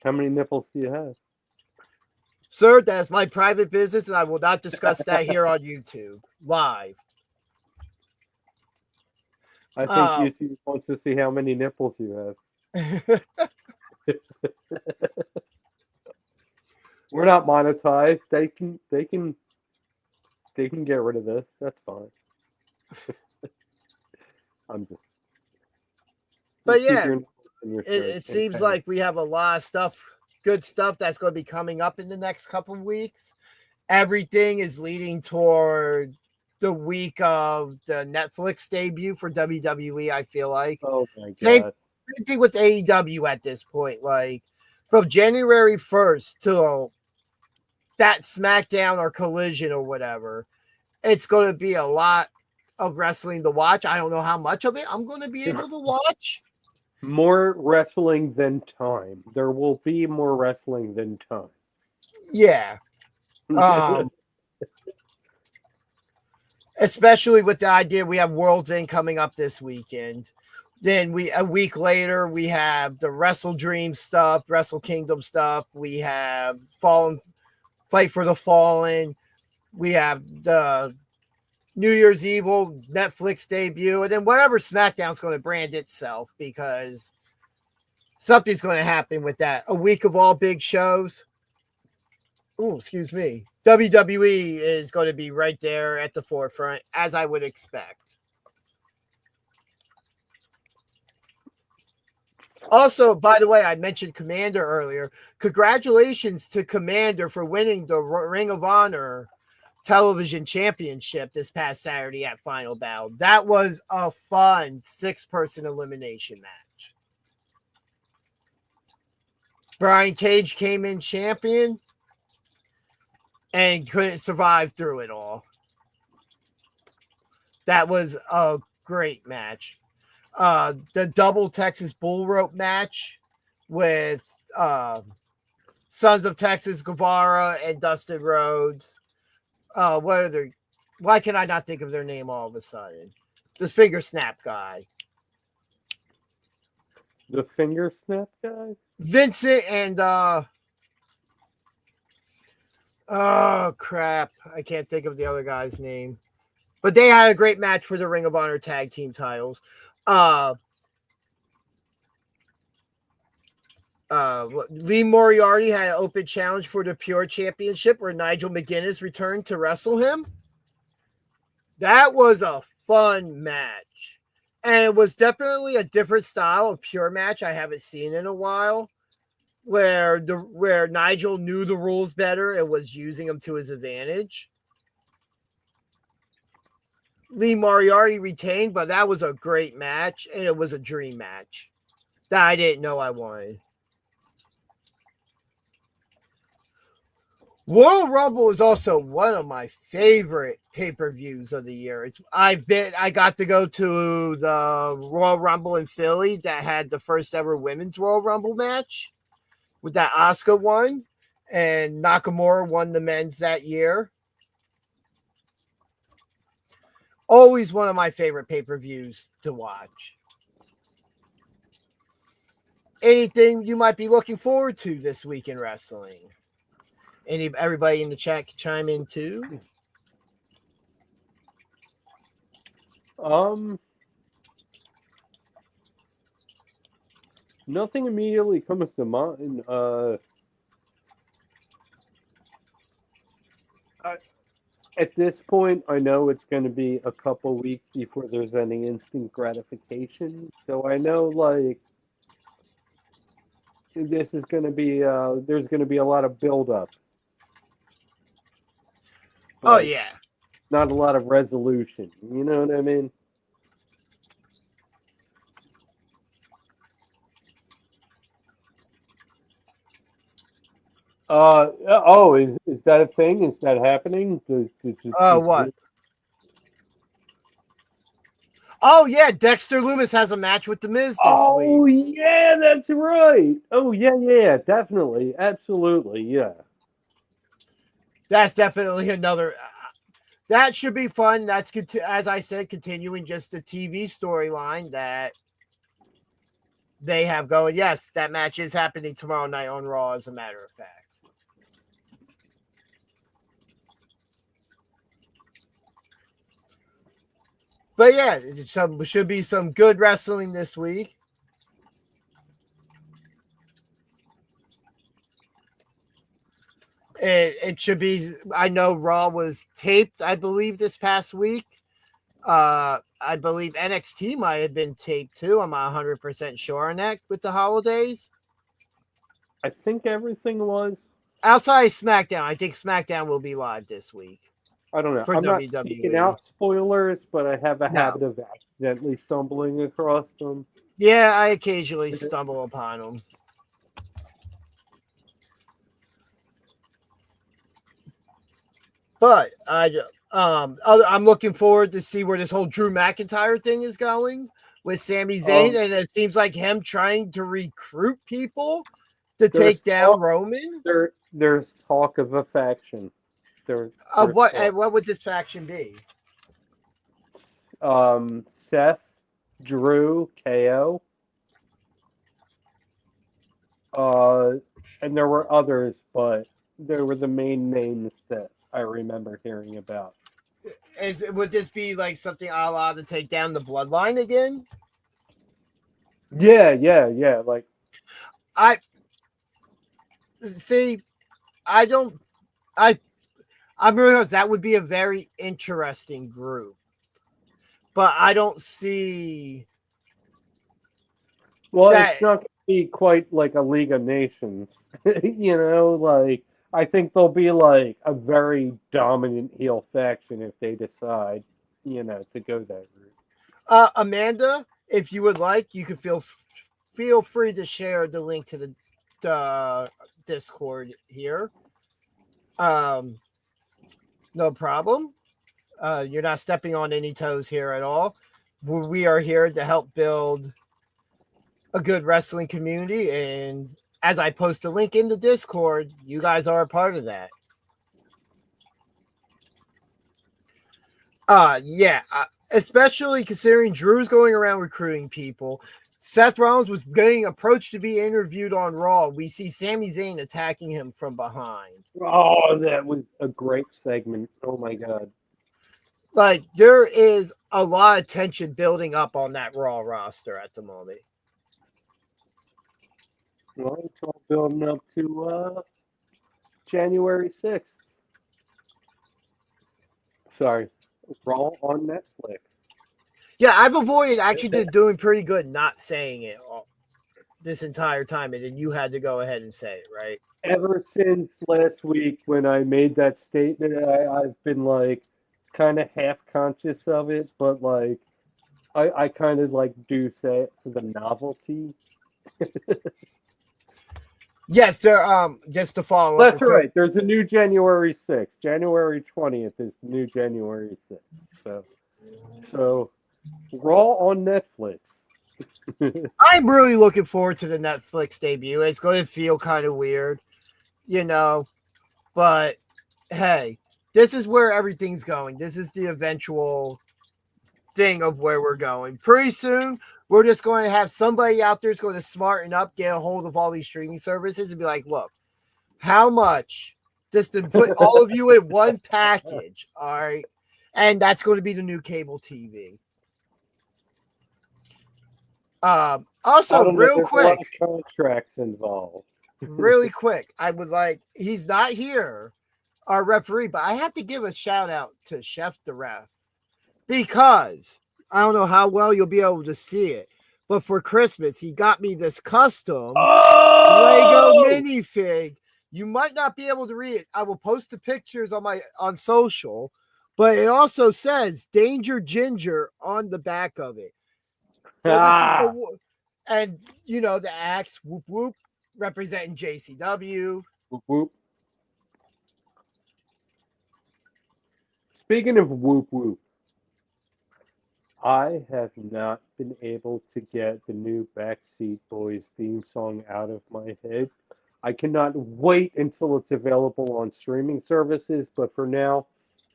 How many nipples do you have? Sir, that is my private business, and I will not discuss that here on YouTube live. I think YouTube wants to see how many nipples you have. We're not monetized. They can get rid of this. That's fine. I'm just. But keep yeah, your nipples in your shirt. it seems Okay. like we have a lot of stuff, good stuff that's going to be coming up in the next couple of weeks. Everything is leading toward the week of the Netflix debut for WWE, I feel like. Oh my Same god. thing with AEW at this point. Like from January 1st to that SmackDown or Collision or whatever, it's going to be a lot of wrestling to watch. I don't know how much of it I'm going to be able to watch. More wrestling than time. There will be more wrestling than time. Yeah. Especially with the idea we have World's End coming up this weekend. Then a week later we have the Wrestle Dream stuff, Wrestle Kingdom stuff. We have Fight for the Fallen. We have the New Year's Evil Netflix debut, and then whatever SmackDown's going to brand itself, because something's going to happen with that. A week of all big shows. Oh, excuse me. WWE is going to be right there at the forefront, as I would expect. Also, by the way, I mentioned Commander earlier. Congratulations to Commander for winning the Ring of Honor Television Championship this past Saturday at Final Battle. That was a fun 6-person elimination match. Brian Cage came in champion and couldn't survive through it all. That was a great match. The double Texas Bull Rope match with Sons of Texas, Guevara, and Dustin Rhodes. Why can I not think of their name all of a sudden? The finger snap guy. The finger snap guy? Vincent and oh crap. I can't think of the other guy's name. But they had a great match for the Ring of Honor tag team titles. Lee Moriarty had an open challenge for the Pure Championship where Nigel McGuinness returned to wrestle him. That was a fun match. And it was definitely a different style of Pure match I haven't seen in a while, where Nigel knew the rules better and was using them to his advantage. Lee Moriarty retained, but that was a great match, and it was a dream match that I didn't know I wanted. Royal Rumble is also one of my favorite pay-per-views of the year. I got to go to the Royal Rumble in Philly that had the first ever women's Royal Rumble match with that Asuka won, and Nakamura won the men's that year. Always one of my favorite pay-per-views to watch. Anything you might be looking forward to this week in wrestling? Everybody in the chat can chime in too. Nothing immediately comes to mind. At this point, I know it's going to be a couple weeks before there's any instant gratification. So I know, like, this is going to be, there's going to be a lot of build-up. Oh but yeah. Not a lot of resolution. You know what I mean? Oh, is that a thing? Is that happening? What? Oh yeah, Dexter Loomis has a match with The Miz this Oh week. yeah, that's right. Oh yeah, definitely, absolutely, yeah. That's definitely another. That should be fun. That's as I said, continuing just the TV storyline that they have going. Yes, that match is happening tomorrow night on Raw, as a matter of fact. But yeah, it should be some good wrestling this week. It should be. I know Raw was taped, I believe, this past week. I believe NXT might have been taped too. I'm not 100% sure on that with the holidays. I think everything was. Outside SmackDown, I think SmackDown will be live this week. I don't know. For I'm not WWE. seeking out spoilers, but I have a habit of accidentally stumbling across them. Yeah, I occasionally stumble upon them. But I'm looking forward to see where this whole Drew McIntyre thing is going with Sami Zayn, and it seems like him trying to recruit people to take down Roman. There's talk of a faction. What would this faction be? Seth, Drew, KO. And there were others, but they were the main names that I remember hearing about. Would this be like something a la to take down the Bloodline again? Yeah. Like, I'm really that would be a very interesting group, but I don't see. Well, it's not going to be quite like a League of Nations, like. I think they'll be like a very dominant heel faction if they decide, to go that route. Amanda, if you would like, you can feel free to share the link to the Discord here. No problem. You're not stepping on any toes here at all. We are here to help build a good wrestling community, and as I post a link in the Discord, you guys are a part of that. Especially considering Drew's going around recruiting people. Seth Rollins was getting approached to be interviewed on Raw. We see Sami Zayn attacking him from behind. Oh, that was a great segment. Oh my God. Like, there is a lot of tension building up on that Raw roster at the moment. Well, it's all building up to January 6th. Sorry, Raw on Netflix. Yeah, I've avoided actually doing pretty good not saying it this entire time, and then you had to go ahead and say it, right? Ever since last week when I made that statement, I've been like kind of half conscious of it, but like I kind of like do say it for the novelty. Yes, there. Just to follow up. That's right. There's a new January 6th. January 20th is the new January 6th. So Raw on Netflix. I'm really looking forward to the Netflix debut. It's going to feel kind of weird, but hey, this is where everything's going. This is the eventual thing of where we're going. Pretty soon, we're just going to have somebody out there who's going to smarten up, get a hold of all these streaming services and be like, look, how much just to put all of you in one package, all right? And that's going to be the new cable TV. I Also, don't know, real there's a lot quick, of contracts involved. really quick, I would like, he's not here, our referee, but I have to give a shout out to Chef the Ref because I don't know how well you'll be able to see it, but for Christmas, he got me this custom Lego Oh! minifig. You might not be able to read it. I will post the pictures on social, but it also says Danger Ginger on the back of it. So Ah! and you know the axe whoop whoop representing JCW. Whoop, whoop. Speaking of whoop whoop, I have not been able to get the new Backseat Boys theme song out of my head. I cannot wait until it's available on streaming services, but for now,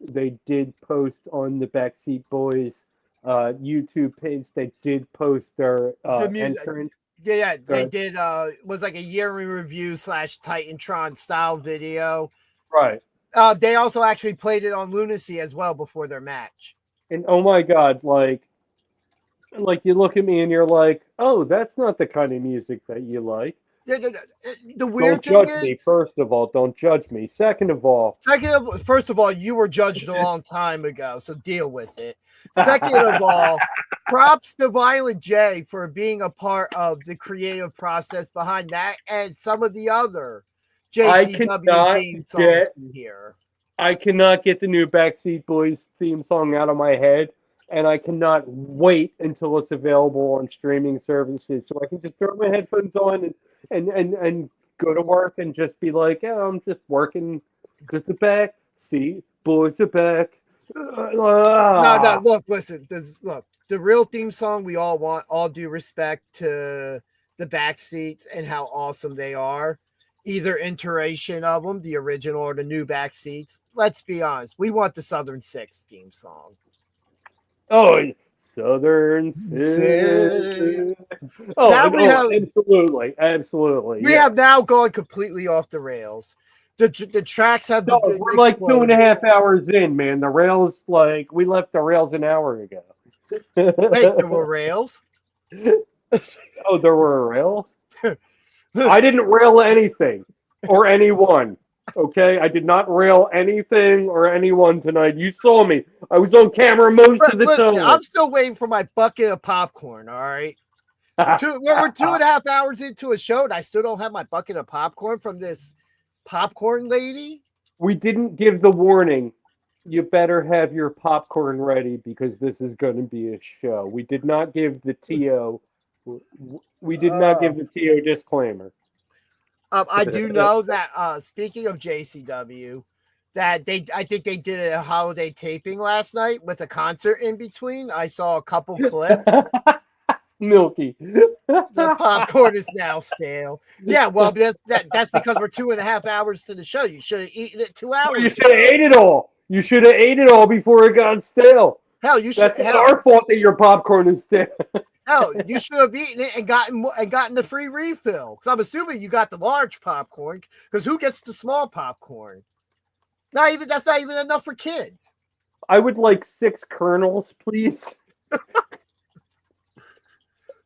they did post on the Backseat Boys YouTube page. They did post their The music, entrance. yeah, they Good. did. Was like a year in review / Titantron style video. Right. They also actually played it on Lunacy as well before their match. And oh my God, like you look at me and you're like, oh, that's not the kind of music that you like. The weird Don't thing judge me. is, First of all, don't judge me. Second of all, first of all, you were judged a long time ago, so deal with it. Second of all, props to Violent J for being a part of the creative process behind that and some of the other JCW theme songs from here. I cannot get the new Backseat Boys theme song out of my head, and I cannot wait until it's available on streaming services so I can just throw my headphones on and go to work and just be like, yeah, I'm just working because the Backseat Boys are back. No, look, listen, look, the real theme song we all want, all due respect to the Backseats and how awesome they are. Either iteration of them, the original or the new Backseats. Let's be honest, we want the Southern Six theme song. Oh, Southern Six. Oh, Now we have- absolutely. We have now gone completely off the rails. The tracks have No, been we're like exploded. 2.5 hours in, man. The rails, like, we left the rails an hour ago. Wait, there were rails? Oh, there were rails? I didn't rail anything or anyone. Okay, I did not rail anything or anyone tonight. You saw me. I was on camera most of the Listen, time. I'm still waiting for my bucket of popcorn, all right? We're 2.5 hours into a show, and I still don't have my bucket of popcorn from this popcorn lady. We didn't give the warning. You better have your popcorn ready because this is going to be a show. We did not give the TO. We did not give the TO disclaimer. I do know that speaking of JCW, that I think they did a holiday taping last night with a concert in between. I saw a couple clips. Milky. The popcorn is now stale. Yeah, well, that's because we're 2.5 hours to the show. You should have eaten it 2 hours. You should have ate it all. You should have ate it all before it got stale. Hell, you should. That's not our fault that your popcorn is stale. Hell, you should have eaten it and gotten the free refill. Because I'm assuming you got the large popcorn. Because who gets the small popcorn? That's not even enough for kids. I would like 6 kernels, please.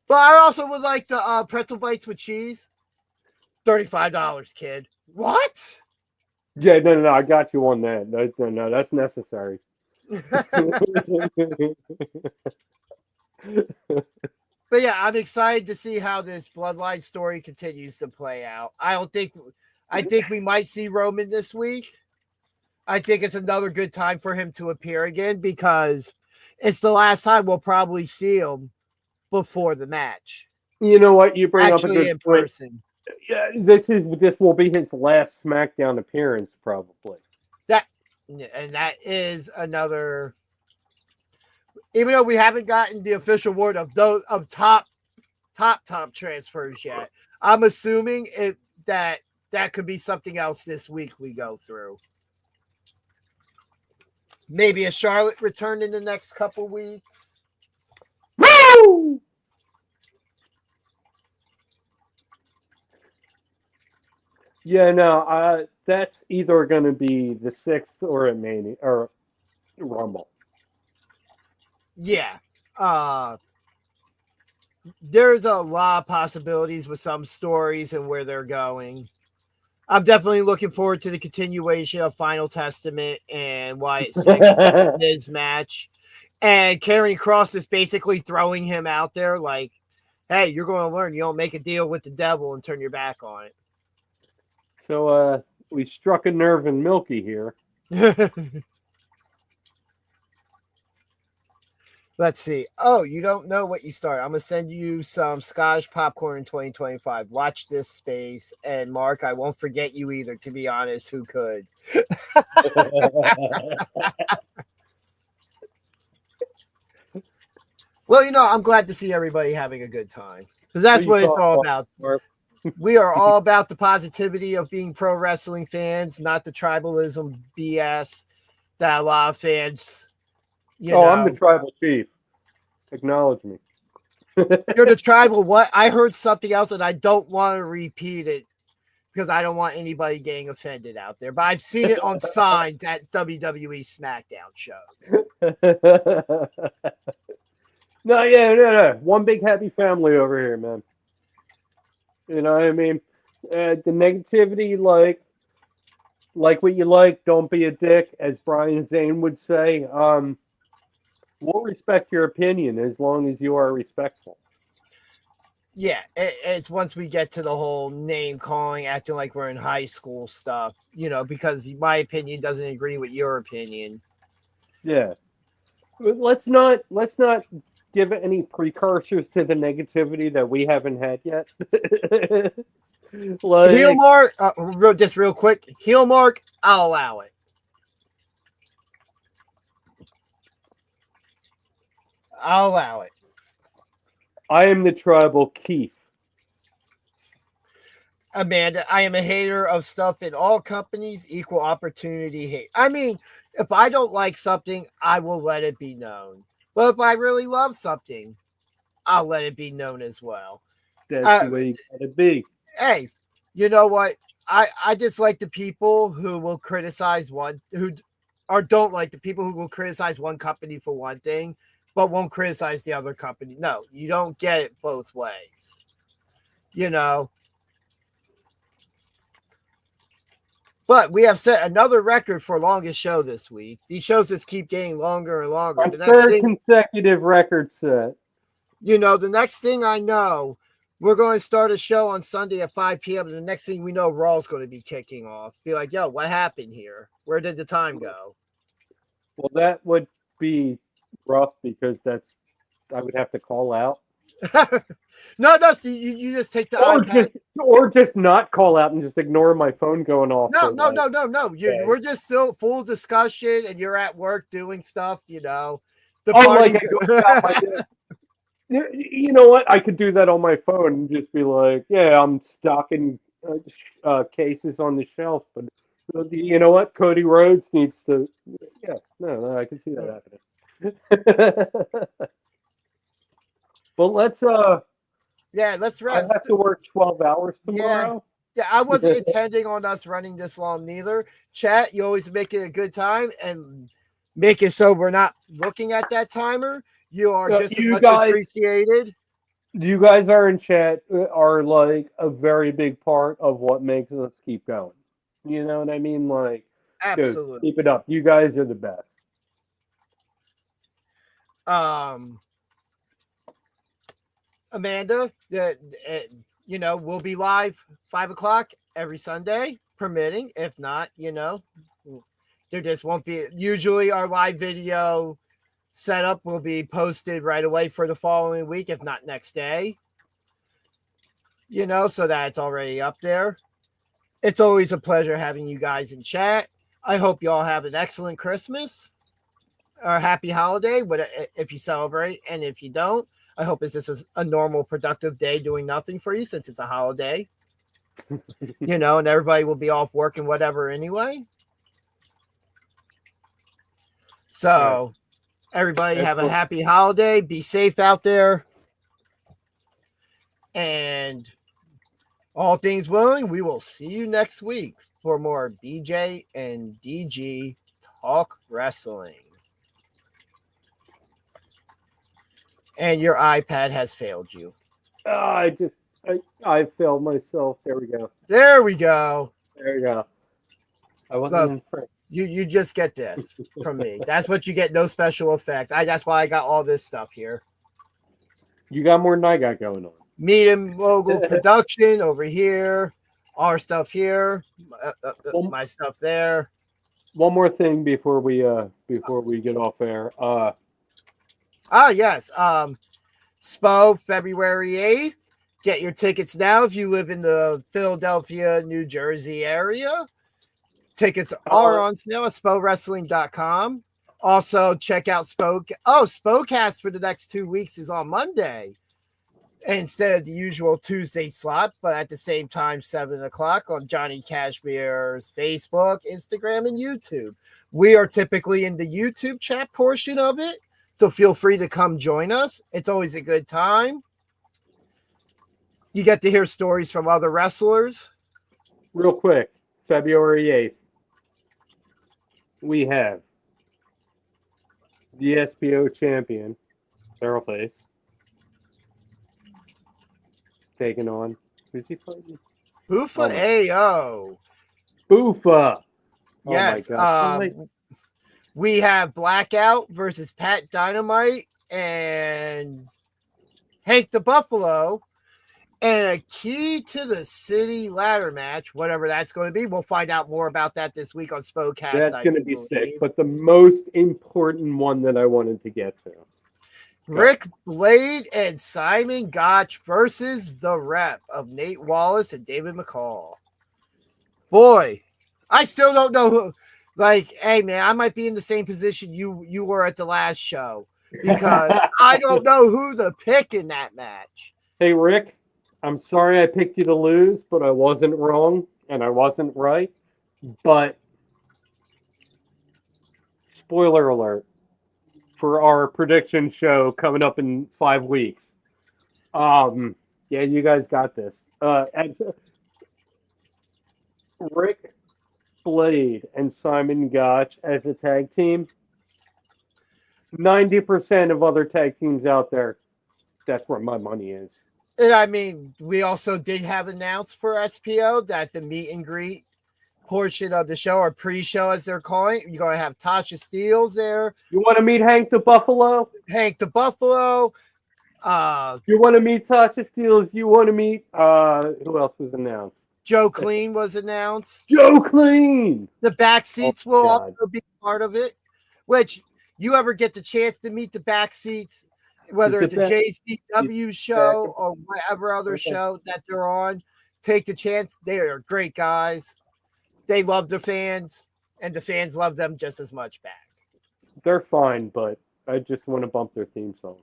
But I also would like the pretzel bites with cheese. $35, kid. What? Yeah, no, I got you on that. No, that's necessary. But yeah, I'm excited to see how this bloodline story continues to play out. I think we might see Roman this week. I think it's another good time for him to appear again because it's the last time we'll probably see him before the match. You know what? You bring Actually, up a in good point. person. Yeah, this will be his last SmackDown appearance, probably. That is another. Even though we haven't gotten the official word of those of top transfers yet, I'm assuming that could be something else this week we go through. Maybe a Charlotte return in the next couple weeks. Woo! Yeah, no, that's either going to be the 6th or a Mania or Rumble. Yeah. there's a lot of possibilities with some stories and where they're going. I'm definitely looking forward to the continuation of Final Testament and Wyatt Six in his match. And Karrion Kross is basically throwing him out there like, hey, you're going to learn. You don't make a deal with the devil and turn your back on So we struck a nerve in Milky here. it. Let's see. Oh, you don't know what you start. I'm going to send you some Scottish popcorn in 2025. Watch this space. And Mark, I won't forget you either, to be honest. Who could? Well, I'm glad to see everybody having a good time. Because that's what it's all about. We are all about the positivity of being pro wrestling fans, not the tribalism BS that a lot of fans, I'm the tribal chief. Acknowledge me. You're the tribal what? I heard something else and I don't want to repeat it because I don't want anybody getting offended out there. But I've seen it on signs at WWE SmackDown shows. No. One big happy family over here, man. You know what I mean? The negativity, like what you like, don't be a dick, as Brian Zane would say. We'll respect your opinion as long as you are respectful. Yeah, it's once we get to the whole name calling, acting like we're in high school stuff, because my opinion doesn't agree with your opinion. Yeah. Let's not give it any precursors to the negativity that we haven't had yet. Heel mark, just real quick. Heel mark, I'll allow it. I'll allow it. I am the tribal Keith. Amanda, I am a hater of stuff in all companies, equal opportunity hate. I mean, if I don't like something, I will let it be known. But if I really love something, I'll let it be known as well. That's the way you gotta be. Hey, you know what? I just like the people who will criticize don't like the people who will criticize one company for one thing, but won't criticize the other company. No, you don't get it both ways. But we have set another record for longest show this week. These shows just keep getting longer and longer. Our third consecutive record set. The next thing I know, we're going to start a show on Sunday at 5 p.m. And the next thing we know, Raw's going to be kicking off. Be like, yo, what happened here? Where did the time go? Well, that would be rough because I would have to call out. No, you just take the iPad. Or just not call out and just ignore my phone going off. No. We're just still full discussion, and you're at work doing stuff. You know what? I could do that on my phone and just be like, "Yeah, I'm stocking cases on the shelf." But you know what? Cody Rhodes needs to. Yeah, no, I can see that happening. Well, let's rest. I have to work 12 hours tomorrow. Yeah, I wasn't intending on us running this long neither. Chat, you always make it a good time and make it so we're not looking at that timer. You are just much appreciated. You guys are in chat are like a very big part of what makes us keep going. You know what I mean? Like, absolutely. Dude, keep it up. You guys are the best. Amanda, we'll be live 5:00 every Sunday, permitting. If not, there just won't be. Usually, our live video setup will be posted right away for the following week, if not next day. So that it's already up there. It's always a pleasure having you guys in chat. I hope you all have an excellent Christmas or happy holiday, but if you celebrate, and if you don't, I hope it's just a normal, productive day doing nothing for you since it's a holiday, and everybody will be off work and whatever anyway. So everybody have a happy holiday. Be safe out there. And all things willing, we will see you next week for more BJ and DG Talk Wrestling. and your iPad has failed you. I failed myself. There we go. There we go. There we go. I wasn't Look, in front. you just get this from me. That's what you get. No special effect. That's why I got all this stuff here. You got more than I got going on. Meet and Mogul production over here. Our stuff here. My stuff there. One more thing before we get off air. Yes. SPO February 8th. Get your tickets now if you live in the Philadelphia, New Jersey area. Tickets are on sale at SPOWrestling.com. Also, check out Spocast for the next 2 weeks is on Monday instead of the usual Tuesday slot, but at the same time, 7 o'clock on Johnny Cashmere's Facebook, Instagram, and YouTube. We are typically in the YouTube chat portion of it, so feel free to come join us. It's always a good time. You get to hear stories from other wrestlers. Real quick, February 8th, we have the SPO champion, Daryl Face, taking on, who's he fighting? Boofa AO. Boofa. Yes. Oh my God. We have Blackout versus Pat Dynamite and Hank the Buffalo. And a key to the city ladder match, whatever that's going to be. We'll find out more about that this week on Spocast. That's going to be sick. But the most important one that I wanted to get to. Rick Blade and Simon Gotch versus the Rep of Nate Wallace and David McCall. Boy, I still don't know who. Like, hey, man, I might be in the same position you were at the last show because I don't know who to pick in that match. Hey, Rick. I'm sorry I picked you to lose, but I wasn't wrong and I wasn't right. But spoiler alert for our prediction show coming up in 5 weeks. Yeah, you guys got this. Rick Blade and Simon Gotch as a tag team. 90% of other tag teams out there, that's where my money is. And I mean, we also did have announced for SPO that the meet and greet portion of the show, or pre-show as they're calling it, you're going to have Tasha Steelz there. You want to meet Hank the Buffalo? Hank the Buffalo. You want to meet Tasha Steelz? You want to meet, who else was announced? Joe Clean was announced. Joe Clean! The back seats will God. also be part of it, which you ever get the chance to meet the back seats, whether it's a JCW show or whatever other show that they're on, take the chance. They are great guys. They love the fans, and the fans love them just as much back. They're fine, but I just want to bump their theme song.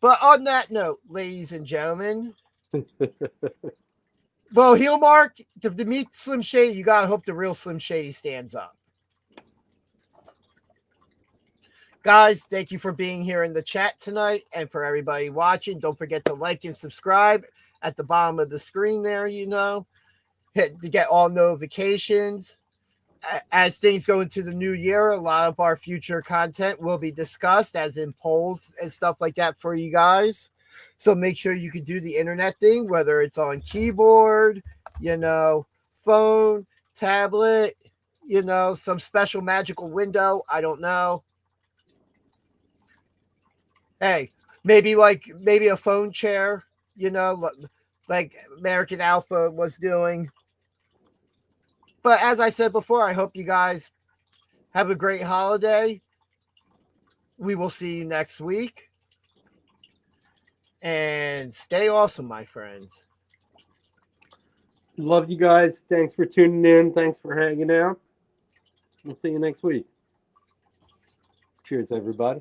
But on that note, ladies and gentlemen, well, heel mark to meet Slim Shady, you gotta hope the real Slim Shady stands up. Guys, thank you for being here in the chat tonight, and for everybody watching, don't forget to like and subscribe at the bottom of the screen there, hit to get all notifications. As things go into the new year, a lot of our future content will be discussed, as in polls and stuff like that for you guys. So make sure you can do the internet thing, whether it's on keyboard, phone, tablet, some special magical window. I don't know. Hey, maybe a phone chair, like American Alpha was doing. But as I said before, I hope you guys have a great holiday. We will see you next week. And stay awesome, my friends. Love you guys. Thanks for tuning in. Thanks for hanging out. We'll see you next week. Cheers, everybody.